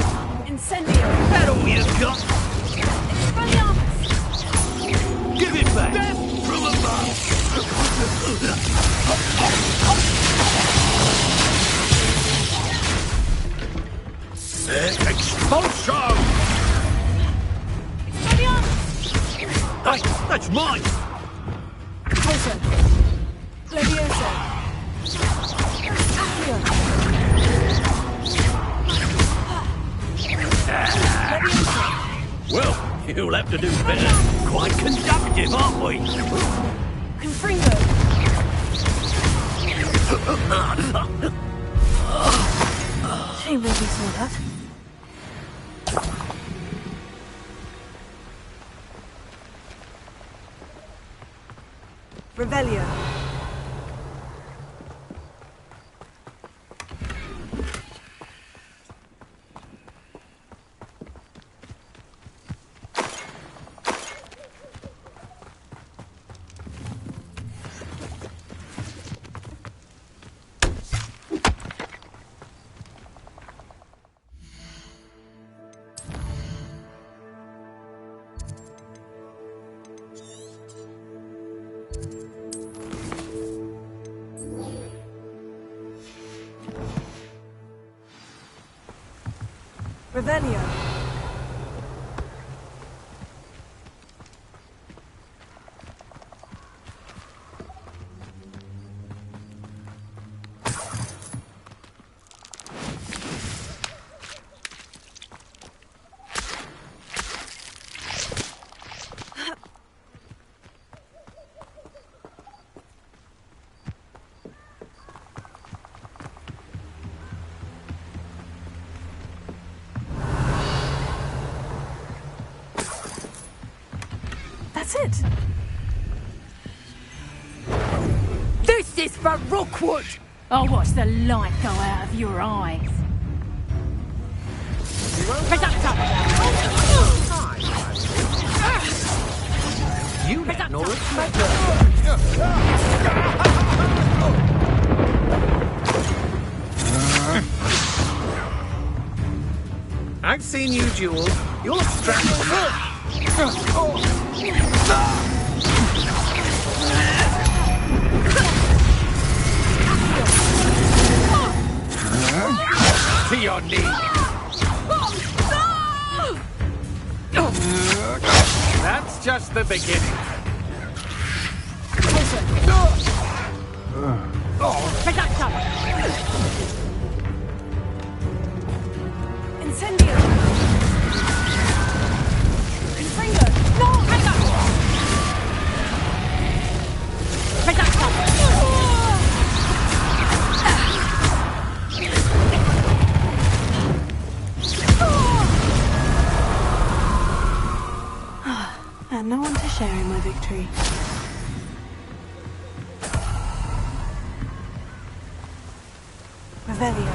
Incendio! That all you've got? Expelliarmus! Give it back! Death from above! Expulsion! Hey, that's mine! Closer. Leviosa. Accio. Leviosa. Well, you'll have to do better. Quite conductive, aren't we? Confringo. Shame we saw that. Revelio. Revelio. That's it. This is for Rookwood! I'll watch the light go out of your eyes. Reducto! You let Nora I've seen you duel. You're strapped. To your knee. That's just the beginning. Reducto! Incendio. Confringo. No! Reducto! And no one to share in my victory. Revelio.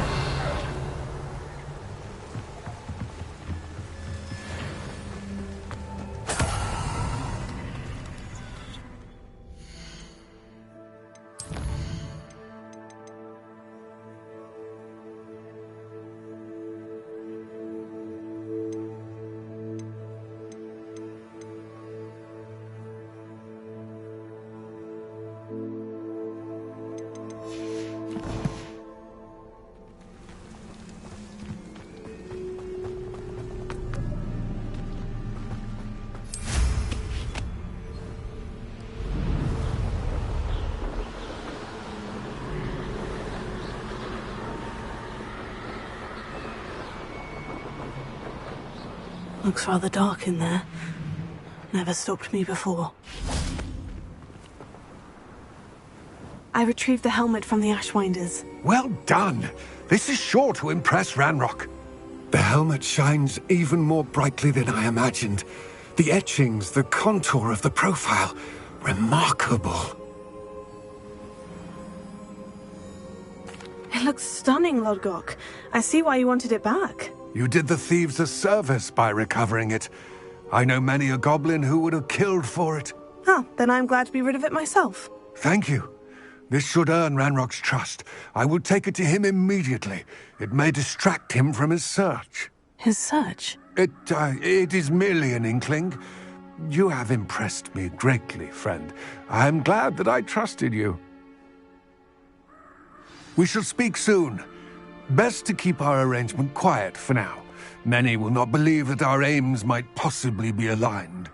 Looks rather dark in there. Never stopped me before. I retrieved the helmet from the Ashwinders. Well done. This is sure to impress Ranrock. The helmet shines even more brightly than I imagined. The etchings, the contour of the profile. Remarkable. It looks stunning, Lodgok. I see why you wanted it back. You did the thieves a service by recovering it. I know many a goblin who would have killed for it. Ah, then I'm glad to be rid of it myself. Thank you. This should earn Ranrock's trust. I will take it to him immediately. It may distract him from his search. His search? It is merely an inkling. You have impressed me greatly, friend. I am glad that I trusted you. We shall speak soon. Best to keep our arrangement quiet for now. Many will not believe that our aims might possibly be aligned.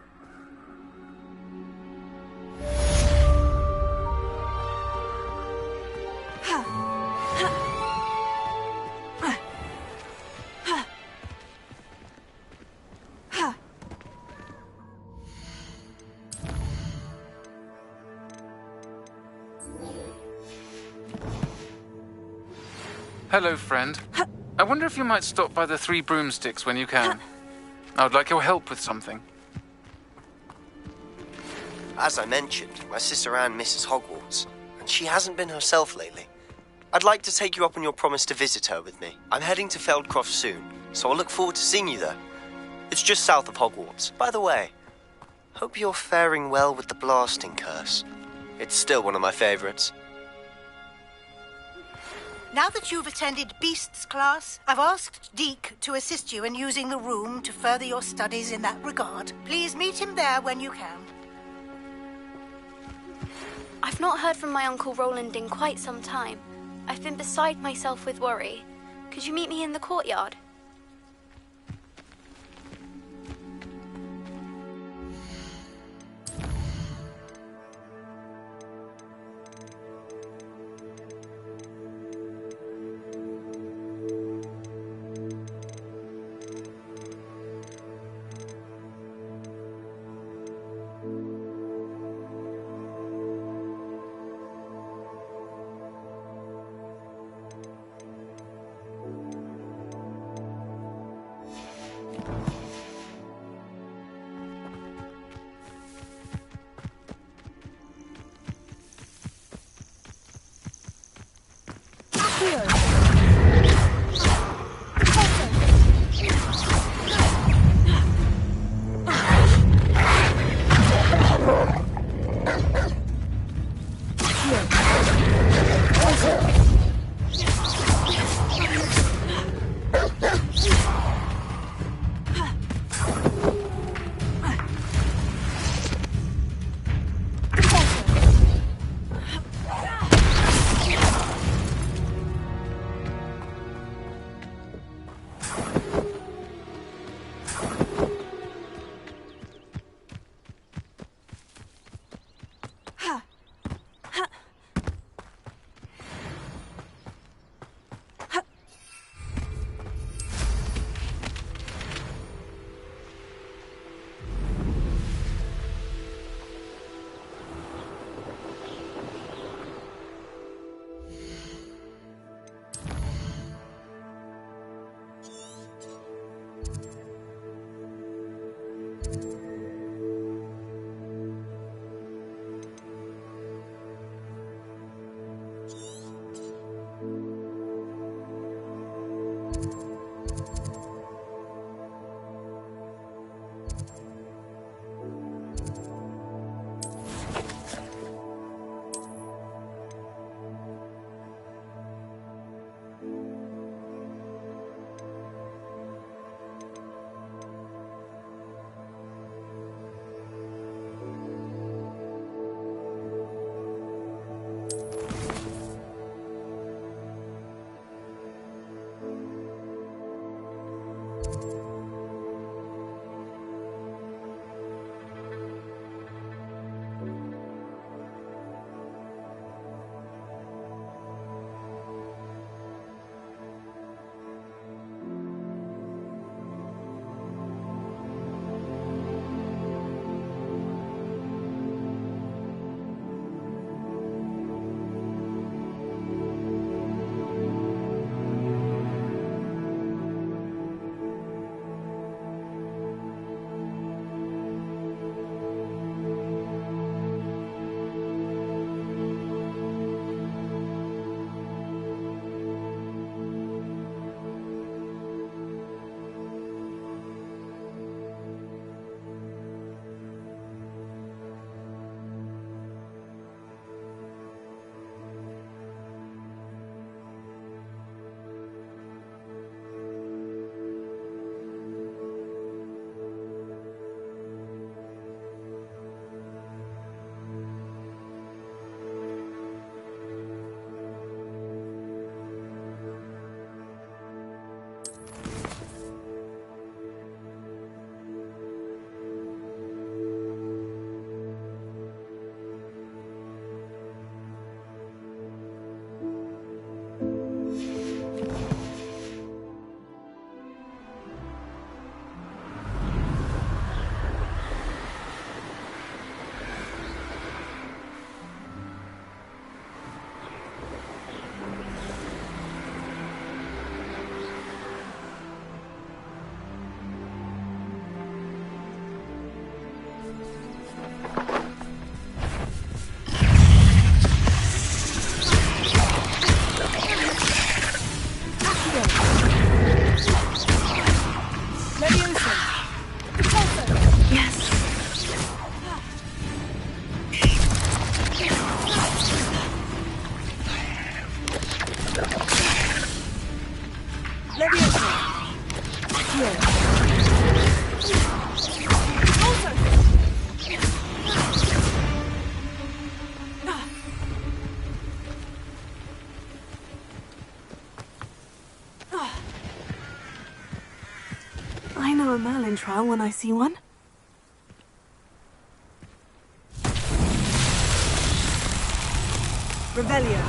Hello, friend. I wonder if you might stop by the Three Broomsticks when you can. I would like your help with something. As I mentioned, my sister Anne misses Hogwarts, and she hasn't been herself lately. I'd like to take you up on your promise to visit her with me. I'm heading to Feldcroft soon, so I'll look forward to seeing you there. It's just south of Hogwarts. By the way, hope you're faring well with the blasting curse. It's still one of my favorites. Now that you've attended Beasts class, I've asked Deke to assist you in using the room to further your studies in that regard. Please meet him there when you can. I've not heard from my Uncle Roland in quite some time. I've been beside myself with worry. Could you meet me in the courtyard? Leviosa. Here. Also. I know a Merlin trial when I see one. Revelio.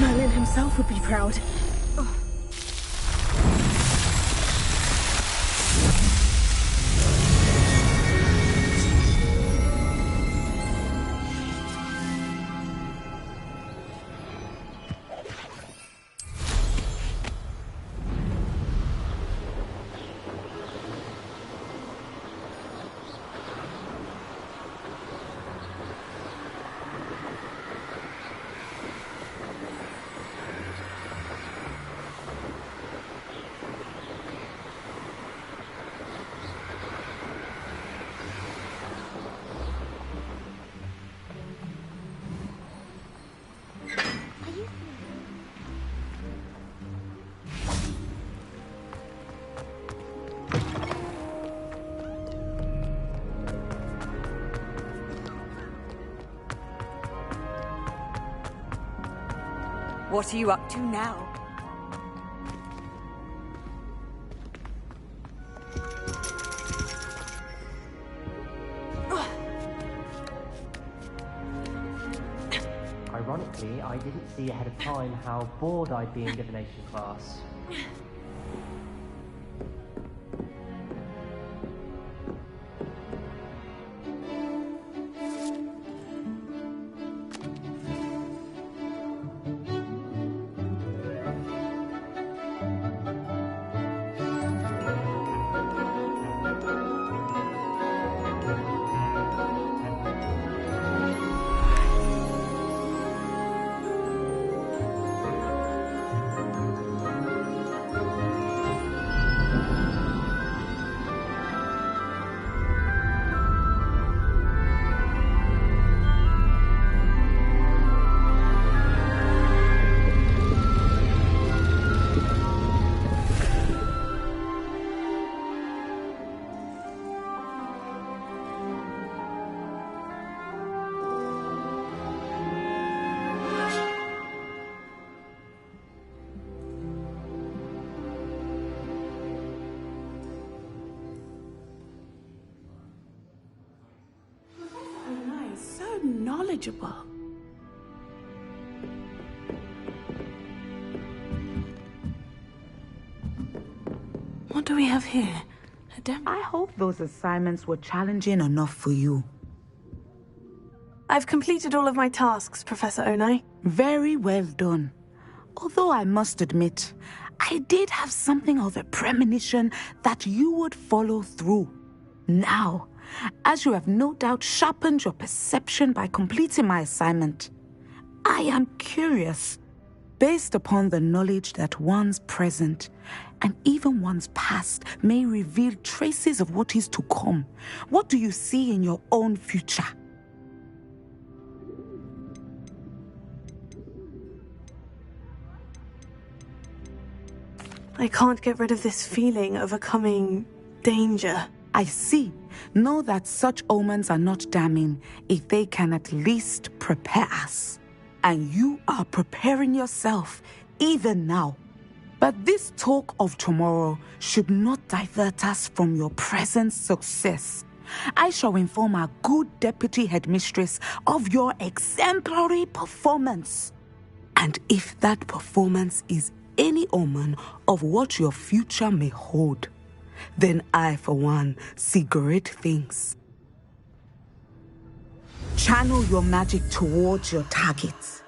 Merlin himself would be proud. What are you up to now? Ironically, I didn't see ahead of time how bored I'd be in divination class. Knowledgeable. What do we have here? I hope those assignments were challenging enough for you. I've completed all of my tasks, Professor Onai. Very well done. Although I must admit, I did have something of a premonition that you would follow through. Now, as you have no doubt sharpened your perception by completing my assignment, I am curious, based upon the knowledge that one's present and even one's past may reveal traces of what is to come. What do you see in your own future? I can't get rid of this feeling of a coming danger. I see. Know that such omens are not damning if they can at least prepare us. And you are preparing yourself, even now. But this talk of tomorrow should not divert us from your present success. I shall inform our good deputy headmistress of your exemplary performance. And if that performance is any omen of what your future may hold, then I, for one, see great things. Channel your magic towards your targets.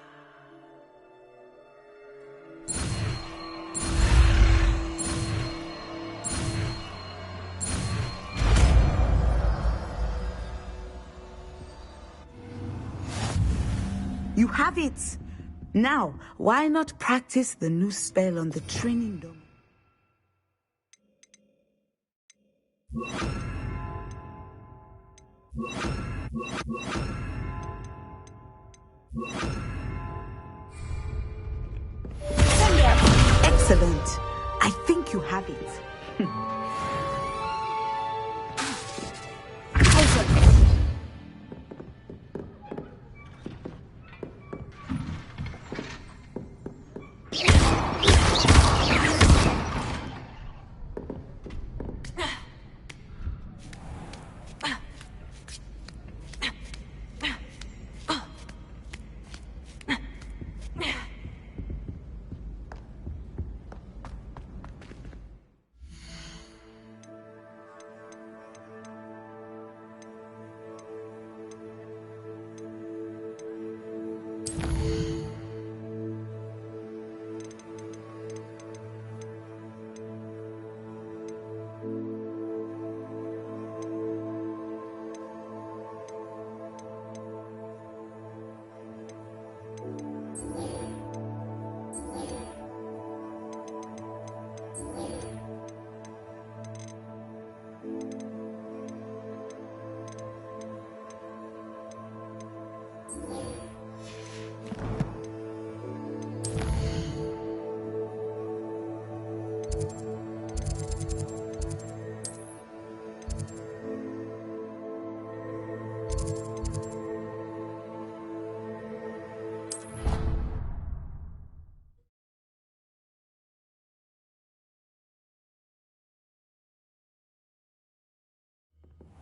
You have it. Now, why not practice the new spell on the training dome? Excellent. I think you have it.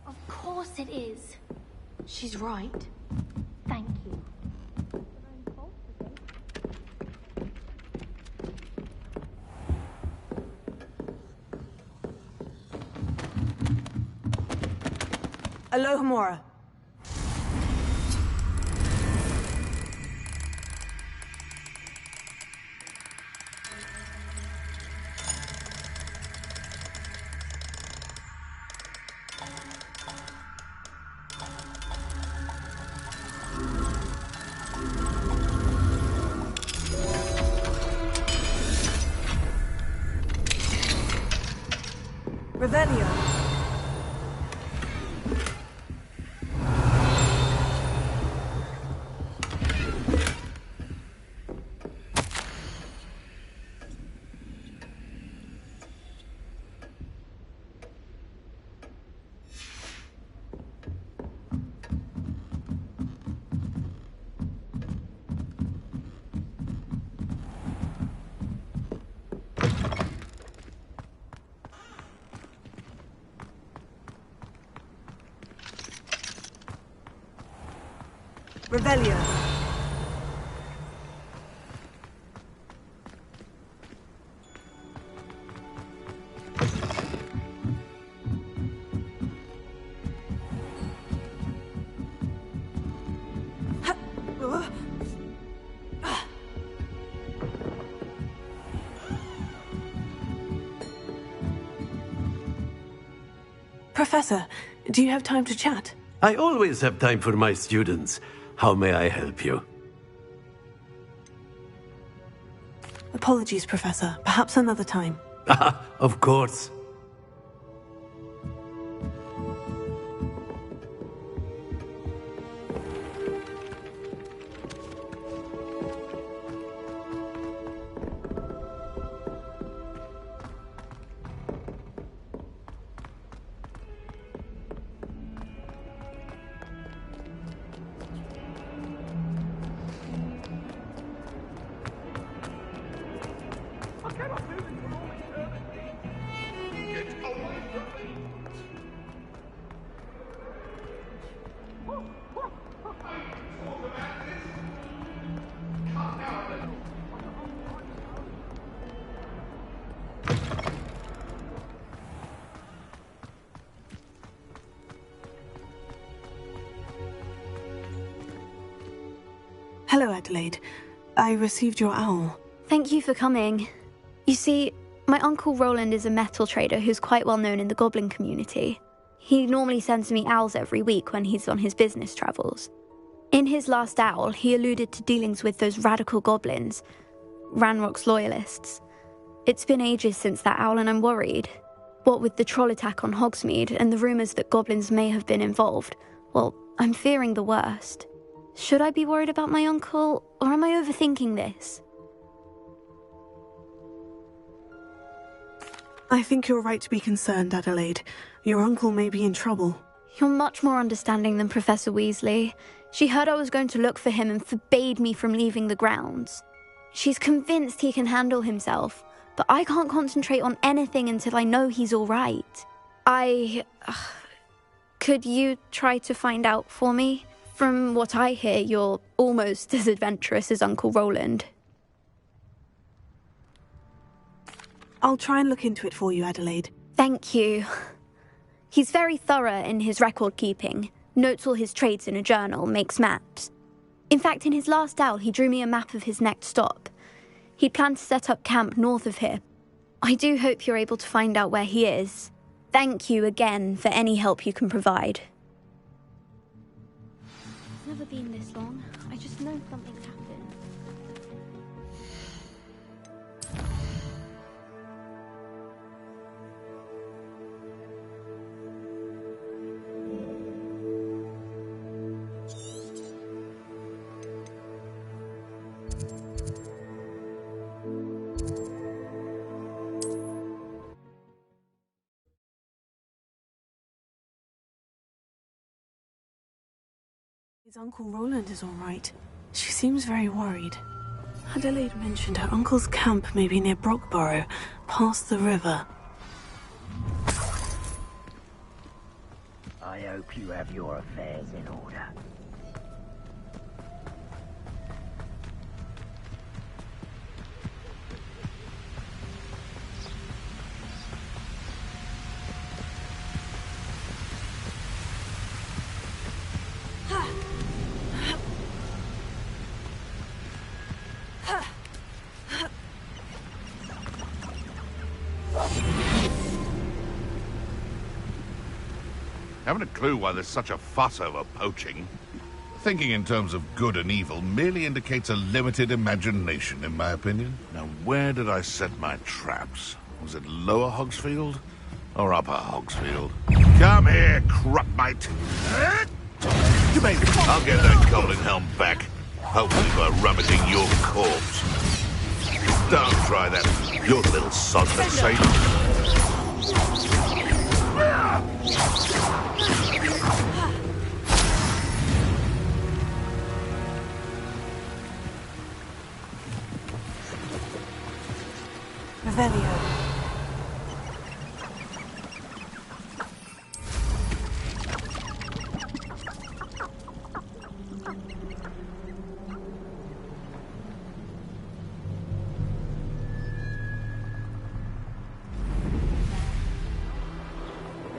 Of course it is. She's right. Thank you. Alohomora. Revelio. Revelio. Professor, do you have time to chat? I always have time for my students. How may I help you? Apologies, Professor. Perhaps another time. Of course. Hello, Adelaide. I received your owl. Thank you for coming. You see, my uncle Roland is a metal trader who's quite well known in the goblin community. He normally sends me owls every week when he's on his business travels. In his last owl, he alluded to dealings with those radical goblins, Ranrock's loyalists. It's been ages since that owl and I'm worried. What with the troll attack on Hogsmeade and the rumours that goblins may have been involved, well, I'm fearing the worst. Should I be worried about my uncle, or am I overthinking this? I think you're right to be concerned, Adelaide. Your uncle may be in trouble. You're much more understanding than Professor Weasley. She heard I was going to look for him and forbade me from leaving the grounds. She's convinced he can handle himself, but I can't concentrate on anything until I know he's all right. Could you try to find out for me? From what I hear, you're almost as adventurous as Uncle Roland. I'll try and look into it for you, Adelaide. Thank you. He's very thorough in his record keeping, notes all his trades in a journal, makes maps. In fact, in his last owl, he drew me a map of his next stop. He'd planned to set up camp north of here. I do hope you're able to find out where he is. Thank you again for any help you can provide. It's never been this long. I just know something's happened. His Uncle Roland is all right. She seems very worried. Adelaide mentioned her uncle's camp may be near Brockborough, past the river. I hope you have your affairs in order. Haven't a clue why there's such a fuss over poaching. Thinking in terms of good and evil merely indicates a limited imagination, in my opinion. Now, where did I set my traps? Was it Lower Hogsfield or Upper Hogsfield? Come here, crupmate. I'll get that golden helm back. Hopefully by rummaging your corpse. Don't try that. You're a little sod for Satan. Revelio.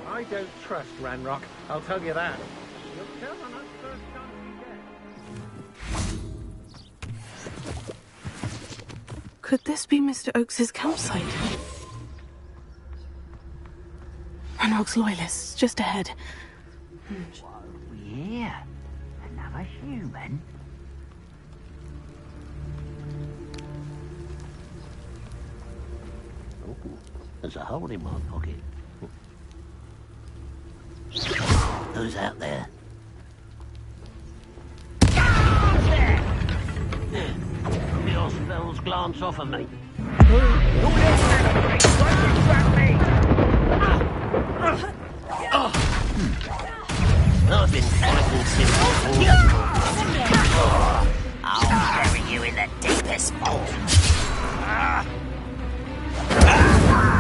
I don't trust Ranrock, I'll tell you that. You'll tell on us first chance you get. Could this be Mr. Oakes's campsite? Ranrock's loyalists, just ahead. Yeah, another human. Oh, there's a hole in my pocket. Who's out there? Your spells glance off of me. I've been panicking since I'll bury you in the deepest vault.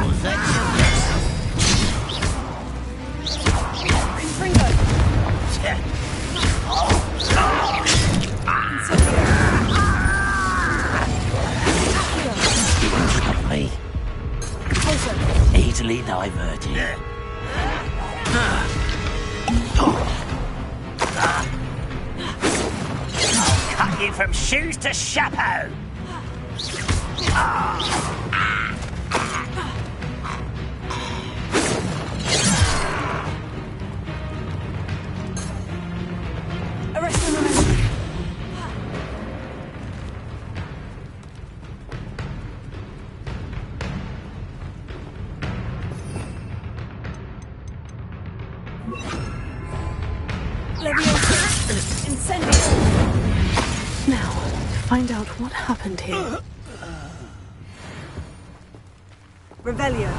Was that your guess? Me. Easily diverted. I'll cut you from shoes to chapeau. Arrest them, Leviosa! Incendio! Now, to find out what happened here. Revelio.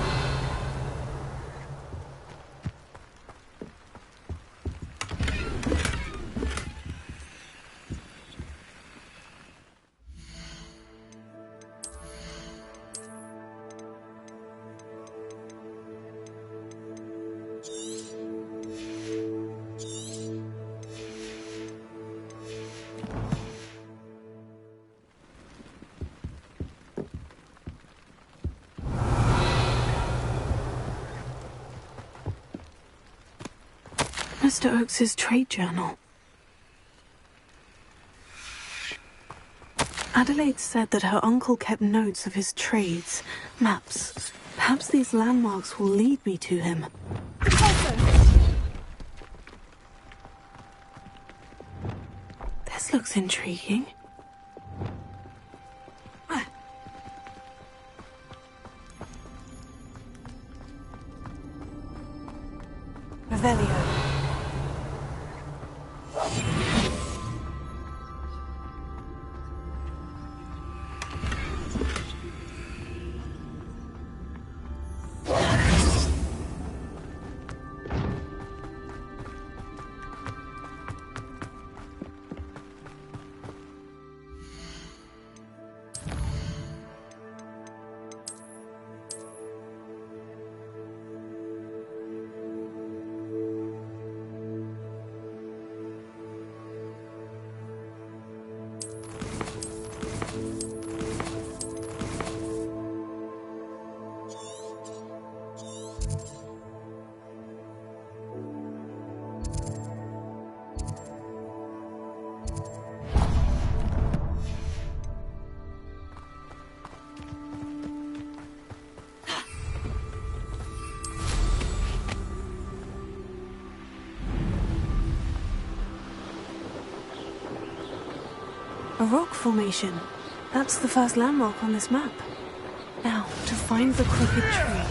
Mr. Oakes's trade journal. Adelaide said that her uncle kept notes of his trades, maps. Perhaps these landmarks will lead me to him. This looks intriguing. Revelio. A rock formation. That's the first landmark on this map. Now, to find the crooked tree.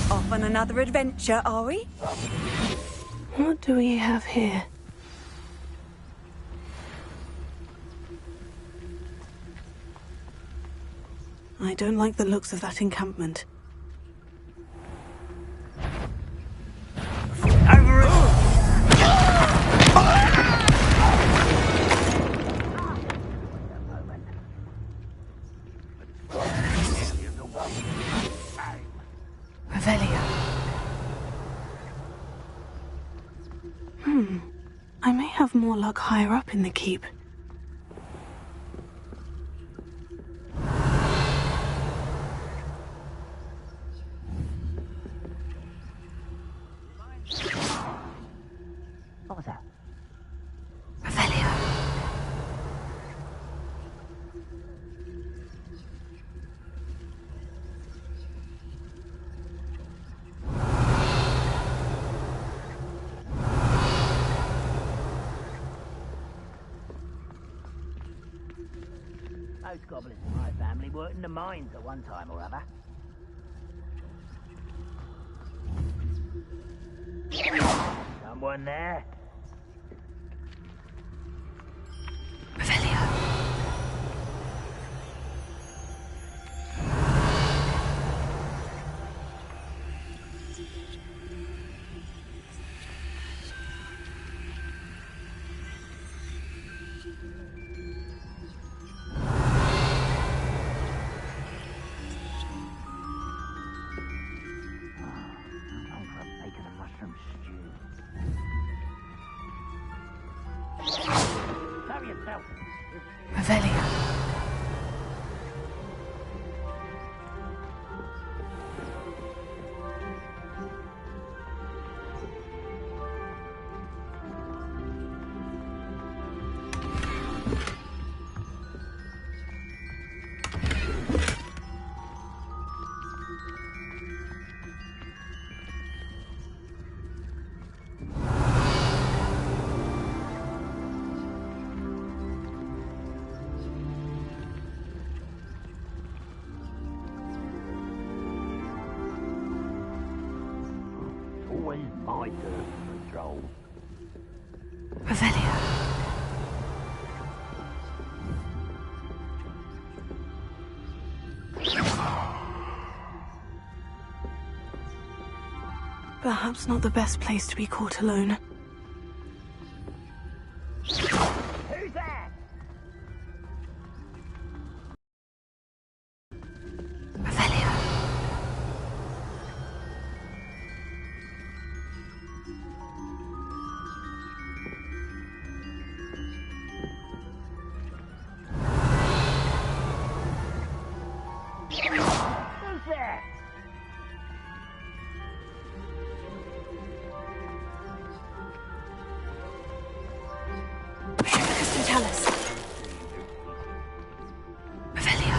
Off on another adventure, are we? What do we have here? I don't like the looks of that encampment. I may have more luck higher up in the keep. What was that? Revelio. Those goblins in my family worked in the mines at one time or other. Someone there? Revelio. Revelio. Perhaps not the best place to be caught alone. Who's there? Revelio. Who's there? Tell us. Revelio.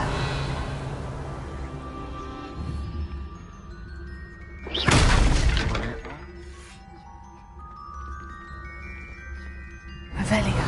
Revelio.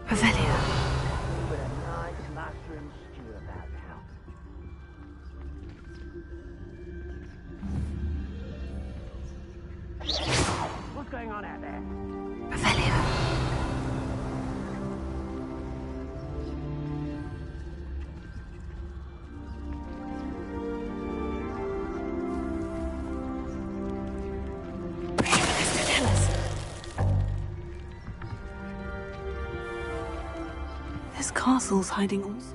Revelio. With a nice mushroom stew about now. What's going on out there? Revelio. Tell us. This castle's hiding all sorts.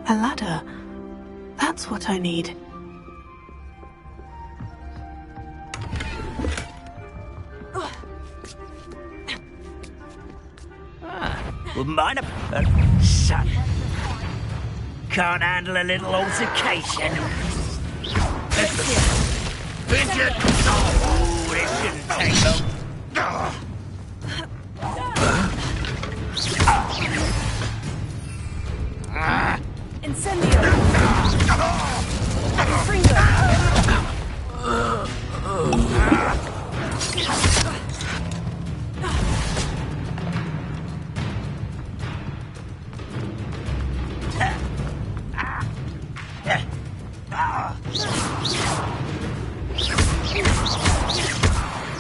A ladder. That's what I need. Wouldn't mind a son. Can't handle a little altercation. Fidget! Oh, it shouldn't take long. Incendio! Fringo!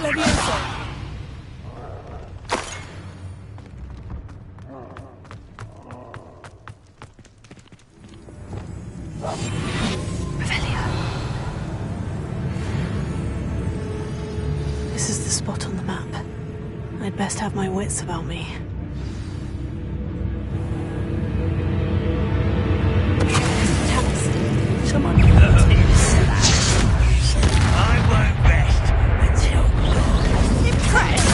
Levioso! Revelio. This is the spot on the map. I'd best have my wits about me. Talis, come on. I won't rest until impressed.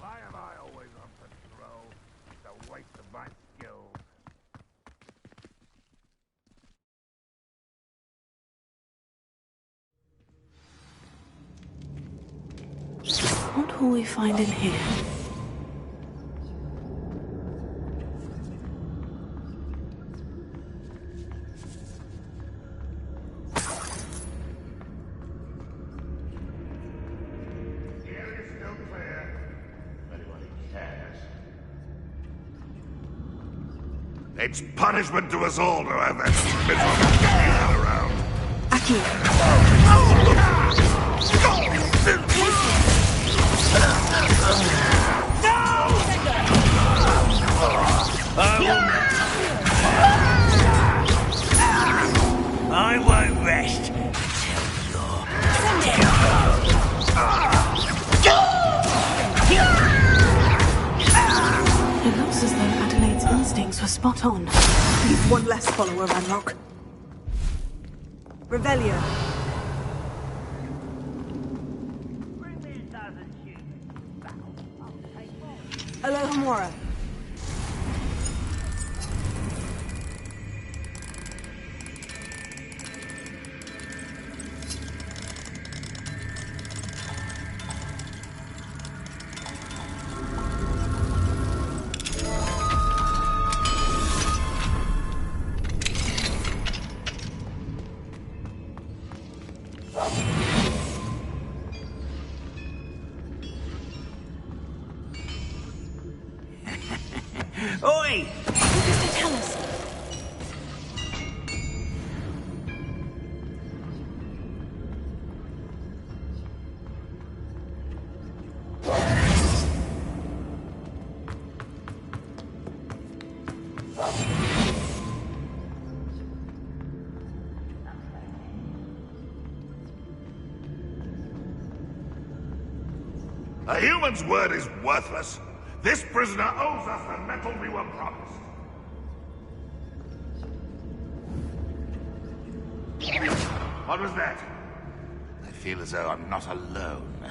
Why am I always on patrol? It's a waste of my skills. What will we find in here? The area is still clear. If anybody cares. It's punishment to us all to have that miserable around. Aki. I won't rest It looks as though Adelaide's instincts were spot on. You've one less follower, Ranrock. Revelio. Alohomora. Oi! What does it tell us? A human's word is worthless. This prisoner owes us the metal we were promised. What was that? I feel as though I'm not alone.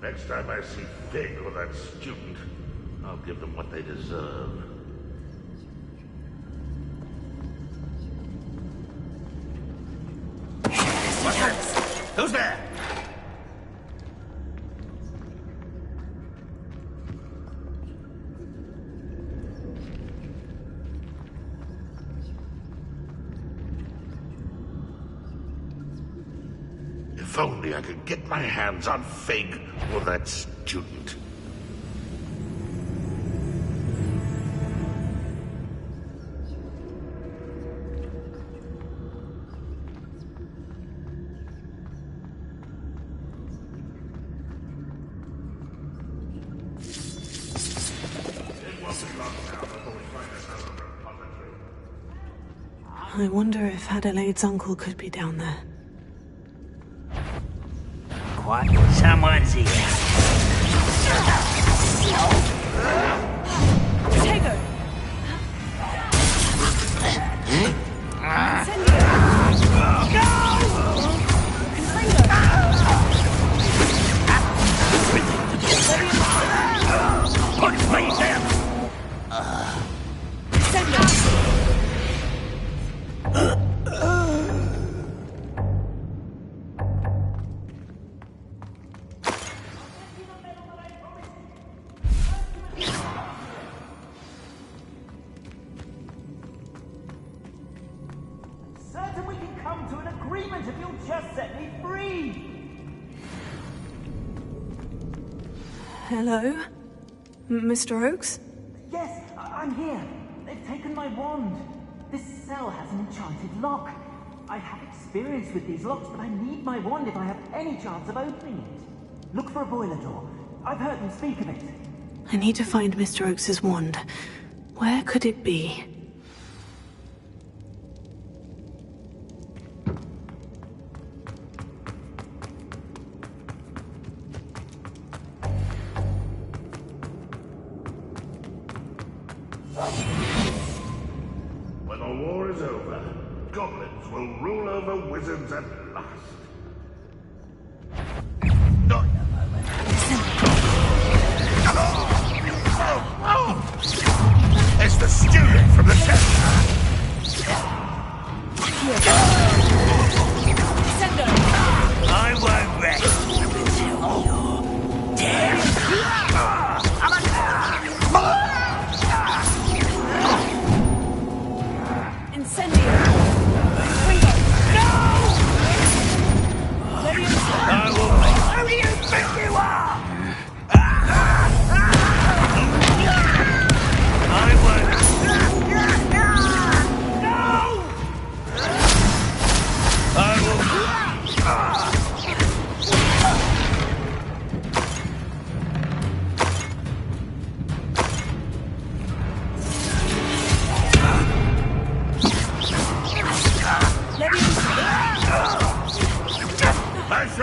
Next time I see Fig or that student, I'll give them what they deserve. What's that? Who's there? If only I could get my hands on Fig or that student. I wonder if Adelaide's uncle could be down there. What? Someone's here. Tego! Put me down! Certain we can come to an agreement if you'll just set me free! Hello? Mr. Oakes? Yes, I'm here. They've taken my wand. This cell has an enchanted lock. I have experience with these locks, but I need my wand if I have any chance of opening it. Look for a boiler door. I've heard them speak of it. I need to find Mr. Oakes' wand. Where could it be? When the war is over, goblins will rule over wizards at last. Not a moment. It's the student from the test. I won't rest until you're dead. Incendio!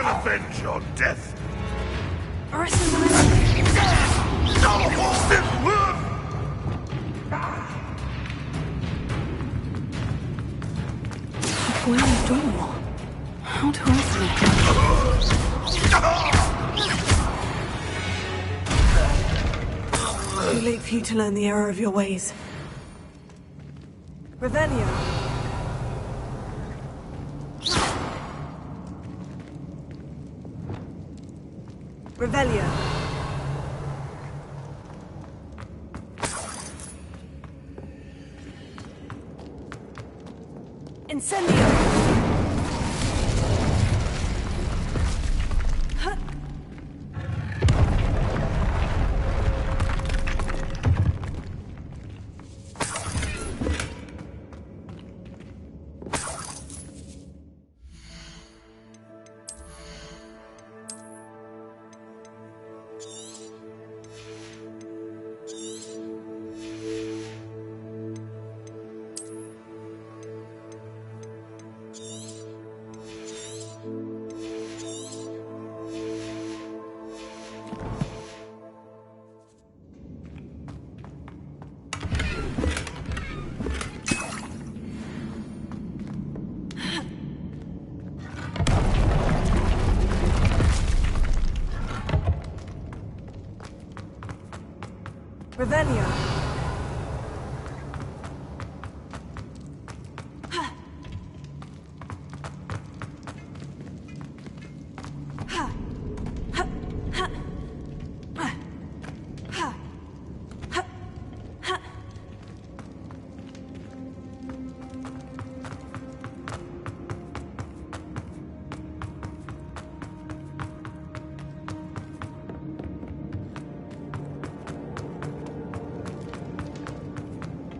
shall avenge your death. Where door? How to open it? Too late for you to learn the error of your ways. Revelio. Revelio. Incendio. Revelio.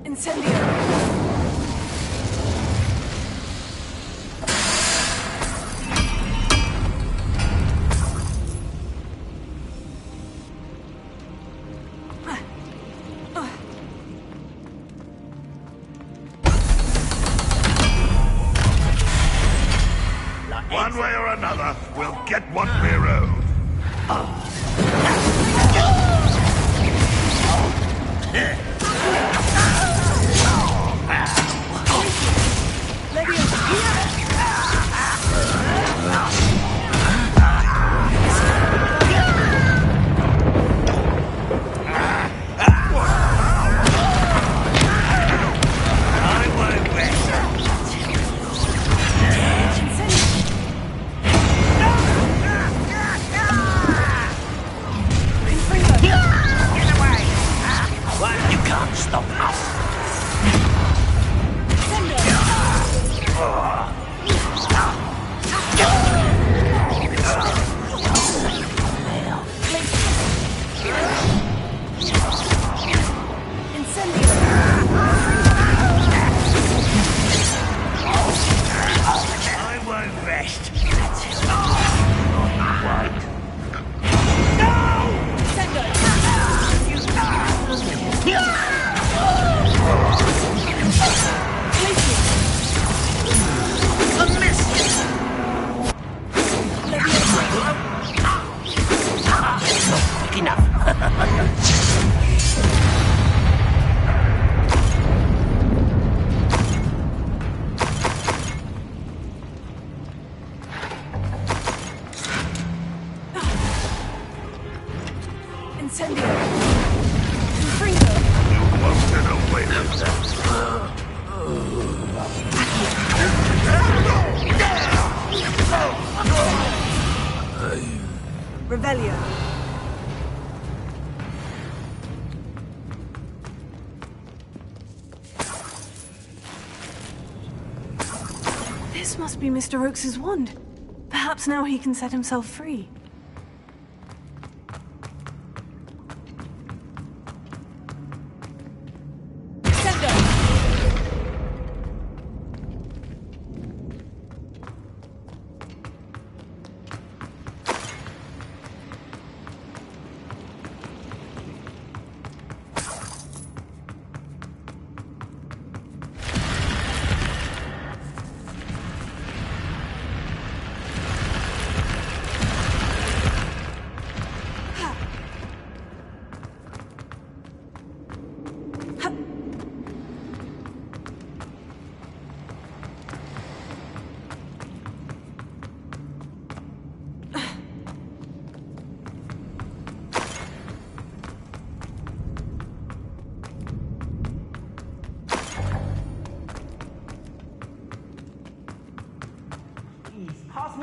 Incendio. One way or another, we'll get what we're owed. Revelio. This must be Mr. Oakes's wand. Perhaps now he can set himself free.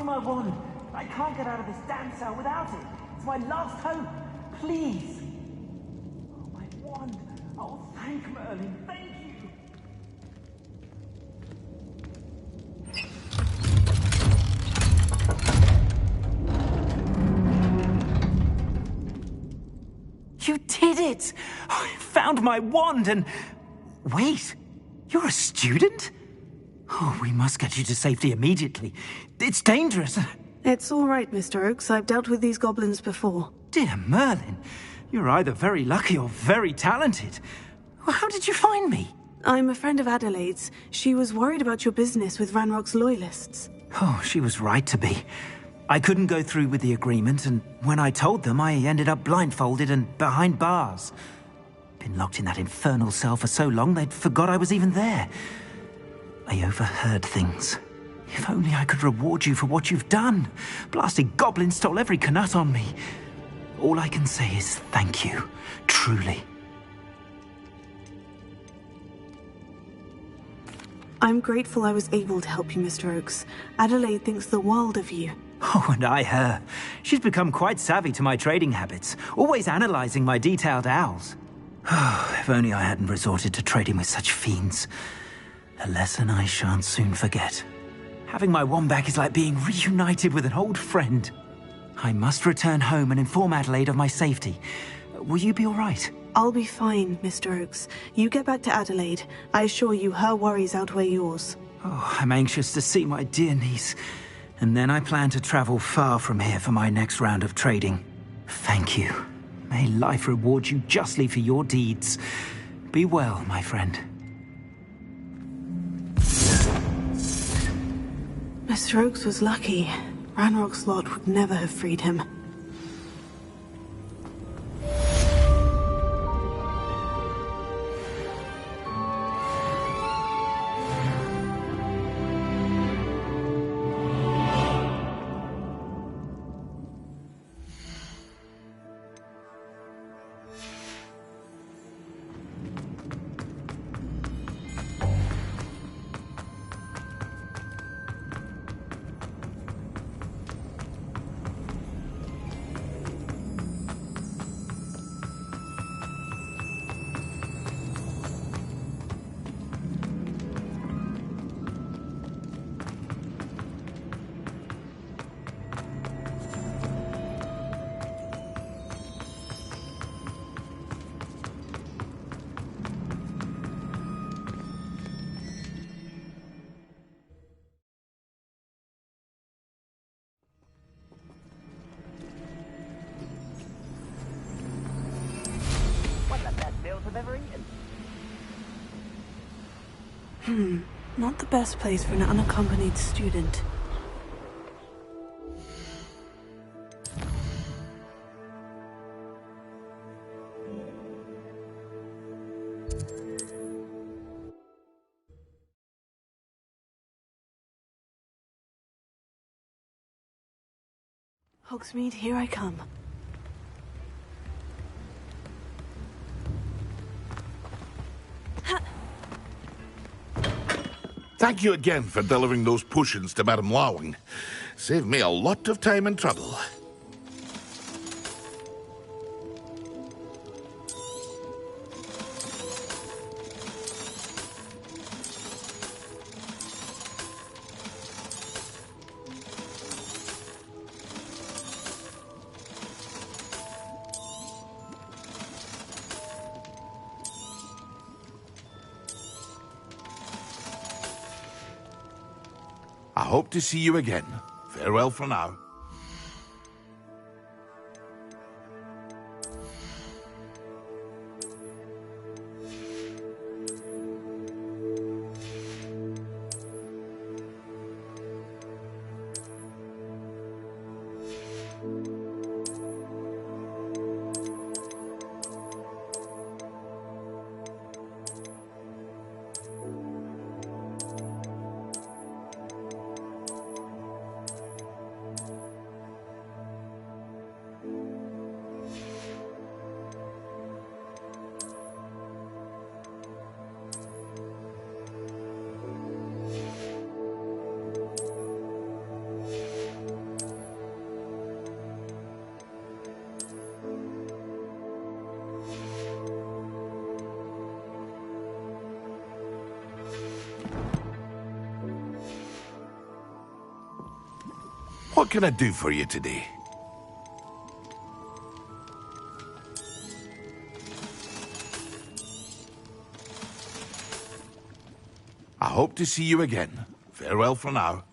my wand. I can't get out of this damn cell without it. It's my last hope. Please. Oh, my wand. Oh, thank Merlin. Thank you. You did it! I found my wand and... Wait, you're a student? Oh, we must get you to safety immediately. It's dangerous. It's all right, Mr. Oakes. I've dealt with these goblins before. Dear Merlin, you're either very lucky or very talented. How did you find me? I'm a friend of Adelaide's. She was worried about your business with Ranrock's loyalists. Oh, she was right to be. I couldn't go through with the agreement, and when I told them, I ended up blindfolded and behind bars. Been locked in that infernal cell for so long, they'd forgot I was even there. I overheard things. If only I could reward you for what you've done. Blasted goblin stole every Knut on me. All I can say is thank you, truly. I'm grateful I was able to help you, Mr. Oakes. Adelaide thinks the world of you. Oh, and I her. She's become quite savvy to my trading habits, always analysing my detailed owls. Oh, if only I hadn't resorted to trading with such fiends. A lesson I shan't soon forget. Having my wand back is like being reunited with an old friend. I must return home and inform Adelaide of my safety. Will you be all right? I'll be fine, Mr. Oakes. You get back to Adelaide. I assure you her worries outweigh yours. Oh, I'm anxious to see my dear niece. And then I plan to travel far from here for my next round of trading. Thank you. May life reward you justly for your deeds. Be well, my friend. Mr. Oakes was lucky. Ranrock's lot would never have freed him. Not the best place for an unaccompanied student. Hogsmeade, here I come. Thank you again for delivering those potions to Madame Lawing. Saved me a lot of time and trouble. I hope to see you again. Farewell for now. What can I do for you today? I hope to see you again. Farewell for now.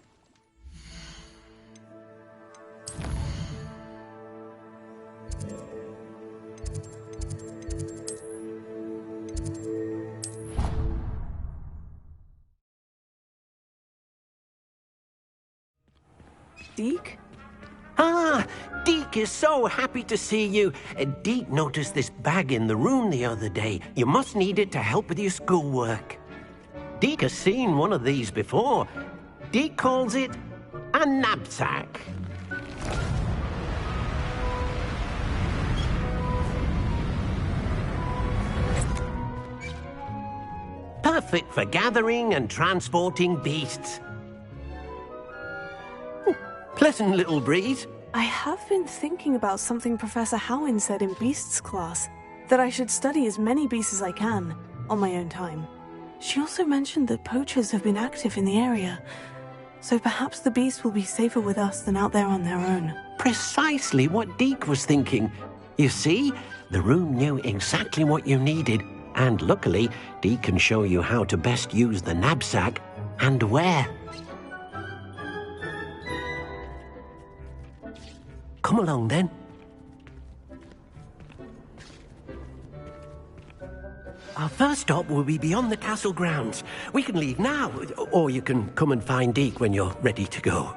Deke? Ah, Deke is so happy to see you. Deke noticed this bag in the room the other day. You must need it to help with your schoolwork. Deke has seen one of these before. Deke calls it a knapsack. Perfect for gathering and transporting beasts. Pleasant little breeze. I have been thinking about something Professor Howin said in Beasts class, that I should study as many beasts as I can, on my own time. She also mentioned that poachers have been active in the area, so perhaps the beasts will be safer with us than out there on their own. Precisely what Deke was thinking. You see, the room knew exactly what you needed, and luckily, Deke can show you how to best use the knapsack and where. Come along, then. Our first stop will be beyond the castle grounds. We can leave now, or you can come and find Deke when you're ready to go.